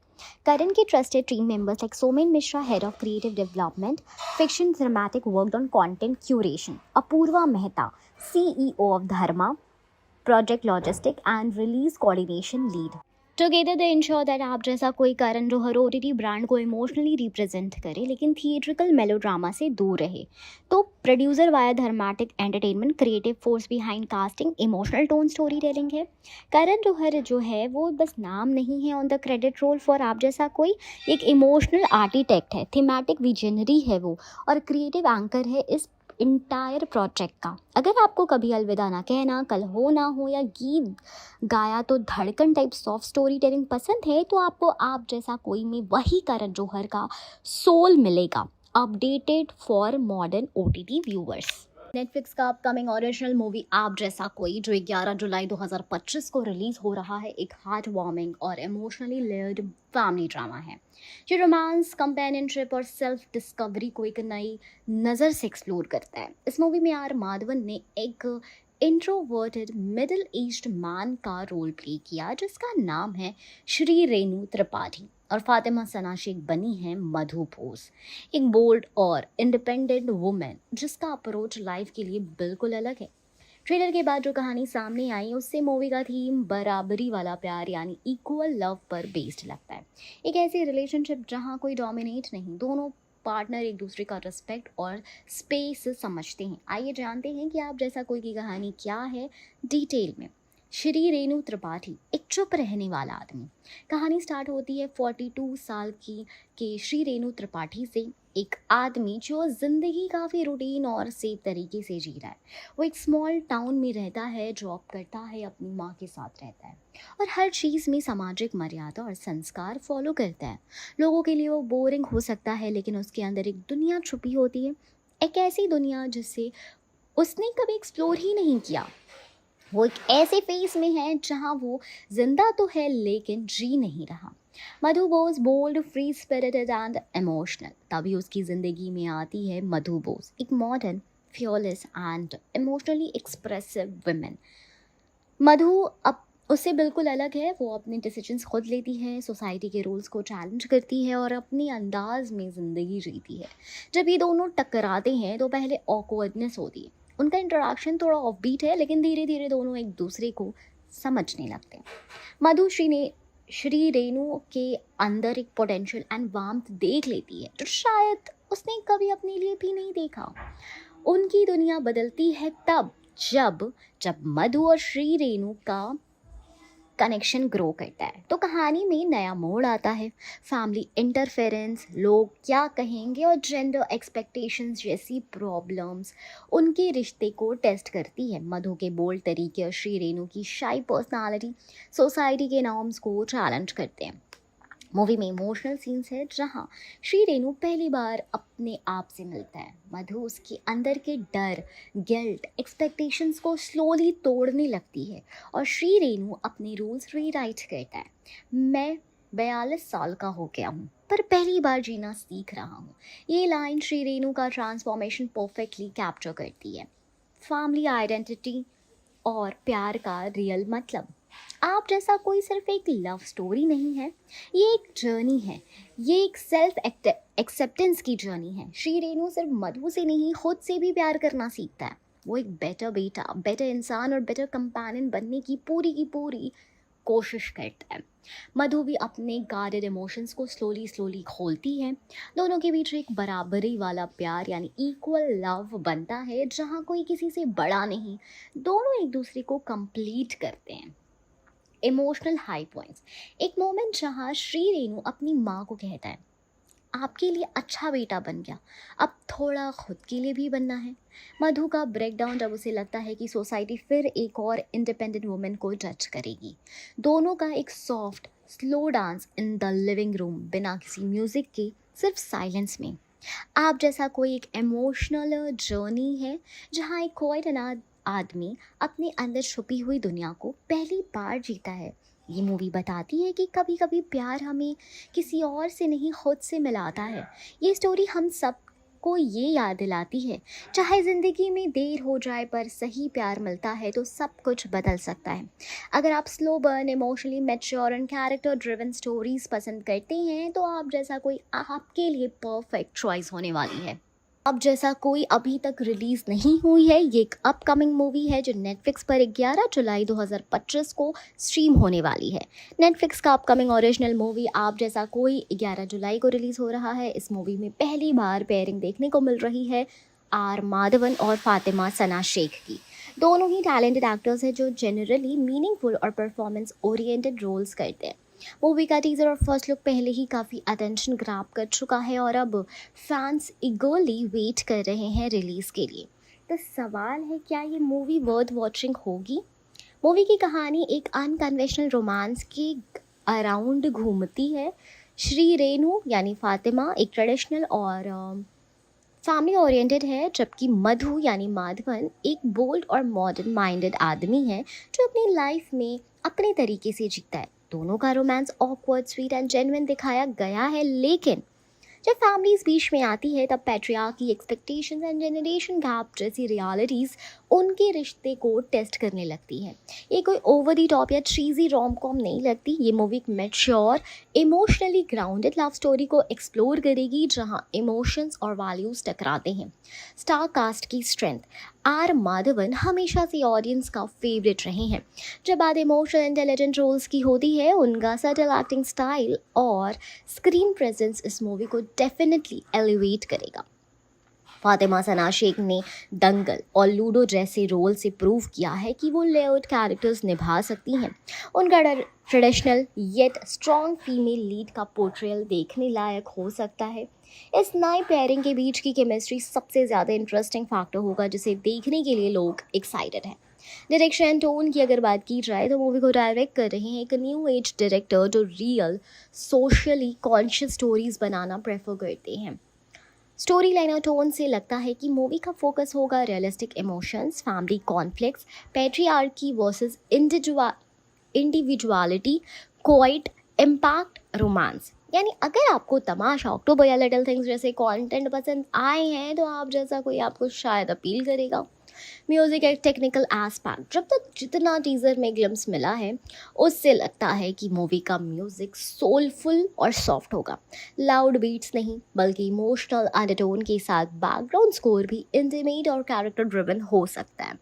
करण के trusted team members like Somen Mishra, head of creative development, fiction cinematic worked on content curation, Apoorva Mehta, CEO of Dharma, project logistic and release coordination lead. Together they ensure that आप जैसा कोई Karan Johar OTT brand को emotionally represent करे लेकिन theatrical melodrama से दूर रहे। तो producer via Dharmatic entertainment, creative force behind casting, emotional tone story telling है। करण जौहर जो है वो बस नाम नहीं है on the credit roll for Aap Jaisa Koi, एक इमोशनल आर्किटेक्ट है, थीमेटिक विजनरी है वो, और क्रिएटिव एंकर है इस इंटायर प्रोजेक्ट का। अगर आपको कभी अलविदा ना कहना, कल हो ना हो या गीत गाया तो धड़कन टाइप सॉफ्ट स्टोरी टेलिंग पसंद है तो आपको आप जैसा कोई में वही करण जौहर का सोल मिलेगा, updated for modern OTT viewers. Netflix का upcoming original movie Aap Jaisa कोई, जो 11 जुलाई 2025 को रिलीज हो रहा है, एक हार्ट वार्मिंग और इमोशनली लेयर्ड फैमिली ड्रामा है जो रोमांस, कंपेनियनशिप और सेल्फ डिस्कवरी को एक नई नज़र से एक्सप्लोर करता है। इस मूवी में आर माधवन ने एक इंट्रोवर्टेड मिडिल एज्ड मैन का रोल प्ले किया जिसका नाम है श्री रेणु त्रिपाठी, और फातिमा सनाशी बनी है मधु बोस, एक बोल्ड और इंडिपेंडेंट वुमेन जिसका अप्रोच लाइफ के लिए बिल्कुल अलग है। ट्रेलर के बाद जो कहानी सामने आई उससे मूवी का थीम बराबरी वाला प्यार यानी इक्वल लव पर बेस्ड लगता है। एक ऐसी रिलेशनशिप जहाँ कोई डोमिनेट नहीं, दोनों पार्टनर एक दूसरे का रिस्पेक्ट और स्पेस समझते हैं। आइए जानते हैं कि आप जैसा कोई की कहानी क्या है डिटेल में। श्री रेणु त्रिपाठी एक चुप रहने वाला आदमी। कहानी स्टार्ट होती है 42 साल की के श्री रेणु त्रिपाठी से, एक आदमी जो ज़िंदगी काफ़ी रूटीन और सेफ तरीके से जी रहा है। वो एक स्मॉल टाउन में रहता है, जॉब करता है, अपनी माँ के साथ रहता है और हर चीज़ में सामाजिक मर्यादा और संस्कार फॉलो करता है। लोगों के लिए वो बोरिंग हो सकता है लेकिन उसके अंदर एक दुनिया छुपी होती है, एक ऐसी दुनिया जिसे उसने कभी एक्सप्लोर ही नहीं किया। वो एक ऐसे फेस में है जहाँ वो जिंदा तो है लेकिन जी नहीं रहा। Madhu Bose bold, free spirited and emotional. तभी उसकी ज़िंदगी में आती है मधु बोस, एक modern, fearless and emotionally expressive women. Madhu अब उससे बिल्कुल अलग है। वो अपने डिसीजंस खुद लेती है, सोसाइटी के रूल्स को चैलेंज करती है और अपनी अंदाज में ज़िंदगी जीती है। जब ये दोनों टकराते हैं तो पहले ऑकवर्डनेस होती है। उनका इंटरेक्शन थोड़ा ऑफबीट है लेकिन धीरे धीरे दोनों एक दूसरे को समझने लगते हैं। मधु श्री रेणु के अंदर एक पोटेंशियल एंड वार्मथ देख लेती है जो शायद उसने कभी अपने लिए भी नहीं देखा। उनकी दुनिया बदलती है तब जब मधु और श्री रेणु का कनेक्शन ग्रो करता है। तो कहानी में नया मोड़ आता है। फैमिली इंटरफेरेंस, लोग क्या कहेंगे और जेंडर एक्सपेक्टेशंस जैसी प्रॉब्लम्स उनके रिश्ते को टेस्ट करती है। मधु के बोल्ड तरीके और श्री रेणु की शाई पर्सनालिटी सोसाइटी के नॉर्म्स को चैलेंज करते हैं। मूवी में इमोशनल सीन्स है जहाँ श्री रेणु पहली बार अपने आप से मिलता है। मधु उसके अंदर के डर, गिल्ट, एक्सपेक्टेशंस को स्लोली तोड़ने लगती है और श्री रेणु अपने रूल्स रीराइट करता है। मैं 42 साल का हो गया हूँ पर पहली बार जीना सीख रहा हूँ। ये लाइन श्री रेणु का ट्रांसफॉर्मेशन परफेक्टली कैप्चर करती है। फैमिली आइडेंटिटी और प्यार का रियल मतलब। आप जैसा कोई सिर्फ एक लव स्टोरी नहीं है, ये एक जर्नी है, ये एक सेल्फ एक्सेप्टेंस की जर्नी है। श्री रेणु सिर्फ मधु से नहीं खुद से भी प्यार करना सीखता है। वो एक बेटर बेटा, बेटर इंसान और बेटर कंपेनियन बनने की पूरी कोशिश करता है। मधु भी अपने गार्डेड इमोशंस को स्लोली खोलती है। दोनों के बीच एक बराबरी वाला प्यार यानी इक्वल लव बनता है जहाँ कोई किसी से बड़ा नहीं, दोनों एक दूसरे को कंप्लीट करते हैं। Emotional high points. एक मोमेंट जहाँ श्री रेणु अपनी माँ को कहता है, आपके लिए अच्छा बेटा बन गया, अब थोड़ा खुद के लिए भी बनना है। मधु का ब्रेकडाउन जब उसे लगता है कि सोसाइटी फिर एक और इंडिपेंडेंट वुमेन को जज करेगी। दोनों का एक soft slow dance in the living room, बिना किसी म्यूजिक के, सिर्फ साइलेंस में। आप जैसा कोई एक इमोशनल जर्नी है जहाँ एक क्वाइट अनाथ आदमी अपने अंदर छुपी हुई दुनिया को पहली बार जीता है। ये मूवी बताती है कि कभी कभी प्यार हमें किसी और से नहीं खुद से मिलाता है। ये स्टोरी हम सब को ये याद दिलाती है, चाहे ज़िंदगी में देर हो जाए पर सही प्यार मिलता है तो सब कुछ बदल सकता है। अगर आप slow burn, emotionally mature and character driven stories पसंद करते हैं तो आप जैसा कोई आपके लिए परफेक्ट चॉइस होने वाली है। अब जैसा कोई अभी तक रिलीज़ नहीं हुई है, ये एक अपकमिंग मूवी है जो नेटफ्लिक्स पर 11 जुलाई 2025 को स्ट्रीम होने वाली है। नेटफ्लिक्स का upcoming original movie Aap Jaisa कोई 11 जुलाई को रिलीज़ हो रहा है। इस मूवी में पहली बार पेयरिंग देखने को मिल रही है आर माधवन और फातिमा सना शेख की। दोनों ही टैलेंटेड एक्टर्स हैं जो जनरली मीनिंगफुल और परफॉर्मेंस ओरिएंटेड रोल्स करते हैं। मूवी का टीजर और फर्स्ट लुक पहले ही काफ़ी अटेंशन ग्रैब कर चुका है और अब फैंस ईगरली वेट कर रहे हैं रिलीज़ के लिए। तो सवाल है, क्या ये मूवी वर्थ वॉचिंग होगी? मूवी की कहानी एक अनकन्वेंशनल रोमांस के अराउंड घूमती है। श्री रेणु यानी फातिमा एक ट्रेडिशनल और फैमिली ओरिएंटेड है, जबकि मधु यानी माधवन एक बोल्ड और मॉडर्न माइंडेड आदमी है जो अपनी लाइफ में अपने तरीके से जीता है। दोनों का romance awkward, sweet and genuine दिखाया गया है, लेकिन जब फैमिलीज बीच में आती है तब patriarchy, expectations and generation gap जैसी रियलिटीज़ उनके रिश्ते को टेस्ट करने लगती है। ये कोई ओवर दी टॉप या चीज़ी रोम कॉम नहीं लगती। ये मूवी एक mature, emotionally grounded love story को एक्सप्लोर करेगी जहां इमोशंस और वैल्यूज़ टकराते हैं। स्टार कास्ट की स्ट्रेंथ, आर माधवन हमेशा से ऑडियंस का फेवरेट रहे हैं। जब बात इमोशनल इंटेलिजेंट रोल्स की होती है, उनका सटल एक्टिंग स्टाइल और स्क्रीन प्रेजेंस इस मूवी को डेफिनेटली एलिवेट करेगा। फातिमा सना शेख ने दंगल और लूडो जैसे रोल से प्रूव किया है कि वो लेआउट कैरेक्टर्स निभा सकती हैं। उनका traditional yet strong female lead का पोर्ट्रेयल देखने लायक हो सकता है। इस नए पेयरिंग के बीच की केमिस्ट्री सबसे ज़्यादा इंटरेस्टिंग फैक्टर होगा जिसे देखने के लिए लोग एक्साइटेड हैं। डायरेक्शन एंड टोन की अगर बात की जाए तो मूवी को डायरेक्ट कर रहे हैं एक न्यू एज डायरेक्टर जो रियल, सोशली कॉन्शियस स्टोरीज बनाना प्रेफर करते हैं। स्टोरी लाइन और टोन से लगता है कि मूवी का फोकस होगा realistic emotions, family conflicts, patriarchy versus individuality, quite impact, romance. यानी अगर आपको तमाशा, अक्टूबर या लिटिल थिंग्स जैसे कंटेंट पसंद आए हैं तो आप जैसा कोई आपको शायद अपील करेगा। म्यूजिक एक टेक्निकल एस्पेक्ट, जब तक जितना टीजर में ग्लिम्स मिला है उससे लगता है कि मूवी का म्यूजिक सोलफुल और सॉफ्ट होगा। लाउड बीट्स नहीं बल्कि इमोशनल अंडरटोन के साथ बैकग्राउंड स्कोर भी इंटीमेट और कैरेक्टर ड्रिवन हो सकता है।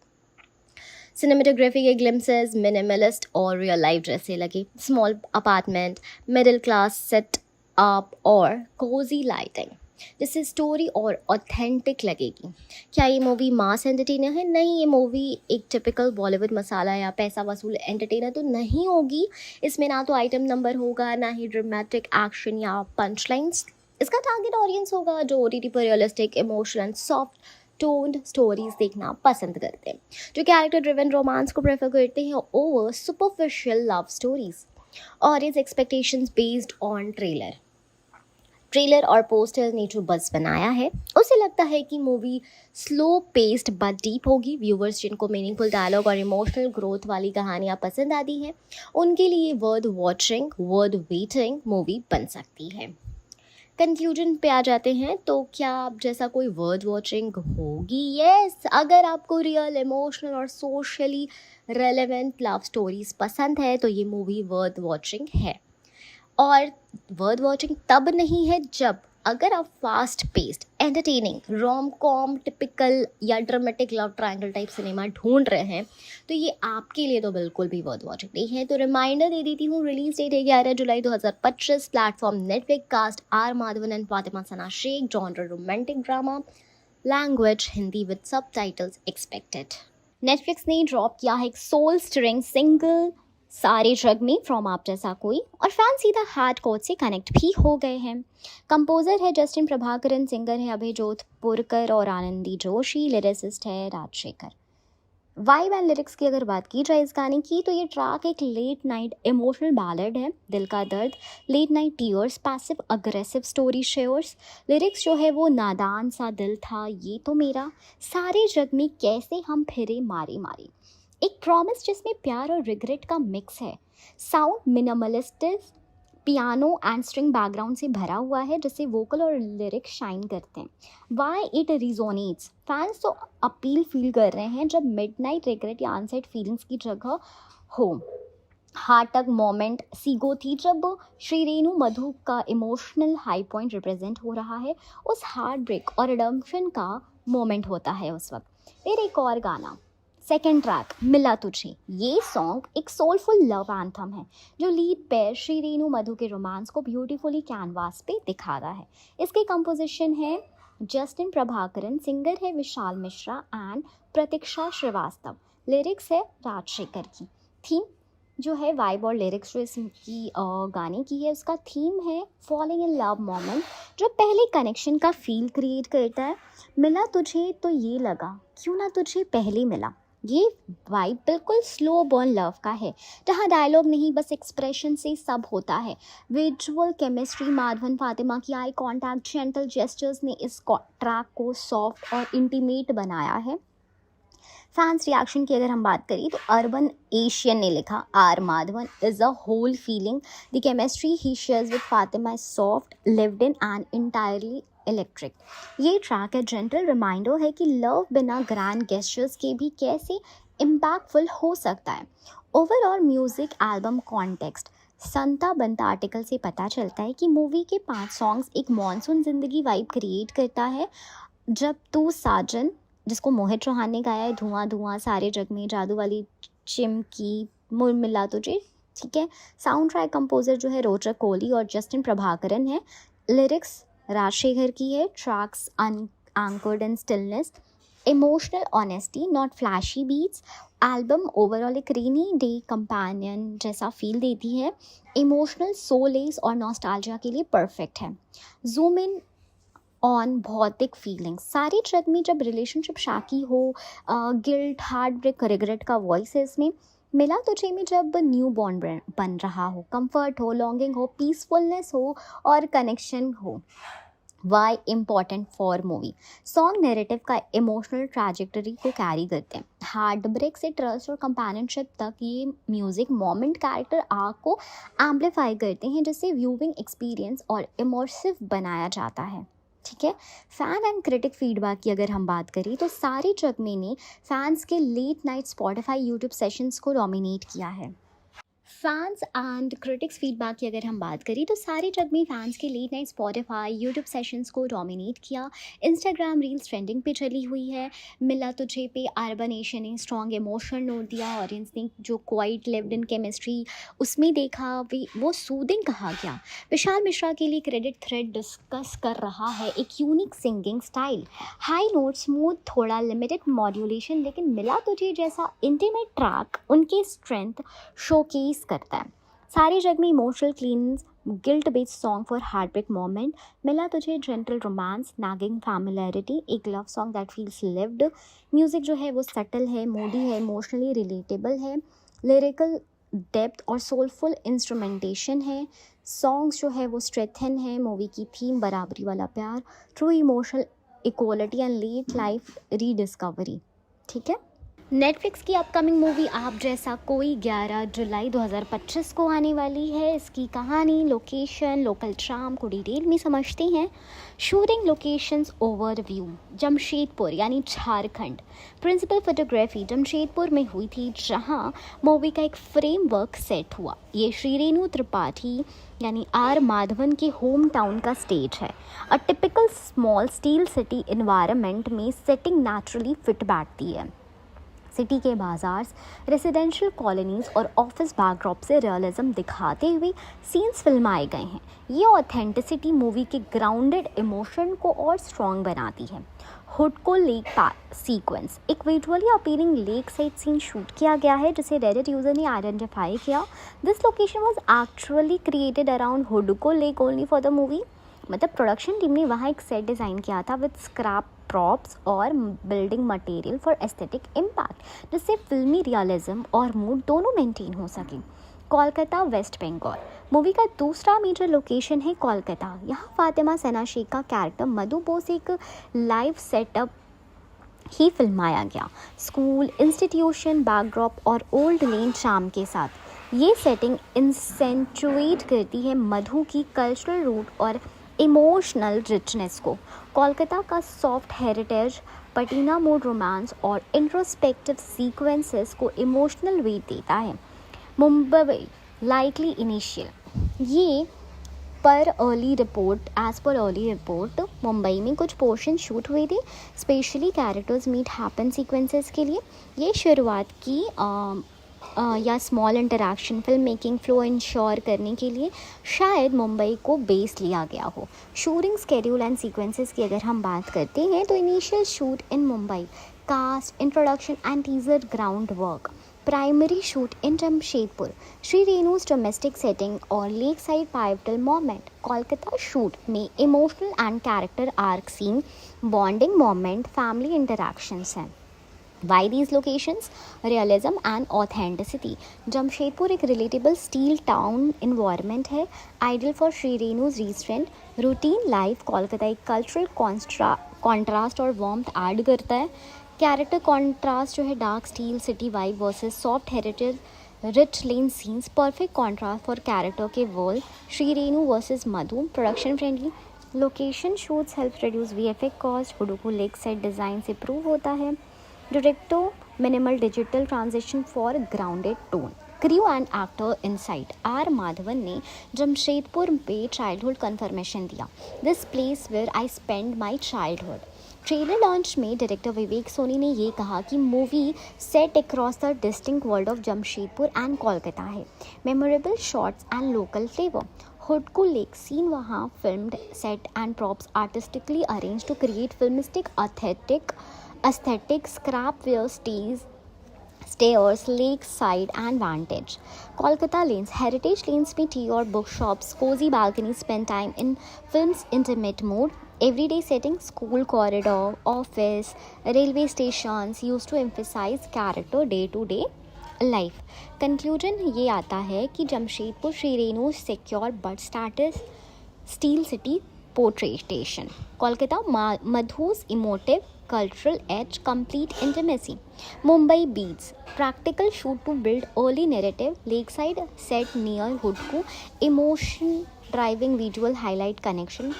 सिनेमेटोग्राफी के ग्लिम्सेस मिनिमलिस्ट और रियल लाइफ जैसे लगे। Small apartment, middle class set up और कोजी लाइटिंग जिससे स्टोरी और ऑथेंटिक लगेगी। क्या ये मूवी मास एंटरटेनर है? नहीं, ये मूवी एक टिपिकल बॉलीवुड मसाला या पैसा वसूल एंटरटेनर तो नहीं होगी। इसमें ना तो आइटम नंबर होगा, ना ही ड्रामेटिक एक्शन या पंच लाइन्स। इसका टारगेट ऑडियंस होगा जो ओटीटी पर realistic, emotional, soft toned stories देखना पसंद करते हैं, जो कैरेक्टर ड्रिवन रोमांस को प्रेफर करते हैं over superficial love stories. Audience expectations based on trailer और पोस्टर ने जो बज़ बनाया है उसे लगता है कि movie slow paced but deep होगी। व्यूवर्स जिनको मीनिंगफुल डायलॉग और इमोशनल ग्रोथ वाली कहानियाँ पसंद आती हैं उनके लिए worth watching, worth waiting movie बन सकती है। कंक्लूजन पे आ जाते हैं, तो क्या आप जैसा कोई वर्थ वॉचिंग होगी? यस, अगर आपको रियल, इमोशनल और सोशली रेलेवेंट लव स्टोरीज पसंद है तो ये मूवी वर्थ वॉचिंग है। और वर्थ वॉचिंग तब नहीं है जब अगर आप fast paced, entertaining, rom com, typical या dramatic love triangle type cinema ढूंढ रहे हैं तो ये आपके लिए तो बिल्कुल भी वर्थ वॉचिंग नहीं है। तो रिमाइंडर दे देती हूँ, रिलीज डेट है 11 जुलाई 2025, platform Netflix, cast are Madhavan and Fatima Sana Shaikh, genre romantic drama, language Hindi with subtitles expected. Netflix ने ड्रॉप किया है एक सोल स्टिरिंग सिंगल सारे ड्रग में फ्रॉम आप जैसा कोई, और फैन सीधा हार्ड कोड से कनेक्ट भी हो गए हैं। कंपोजर है जस्टिन प्रभाकरन, सिंगर है अभय जोधपुरकर और आनंदी जोशी, लिरिसिस्ट है राजशेखर। वाइब एंड लिरिक्स की अगर बात की जाए इस गाने की, तो ये ट्रैक एक लेट नाइट इमोशनल बैलेड है, दिल का दर्द, late night tears, passive aggressive story shares. Lyrics जो है वो नादान सा दिल था ये तो मेरा, सारे जग में कैसे हम फिरे मारे मारे। एक प्रॉमिस जिसमें प्यार और रिग्रेट का मिक्स है। Sound minimalistic, piano and string background से भरा हुआ है, जिससे वोकल और लिरिक्स शाइन करते हैं। वाई इट रिजोनेट्स, फैंस तो अपील फील कर रहे हैं जब मिडनाइट रिग्रेट या अनसेट फीलिंग्स की जगह हो। हार्ट टग मोमेंट सीगो थी जब श्री रेणु मधु का इमोशनल हाई पॉइंट रिप्रेजेंट हो रहा है, उस हार्ट ब्रेक और रिडम्पशन का मोमेंट होता है उस वक्त। फिर एक और गाना, सेकेंड ट्रैक मिला तुझे, ये सॉन्ग एक सोलफुल लव एंथम है जो लीड पेयर श्री रेणु मधु के रोमांस को ब्यूटीफुली कैनवास पे दिखा रहा है। इसके कंपोजिशन है जस्टिन प्रभाकरन, सिंगर है विशाल मिश्रा एंड प्रतीक्षा श्रीवास्तव, लिरिक्स है राजशेखर की। थीम जो है वाइब और लिरिक्स जो इसकी गाने की है, उसका थीम है फॉलिंग इन लव मोमेंट, जो पहले कनेक्शन का फील क्रिएट करता है। मिला तुझे तो ये लगा क्यों ना तुझे पहले मिला, ये वाइब बिल्कुल स्लो बर्न लव का है, जहाँ डायलॉग नहीं बस एक्सप्रेशन से सब होता है। विजुअल केमिस्ट्री, माधवन फातिमा की आई कांटेक्ट, जेंटल जेस्चर्स ने इस ट्रैक को सॉफ्ट और इंटीमेट बनाया है। फैंस रिएक्शन की अगर हम बात करें तो अर्बन एशियन ने लिखा, R Madhavan is a whole feeling, the chemistry he shares with Fatima is soft, lived in and entirely electric. ये ट्रैक है जेंटल रिमाइंडर है कि लव बिना ग्रैंड गेस्चर्स के भी कैसे इम्पैक्टफुल हो सकता है। ओवरऑल म्यूजिक एल्बम कॉन्टेक्स्ट, संता बनता आर्टिकल से पता चलता है कि मूवी के 5 सॉन्ग्स एक मॉनसून जिंदगी वाइब क्रिएट करता है। जब तू साजन, जिसको मोहित चौहान ने गाया है, धुआं धुआं, सारे जग में, जादू वाली चिमकी, मुर मिला तुझे, ठीक है। साउंड ट्रैक कंपोजर जो है रोचक कोहली और जस्टिन प्रभाकरन है, लिरिक्स राजशेखर की है, tracks anchored in stillness, emotional honesty not flashy beats. Album overall एक रेनी डे कंपेनियन जैसा फील देती है, इमोशनल सोलेस और नॉस्टैल्जिया के लिए परफेक्ट है। जूम इन ऑन भौतिक फीलिंग्स, सारे ट्रैक में जब रिलेशनशिप शाकी हो, गिल्ट, हार्ट ब्रेक, रिग्रेट का वॉइस है इसमें। मिला तुझे में जब न्यू बॉन्ड बन रहा हो, कंफर्ट हो, लॉन्गिंग हो, पीसफुलनेस हो और कनेक्शन हो। Why important for movie, song narrative का इमोशनल ट्रैजेक्टरी को कैरी करते हैं। हार्ट ब्रेक से ट्रस्ट और कंपेनियनशिप तक ये म्यूजिक मोमेंट कैरेक्टर आर्क को एम्पलीफाई करते हैं, जिससे व्यूइंग एक्सपीरियंस और इमर्सिव बनाया जाता है, ठीक है। फ़ैन एंड क्रिटिक फीडबैक की अगर हम बात करें तो सारे जगमे ने फैंस के late night Spotify YouTube sessions को डोमिनेट किया है। फैंस एंड क्रिटिक्स फीडबैक की अगर हम बात करें तो सारे जग में फैंस के late night Spotify YouTube sessions को डोमिनेट किया। इंस्टाग्राम रील्स ट्रेंडिंग पे चली हुई है। मिला तुझे पे अर्बन एशियन ने स्ट्रॉन्ग इमोशनल नोट दिया, ऑडियंस ने जो क्वाइट लिव्ड इन केमिस्ट्री उसमें देखा वो सूदिंग कहा गया। विशाल मिश्रा के लिए क्रेडिट थ्रेड डिस्कस कर रहा है एक unique singing style, high note, smooth, थोड़ा लिमिटेड मॉड्यूलेशन, लेकिन मिला तुझे जैसा इंटीमेट ट्रैक उनके स्ट्रेंथ शोकेस करता है। Saare Jag Mein emotional clean guilt based song for heartbreak moment. Mila Tujhe gentle romance, nagging familiarity, एक love song that feels lived. Music जो है वो सटल है, मूडी है, इमोशनली रिलेटेबल है, लिरिकल डेप्थ और सोलफुल इंस्ट्रूमेंटेशन है। सॉन्ग्स जो है वो स्ट्रेंथन है मूवी की थीम, बराबरी वाला प्यार, true emotional equality and let life rediscovery, ठीक है। नेटफ्लिक्स की अपकमिंग मूवी आप जैसा कोई 11 जुलाई 2025 को आने वाली है। इसकी कहानी, लोकेशन, लोकल चार्म को डिटेल में समझते हैं। शूटिंग लोकेशंस ओवरव्यू, जमशेदपुर यानी झारखंड। प्रिंसिपल फोटोग्राफी जमशेदपुर में हुई थी, जहां मूवी का एक फ्रेमवर्क सेट हुआ। ये श्री रेणु त्रिपाठी यानी आर माधवन के होम टाउन का स्टेज है। A typical small steel city environment में सेटिंग नेचुरली फिट बैठती है। सिटी के बाजार्स, रेसिडेंशियल कॉलोनीज और ऑफिस बैकड्रॉप से रियलिज्म दिखाते हुए सीन्स फिल्माए गए हैं। ये ऑथेंटिसिटी मूवी के ग्राउंडेड इमोशन को और स्ट्रॉन्ग बनाती है। हुडको लेक सीक्वेंस, एक visually appealing lake side scene shoot किया गया है जिसे रेडिट यूजर ने आइडेंटिफाई किया. This location was actually created around Hudco lake only for the movie. मतलब प्रोडक्शन टीम ने वहाँ एक सेट डिज़ाइन किया था विद स्क्रैप प्रॉप्स और building material for aesthetic impact, जिससे फिल्मी रियलिज्म और मूड दोनों मेंटेन हो सके. कोलकाता, वेस्ट बंगाल. मूवी का दूसरा मेजर लोकेशन है कोलकाता. यहाँ फातिमा सना शेख का कैरेक्टर मधु बोस एक लाइव सेटअप ही फिल्माया गया. स्कूल, इंस्टीट्यूशन, बैकड्रॉप और ओल्ड लेन चार्म के साथ ये सेटिंग इंसेंचुएट करती है मधु की कल्चरल रूट और इमोशनल रिचनेस को. कोलकाता का soft heritage, patina mode romance और इंट्रोस्पेक्टिव सीक्वेंसेस को इमोशनल वेट देता है. मुंबई लाइकली इनिशियल, ये as per early report Mumbai में कुछ पोर्शन शूट हुए थे specially characters meet happen sequences के लिए. ये शुरुआत की या small interaction film making flow ensure करने के लिए शायद मुंबई को बेस लिया गया हो. शूटिंग स्केड्यूल एंड सीक्वेंसेस की अगर हम बात करते हैं तो initial shoot in Mumbai, cast, introduction and teaser ground work, primary shoot in Jamshedpur, Shri Renu's domestic setting और lake side pivotal moment. Kolkata shoot में emotional and character arc scene, bonding moment, family interactions हैं. Why these locations? Realism and authenticity. Jamshedpur एक relatable steel town environment है, ideal for Sri Renu's restraint, routine life. Kolkata एक cultural contrast और warmth add करता है. Character contrast जो है dark steel city vibe versus soft heritage rich lane scenes, perfect contrast for character के world. Sri Renu versus Madhu, production friendly. Location shoots help reduce VFX cost. Hudco lake set design से prove होता है. Director, minimal digital transition for grounded tone. Crew and actor insight. R. Madhavan ने जमशेदपुर पे childhood confirmation दिया. This place where I spend my childhood. Trailer launch में director Vivek Soni ने ये कहा कि movie set across the distinct world of Jamshedpur and Kolkata है. Memorable shots and local flavour. Hudco lake scene वहाँ filmed, set and props artistically arrange to create filmistic aesthetic, scrapware stairs, lake side and vantage. Kolkata lanes, heritage lanes में tea और bookshops, cozy balconies, spend time in film's intimate mood. Everyday setting, school corridor, office, railway stations used to emphasize character day to day life. Conclusion ये आता है कि Jamshedpur Shri Renu secure but status steel city portrayal. Kolkata Madhu's emotive cultural edge, complete intimacy. Mumbai beats, practical shoot to build early narrative, lakeside set near Hudku, emotion driving visual highlight connection,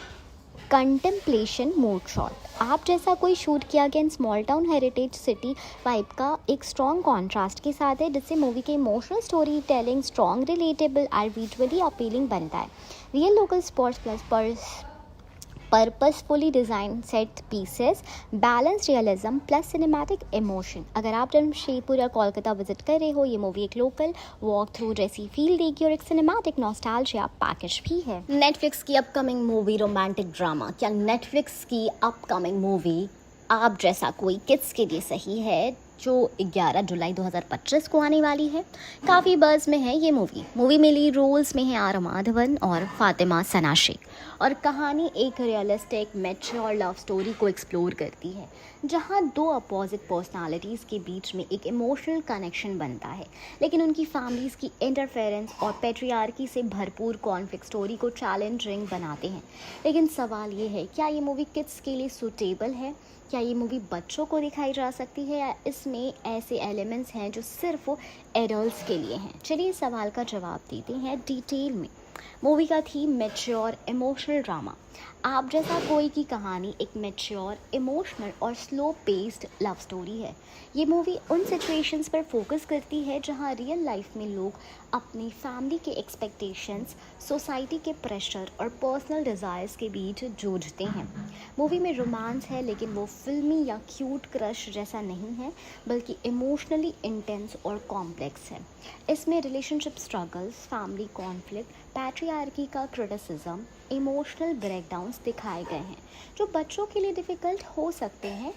contemplation mode shot. आप जैसा कोई shoot किया गया in small town heritage city vibe का एक strong contrast के साथ है, जिससे मूवी के emotional story telling strong, relatable और विजुअली अपीलिंग बनता है. Real local spots plus purposefully design set pieces, balance realism plus cinematic emotion. अगर आप जमशेदपुर या कोलकाता विजिट कर रहे हो, ये मूवी एक लोकल वॉक थ्रू जैसी फील देगी और एक सिनेमैटिक नॉस्टैल्जिया पैकेज भी है. नेटफ्लिक्स की अपकमिंग मूवी रोमांटिक ड्रामा. क्या नेटफ्लिक्स की अपकमिंग मूवी आप जैसा कोई किड्स के लिए सही है, जो 11 जुलाई 2025 को आने वाली है? काफ़ी बज़ में है ये मूवी में लीड रोल्स में है आर माधवन और फातिमा सना शेख, और कहानी एक रियलिस्टिक मैच्योर लव स्टोरी को एक्सप्लोर करती है, जहां दो अपोजिट पर्सनालिटीज़ के बीच में एक इमोशनल कनेक्शन बनता है, लेकिन उनकी फैमिलीज़ की इंटरफेरेंस और पेट्रियार्की से भरपूर कॉन्फ्लिक्ट स्टोरी को चैलेंजिंग बनाते हैं. लेकिन सवाल ये है, क्या ये मूवी किड्स के लिए सूटेबल है? क्या ये मूवी बच्चों को दिखाई जा सकती है, या इसमें ऐसे एलिमेंट्स हैं जो सिर्फ एडल्ट्स के लिए हैं? चलिए इस सवाल का जवाब देते हैं डिटेल में. मूवी का थीम मैच्योर इमोशनल ड्रामा. आप जैसा कोई की कहानी एक मैच्योर, इमोशनल और स्लो पेस्ड लव स्टोरी है. ये मूवी उन सिचुएशंस पर फोकस करती है जहां रियल लाइफ में लोग अपनी फैमिली के एक्सपेक्टेशंस, सोसाइटी के प्रेशर और पर्सनल डिज़ायर्स के बीच जूझते हैं. मूवी में रोमांस है, लेकिन वो फिल्मी या क्यूट क्रश जैसा नहीं है, बल्कि इमोशनली इंटेंस और कॉम्प्लेक्स है. इसमें relationship struggles, family conflict, patriarchy का क्रिटिसिज्म, इमोशनल ब्रेकडाउन्स दिखाए गए हैं जो बच्चों के लिए डिफ़िकल्ट हो सकते हैं।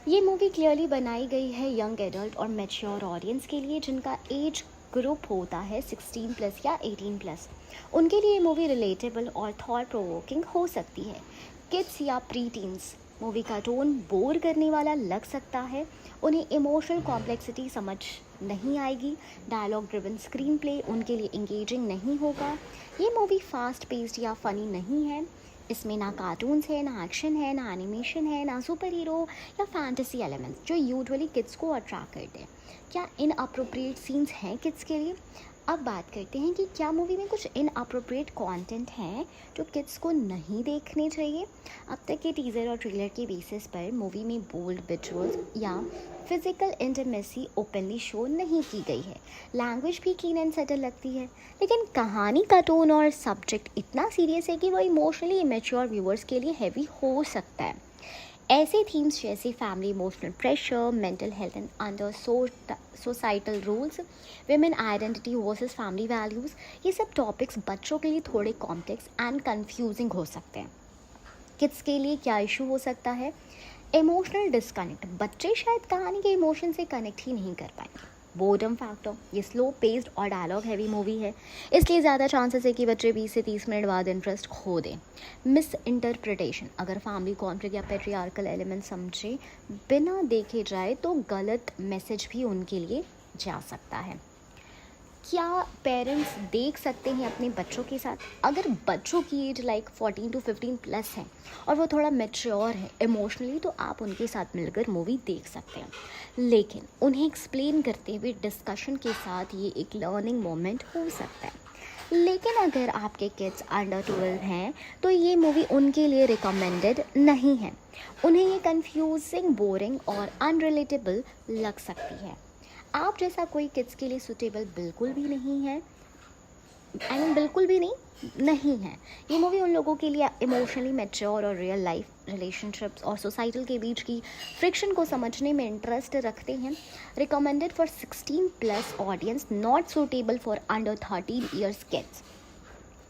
ये मूवी क्लियरली बनाई गई है यंग एडल्ट और मैच्योर ऑडियंस के लिए, जिनका एज ग्रुप होता है 16 प्लस या 18 प्लस। उनके लिए ये मूवी रिलेटेबल और थॉट प्रोवोकिंग हो सकती है। किड्स या प्री टीन्स मूवी का टोन बोर करने वाला लग सकता है, उन्हें इमोशनल कॉम्प्लेक्सिटी समझ नहीं आएगी, डायलॉग ड्रिवन स्क्रीन प्ले उनके लिए इंगेजिंग नहीं होगा। ये मूवी फास्ट पेस्ड या फ़नी नहीं है, इसमें ना कार्टून्स है, ना एक्शन है, ना एनिमेशन है, ना सुपर हीरो या फैंटेसी एलिमेंट्स जो यूजुअली किड्स को अट्रैक्ट करते हैं। क्या इन अप्रोप्रिएट सीन्स हैं किड्स के लिए? अब बात करते हैं कि क्या मूवी में कुछ इन अप्रोप्रिएट कंटेंट है जो किड्स को नहीं देखने चाहिए। अब तक के टीज़र और ट्रेलर के बेसिस पर मूवी में बोल्ड विजुअल्स या फिजिकल इंटीमेसी ओपनली शो नहीं की गई है। लैंग्वेज भी क्लीन एंड सटल लगती है, लेकिन कहानी का टोन और सब्जेक्ट इतना सीरियस है कि वो इमोशनली इमेच्योर व्यूअर्स के लिए हैवी हो सकता है। ऐसे थीम्स जैसे family emotional pressure, mental health and under societal rules, women identity versus family values, ये सब टॉपिक्स बच्चों के लिए थोड़े कॉम्प्लेक्स एंड कंफ्यूजिंग हो सकते हैं। किड्स के लिए क्या इशू हो सकता है? इमोशनल डिस्कनेक्ट, बच्चे शायद कहानी के इमोशन से कनेक्ट ही नहीं कर पाएंगे। बोर्डम फैक्टर, ये स्लो पेस्ड और डायलॉग हैवी मूवी है, इसलिए ज़्यादा चांसेस है कि बच्चे 20 से 30 मिनट बाद इंटरेस्ट खो दें। मिस इंटरप्रिटेशन, अगर फैमिली कॉन्फ्लिक्ट या पेट्रियार्कल एलिमेंट समझे बिना देखे जाए तो गलत मैसेज भी उनके लिए जा सकता है। क्या पेरेंट्स देख सकते हैं अपने बच्चों के साथ? अगर बच्चों की एज लाइक 14 to 15 प्लस है और वो थोड़ा मैच्योर है इमोशनली, तो आप उनके साथ मिलकर मूवी देख सकते हैं, लेकिन उन्हें एक्सप्लेन करते हुए डिस्कशन के साथ ये एक लर्निंग मोमेंट हो सकता है। लेकिन अगर आपके किड्स अंडर 12 हैं तो ये मूवी उनके लिए रिकमेंडेड नहीं है। उन्हें ये कंफ्यूजिंग, बोरिंग और अनरिलेटेबल लग सकती है। आप जैसा कोई किड्स के लिए सूटेबल बिल्कुल भी नहीं है, बिल्कुल भी नहीं है। ये मूवी उन लोगों के लिए इमोशनली मैच्योर और रियल लाइफ रिलेशनशिप्स और सोसाइटल के बीच की फ्रिक्शन को समझने में इंटरेस्ट रखते हैं। Recommended for 16 plus audience, not suitable for under 13 years kids.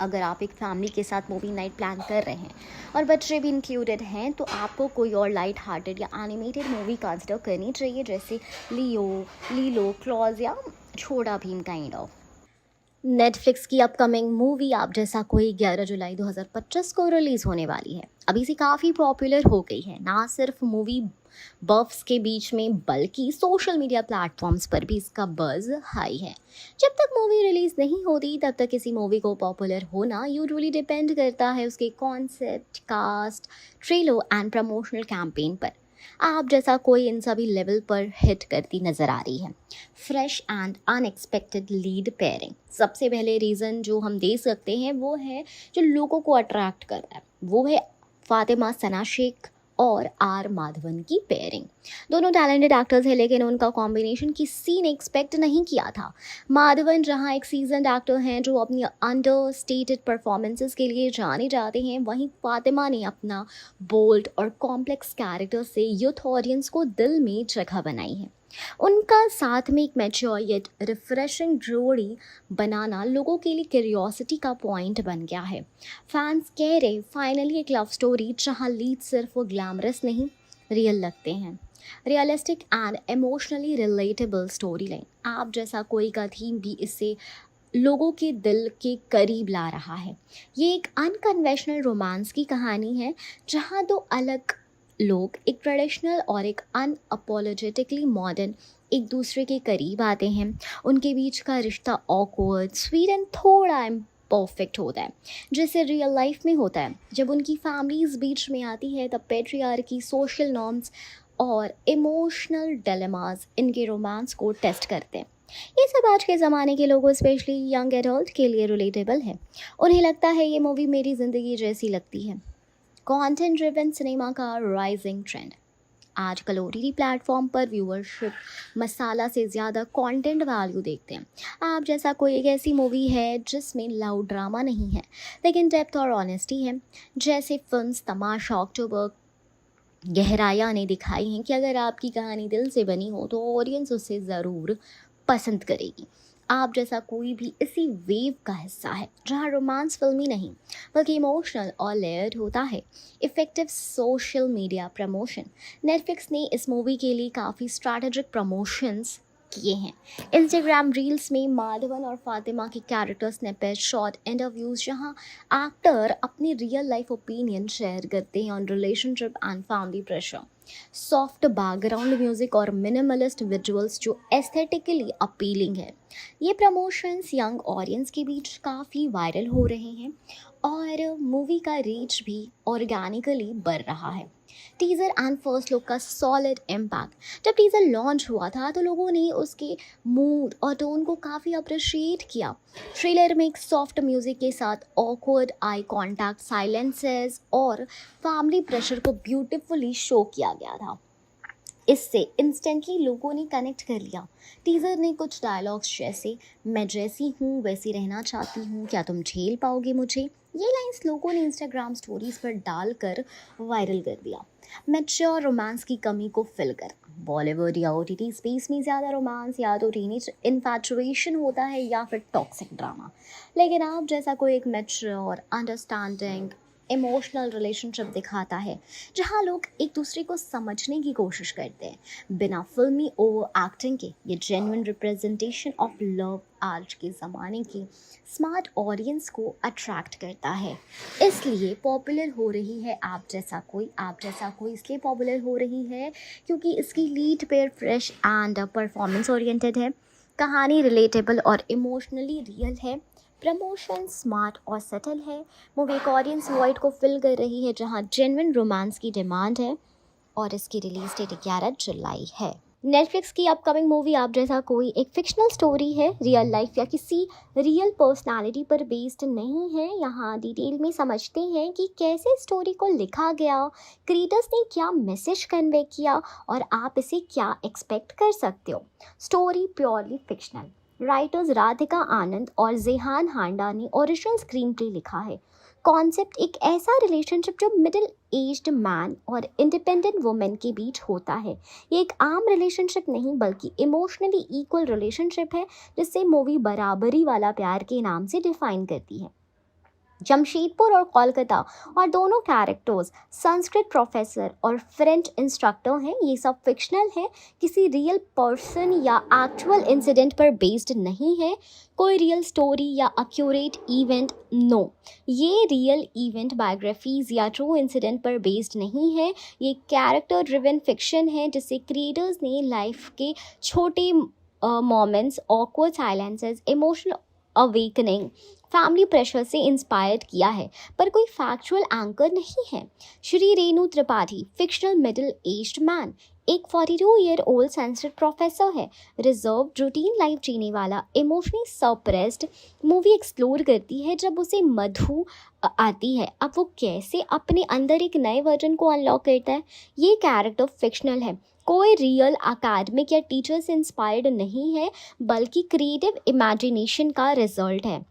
अगर आप एक फैमिली के साथ मूवी नाइट प्लान कर रहे हैं और बच्चे भी इंक्लूडेड हैं, तो आपको कोई और लाइट हार्टेड या एनिमेटेड मूवी कंसिडर करनी चाहिए, जैसे लीलो क्लॉज या छोटा भीम काइंड ऑफ। नेटफ्लिक्स की अपकमिंग मूवी आप जैसा कोई 11 जुलाई 2025 को रिलीज़ होने वाली है। अभी से काफ़ी पॉपुलर हो गई है, ना सिर्फ मूवी बफ्स के बीच में बल्कि सोशल मीडिया प्लेटफॉर्म्स पर भी इसका बज़ हाई है। जब तक मूवी रिलीज़ नहीं होती तब तक किसी मूवी को पॉपुलर होना यूजुअली डिपेंड करता है उसके concept, cast, trailer and promotional campaign पर। आप जैसा कोई इन सभी लेवल पर हिट करती नज़र आ रही है। Fresh and unexpected lead pairing, सबसे पहले रीज़न जो हम दे सकते हैं वो है, जो लोगों को अट्रैक्ट कर रहा है, वो है फातिमा सना शेख और आर माधवन की पेयरिंग। दोनों टैलेंटेड एक्टर्स हैं, लेकिन उनका कॉम्बिनेशन किसी ने एक्सपेक्ट नहीं किया था। माधवन जहां एक सीजन्ड एक्टर हैं जो अपनी अंडरस्टेटेड परफॉर्मेंसेस के लिए जाने जाते हैं, वहीं फातिमा ने अपना बोल्ड और कॉम्प्लेक्स कैरेक्टर से यूथ ऑडियंस को दिल में जगह बनाई है। उनका साथ में एक मैच्योर येट रिफ्रेशिंग जोड़ी बनाना लोगों के लिए क्यूरियोसिटी का पॉइंट बन गया है। फैंस कह रहे फाइनली एक लव स्टोरी जहां लीड सिर्फ वो ग्लैमरस नहीं, रियल लगते हैं। Realistic and emotionally relatable story line, आप जैसा कोई का थीम भी इससे लोगों के दिल के करीब ला रहा है। ये एक अनकन्वेंशनल रोमांस की कहानी है जहां दो अलग लोग, एक ट्रेडिशनल और एक अनअपोलोजेटिकली मॉडर्न, एक दूसरे के करीब आते हैं। उनके बीच का रिश्ता ऑकवर्ड, स्वीट एंड थोड़ा परफेक्ट होता है, जैसे रियल लाइफ में होता है। जब उनकी फैमिलीज बीच में आती है तब पेट्रियार्की, सोशल नॉर्म्स और इमोशनल डिलेमास इनके रोमांस को टेस्ट करते हैं। ये सब आज के ज़माने के लोगों, स्पेशली यंग एडल्ट के लिए रिलेटेबल है। उन्हें लगता है ये मूवी मेरी ज़िंदगी जैसी लगती है। कंटेंट ड्रिवन सिनेमा का राइजिंग ट्रेंड, आजकल OTT प्लेटफॉर्म पर व्यूअरशिप मसाला से ज़्यादा कंटेंट वैल्यू देखते हैं। आप जैसा कोई एक ऐसी मूवी है जिसमें लाउड ड्रामा नहीं है लेकिन डेप्थ और ऑनेस्टी है, जैसे फिल्म्स तमाशा, अक्टूबर, गहराया ने दिखाई हैं कि अगर आपकी कहानी दिल से बनी हो तो ऑडियंस उसे ज़रूर पसंद करेगी। आप जैसा कोई भी इसी वेव का हिस्सा है जहां रोमांस फिल्मी नहीं बल्कि इमोशनल और लेयर्ड होता है। Effective social media promotion. Netflix ने इस मूवी के लिए काफ़ी स्ट्रैटेजिक प्रमोशंस किए हैं। इंस्टाग्राम रील्स में माधवन और फातिमा के कैरेक्टर स्निपेट, शॉर्ट इंटरव्यूज जहां एक्टर अपनी रियल लाइफ ओपिनियन शेयर करते हैं on relationship and family pressure. Soft background music और मिनिमलिस्ट विजुअल्स जो एस्थेटिकली अपीलिंग है। ये प्रमोशंस यंग ऑडियंस के बीच काफ़ी वायरल हो रहे हैं और मूवी का रीच भी ऑर्गेनिकली बढ़ रहा है। टीज़र एंड फर्स्ट लुक का सॉलिड इम्पैक्ट। जब टीज़र लॉन्च हुआ था तो लोगों ने उसके मूड और टोन को काफ़ी अप्रिशिएट किया। ट्रेलर में एक सॉफ्ट म्यूज़िक के साथ ऑकवर्ड आई कॉन्टैक्ट, साइलेंसेस और फैमिली प्रेशर को ब्यूटीफुली शो किया गया था। इससे इंस्टेंटली लोगों ने कनेक्ट कर लिया। टीज़र ने कुछ डायलॉग्स जैसे मैं जैसी हूँ वैसी रहना चाहती हूँ, क्या तुम झेल पाओगे मुझे, ये लाइंस लोगों ने इंस्टाग्राम स्टोरीज पर डालकर वायरल कर दिया। मैच्योर रोमांस की कमी को फिल कर। बॉलीवुड या ओटीटी स्पेस में ज़्यादा रोमांस या तो टीनेज इन्फैचुएशन होता है या फिर टॉक्सिक ड्रामा, लेकिन आप जैसा कोई एक मैच्योर अंडरस्टैंडिंग इमोशनल रिलेशनशिप दिखाता है जहाँ लोग एक दूसरे को समझने की कोशिश करते हैं बिना फिल्मी ओवर एक्टिंग के। ये जेन्युइन रिप्रेजेंटेशन ऑफ लव आज के ज़माने की स्मार्ट ऑडियंस को अट्रैक्ट करता है, इसलिए पॉपुलर हो रही है। आप जैसा कोई इसलिए पॉपुलर हो रही है क्योंकि इसकी lead pair fresh and performance oriented है, कहानी रिलेटेबल और इमोशनली रियल है, प्रमोशन स्मार्ट और सटल है। मूवी एक ऑडियंस वॉइड को फिल कर रही है जहां जेन्युइन रोमांस की डिमांड है और इसकी रिलीज डेट 11 जुलाई है। नेटफ्लिक्स की अपकमिंग मूवी आप जैसा कोई एक फिक्शनल स्टोरी है, रियल लाइफ या किसी रियल पर्सनालिटी पर बेस्ड नहीं है। यहाँ डिटेल में समझते हैं कि कैसे स्टोरी को लिखा गया, क्रिएटर्स ने क्या मैसेज कन्वे किया और आप इसे क्या एक्सपेक्ट कर सकते हो। Story purely fictional. Writers Radhika Anand और जेहान हांडा ने ओरिजिनल स्क्रीन प्ले लिखा है। कॉन्सेप्ट एक ऐसा रिलेशनशिप जो मिडिल एज्ड मैन और इंडिपेंडेंट वुमेन के बीच होता है। ये एक आम रिलेशनशिप नहीं बल्कि इमोशनली इक्वल रिलेशनशिप है जिससे मूवी बराबरी वाला प्यार के नाम से डिफाइन करती है। जमशेदपुर और कोलकाता और दोनों कैरेक्टर्स संस्कृत प्रोफेसर और फ्रेंच इंस्ट्रक्टर हैं। ये सब फिक्शनल है, किसी रियल पर्सन या एक्चुअल इंसिडेंट पर बेस्ड नहीं है। कोई रियल स्टोरी या एक्यूरेट इवेंट नो। ये रियल इवेंट बायोग्राफीज या ट्रू इंसिडेंट पर बेस्ड नहीं है। ये कैरेक्टर ड्रिवन फिक्शन है जिसे क्रिएटर्स ने लाइफ के छोटे moments, awkward silences, emotional awakening, family pressure से इंस्पायर्ड किया है, पर कोई फैक्चुअल एंकर नहीं है। Shri Renu Tripathi fictional middle aged man, एक 42 ईयर ओल्ड संस्कृत प्रोफेसर है, रिजर्व रूटीन लाइफ जीने वाला, इमोशनली सप्रेस्ड। मूवी एक्सप्लोर करती है जब उसे मधु आती है, अब वो कैसे अपने अंदर एक नए वर्जन को अनलॉक करता है। ये कैरेक्टर फिक्शनल है, कोई रियल अकेडमिक या टीचर से इंस्पायर्ड नहीं है बल्कि क्रिएटिव इमेजिनेशन का रिजल्ट है।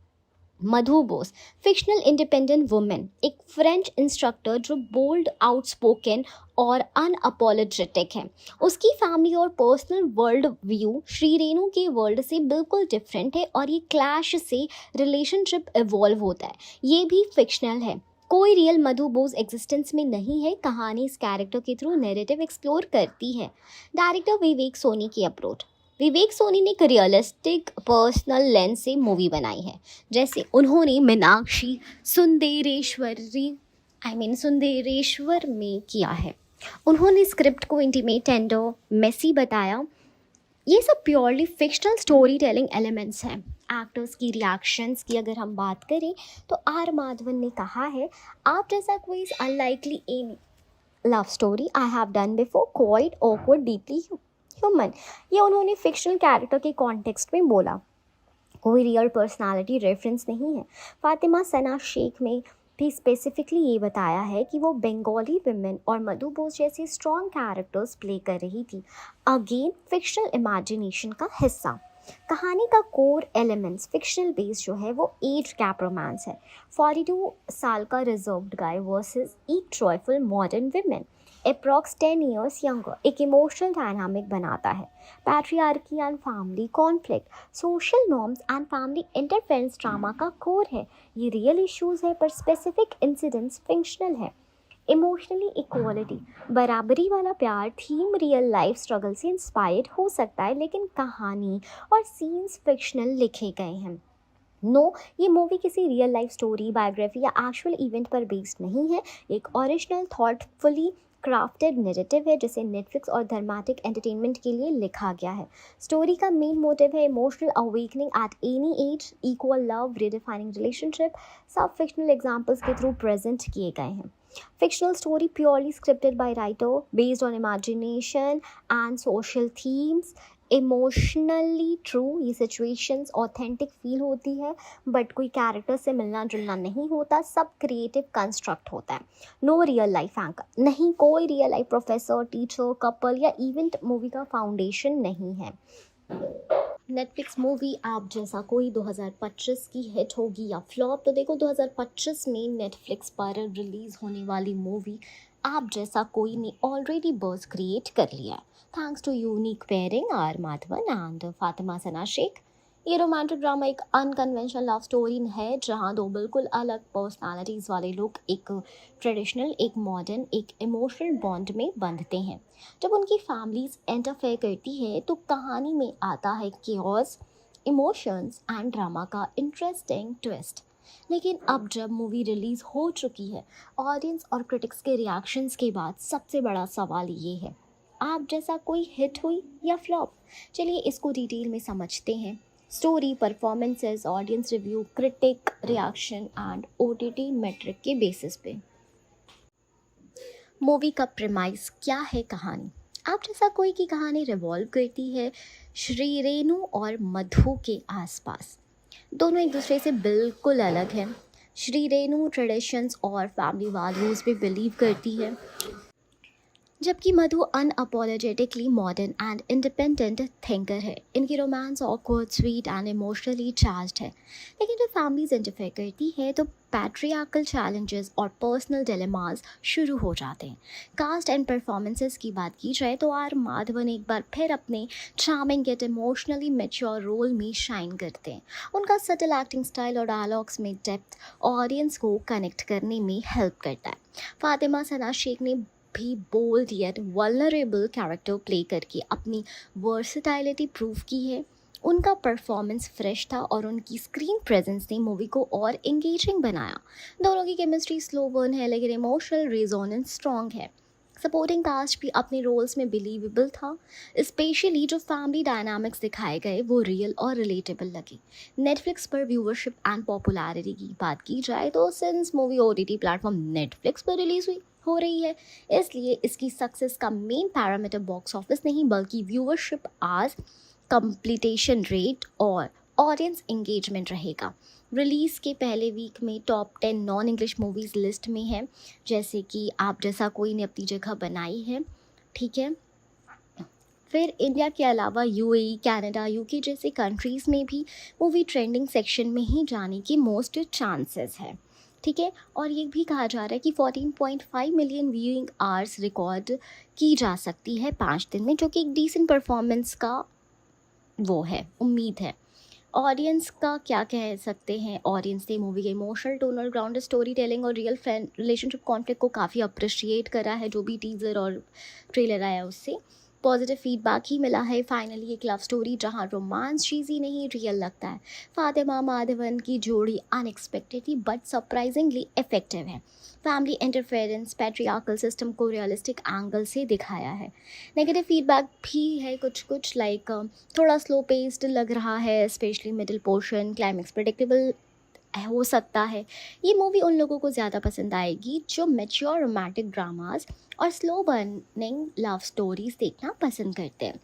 Madhu Bose fictional independent women, एक फ्रेंच इंस्ट्रक्टर जो बोल्ड, आउटस्पोकन और अनअपोलोजेटिक है। उसकी फैमिली और personal world view Shri Renu के वर्ल्ड से बिल्कुल डिफरेंट है और ये क्लैश से रिलेशनशिप इवॉल्व होता है। ये भी फिक्शनल है, कोई रियल मधु बोस एग्जिस्टेंस में नहीं है। कहानी इस कैरेक्टर के थ्रू नैरेटिव एक्सप्लोर करती है। डायरेक्टर विवेक सोनी की अप्रोच। विवेक सोनी ने एक रियलिस्टिक पर्सनल लेंस से मूवी बनाई है, जैसे उन्होंने मीनाक्षी सुंदरेश्वर में किया है। उन्होंने स्क्रिप्ट को इंटीमेट, टेंडर, मेसी बताया। ये सब purely fictional story telling elements हैं। एक्टर्स की रिएक्शंस की अगर हम बात करें तो आर माधवन ने कहा है, आप जैसा कोई unlikely any love story I have done before, quite awkward, deeply human. ये उन्होंने फिक्शनल कैरेक्टर के कॉन्टेक्स्ट में बोला, कोई रियल पर्सनालिटी रेफरेंस नहीं है। फातिमा सना शेख में भी स्पेसिफिकली ये बताया है कि वो बंगाली विमेन और मधु बोस जैसे स्ट्रॉन्ग कैरेक्टर्स प्ले कर रही थी। अगेन फिक्शनल इमेजिनेशन का हिस्सा। कहानी का कोर एलिमेंट्स फिक्शनल बेस जो है वो एज गैप रोमांस है। 42 साल का रिजर्व्ड गाय वर्सेस एक joyful modern women. Approx 10 years younger, एक इमोशनल डायनामिक बनाता है। Patriarchy and family conflict, social norms and family interference drama का कोर है। ये रियल इश्यूज है पर स्पेसिफिक इंसिडेंट्स फिक्शनल है। इमोशनली इक्वालिटी, बराबरी वाला प्यार थीम रियल लाइफ स्ट्रगल से इंस्पायर्ड हो सकता है, लेकिन कहानी और सीन्स फिक्शनल लिखे गए हैं। नो, ये मूवी किसी रियल लाइफ स्टोरी, बायोग्राफी या एक्चुअल इवेंट पर बेस्ड नहीं है। एक ओरिजिनल थॉटफुली क्राफ्टेड नैरेटिव है जिसे नेटफ्लिक्स और ड्रामेटिक एंटरटेनमेंट के लिए लिखा गया है। स्टोरी का मेन मोटिव है emotional awakening at any age, equal love, redefining relationship. सब फिक्शनल एग्जाम्पल्स के थ्रू प्रेजेंट किए गए हैं। Fictional story purely scripted by writer, based on imagination and social themes. Emotionally true, ये सिचुएशंस ऑथेंटिक फील होती है, but कोई character से मिलना जुलना नहीं होता, सब क्रिएटिव कंस्ट्रक्ट होता है। नो रियल लाइफ एंकर, नहीं कोई real life professor, teacher, couple या इवेंट मूवी का फाउंडेशन नहीं है। नेटफ्लिक्स मूवी आप जैसा कोई 2025 की हिट होगी या फ्लॉप, तो देखो 2025 में नेटफ्लिक्स पर रिलीज़ होने वाली मूवी आप जैसा कोई ने ऑलरेडी बuzz क्रिएट कर लिया है, thanks to unique pairing R Madhavan and Fatima Sana Shaikh. ये रोमांटिक ड्रामा एक अनकन्वेंशनल लव स्टोरी है जहाँ दो बिल्कुल अलग पर्सनालिटीज़ वाले लोग एक ट्रेडिशनल, एक मॉडर्न, एक इमोशनल बॉन्ड में बंधते हैं। जब उनकी फैमिलीज इंटरफेयर करती है तो कहानी में आता है केओस, इमोशंस एंड ड्रामा का इंटरेस्टिंग ट्विस्ट। लेकिन अब जब मूवी रिलीज़ हो चुकी है, ऑडियंस और क्रिटिक्स के रिएक्शंस के बाद सबसे बड़ा सवाल ये है, आप जैसा कोई हिट हुई या फ्लॉप? चलिए इसको डिटेल में समझते हैं। Story, performances, audience review, critic reaction and OTT metric के बेसिस पे। मूवी का प्रेमाइस क्या है? कहानी आप जैसा कोई की कहानी रिवॉल्व करती है श्री रेणु और मधु के आसपास। दोनों एक दूसरे से बिल्कुल अलग हैं। श्री रेणु ट्रेडिशंस और फैमिली वैल्यूज़ पे बिलीव करती है, जबकि Madhu unapologetically modern and independent thinker है। इनकी romance awkward, sweet and emotionally charged है। लेकिन जब फैमिलीज इंटरफेयर करती है तो पैट्रियार्कल चैलेंजेस और पर्सनल डिलेमास शुरू हो जाते हैं। कास्ट एंड परफॉर्मेंसेस की बात की जाए तो आर माधवन एक बार फिर अपने charming yet emotionally mature role में शाइन करते हैं। उनका सटल एक्टिंग स्टाइल और डायलॉग्स में डेप्थ ऑडियंस को कनेक्ट करने में हेल्प करता है। फातिमा सना शेख ने भी bold yet vulnerable character play करके अपनी वर्सेटाइलिटी प्रूव की है। उनका परफॉर्मेंस फ्रेश था और उनकी स्क्रीन प्रेजेंस ने मूवी को और एंगेजिंग बनाया। दोनों की केमिस्ट्री स्लो बर्न है लेकिन इमोशनल रेजोनेंस स्ट्रॉन्ग है। सपोर्टिंग कास्ट भी अपने रोल्स में बिलीवेबल था, स्पेशली जो फैमिली डायनामिक्स दिखाए गए वो रियल और रिलेटेबल लगे। नेटफ्लिक्स पर व्यूवरशिप एंड पॉपुलैरिटी की बात की जाए तो since movie OTT platform Netflix पर रिलीज हो रही है, इसलिए इसकी सक्सेस का मेन पैरामीटर बॉक्स ऑफिस नहीं बल्कि व्यूवरशिप आज, कंप्लीटेशन रेट और ऑडियंस एंगेजमेंट रहेगा। रिलीज़ के पहले वीक में top 10 non English movies list में है, जैसे कि आप जैसा कोई ने अपनी जगह बनाई है, ठीक है। फिर इंडिया के अलावा यूएई, कनाडा, यूके जैसे कंट्रीज़ में भी मूवी ट्रेंडिंग सेक्शन में ही जाने की मोस्ट चांसेस है, ठीक है। और ये भी कहा जा रहा है कि 14.5 मिलियन व्यूइंग आवर्स रिकॉर्ड की जा सकती है 5 दिन में, जो कि एक डिसेंट परफॉर्मेंस का वो है, उम्मीद है। ऑडियंस का क्या कह सकते हैं, ऑडियंस ने मूवी के इमोशनल टोन और ग्राउंडेड स्टोरी टेलिंग और रियल फ्रेंड रिलेशनशिप कॉन्फ्लिक्ट को काफ़ी अप्रिशिएट करा है। जो भी टीज़र और ट्रेलर आया उससे पॉजिटिव फीडबैक ही मिला है। फाइनली एक लव स्टोरी जहां रोमांस चीज़ी नहीं रियल लगता है। फातिमा माधवन की जोड़ी अनएक्सपेक्टेडली बट सरप्राइजिंगली इफेक्टिव है। फैमिली इंटरफेरेंस, पैट्रियार्कल सिस्टम को रियलिस्टिक एंगल से दिखाया है। नेगेटिव फीडबैक भी है कुछ लाइक थोड़ा स्लो पेस्ड लग रहा है, specially middle portion, climax predictable हो सकता है। ये मूवी उन लोगों को ज़्यादा पसंद आएगी जो मैच्योर रोमांटिक ड्रामास और स्लो बर्निंग लव स्टोरीज देखना पसंद करते हैं।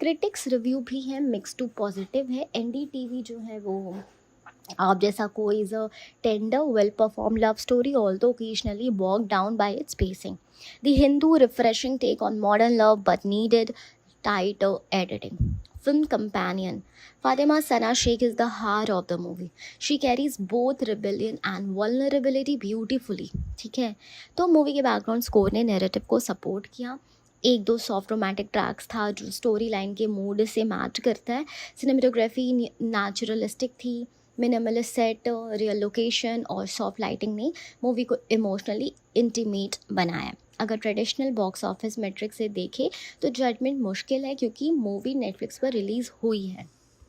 क्रिटिक्स रिव्यू भी है मिक्स टू पॉजिटिव है। एनडीटीवी जो है वो Aap Jaisa Koi is a tender well perform love story although occasionally bog down by its pacing. The Hindu refreshing take on modern love but needed tighter editing. Film companion Fatima Sana Sheikh is the heart of the movie. She carries both rebellion and vulnerability beautifully. ठीक है, तो movie के background score ने narrative को support किया. एक दो soft romantic tracks था जो स्टोरी लाइन के मूड से मैच करता है. सिनेमेटोग्राफी नेचुरलिस्टिक थी. मिनिमलिस्ट सेट, रियल लोकेशन और सॉफ्ट लाइटिंग ने मूवी को इमोशनली इंटीमेट बनाया. अगर ट्रेडिशनल बॉक्स ऑफिस मैट्रिक्स से देखें तो जजमेंट मुश्किल है क्योंकि मूवी नेटफ्लिक्स पर रिलीज़ हुई है.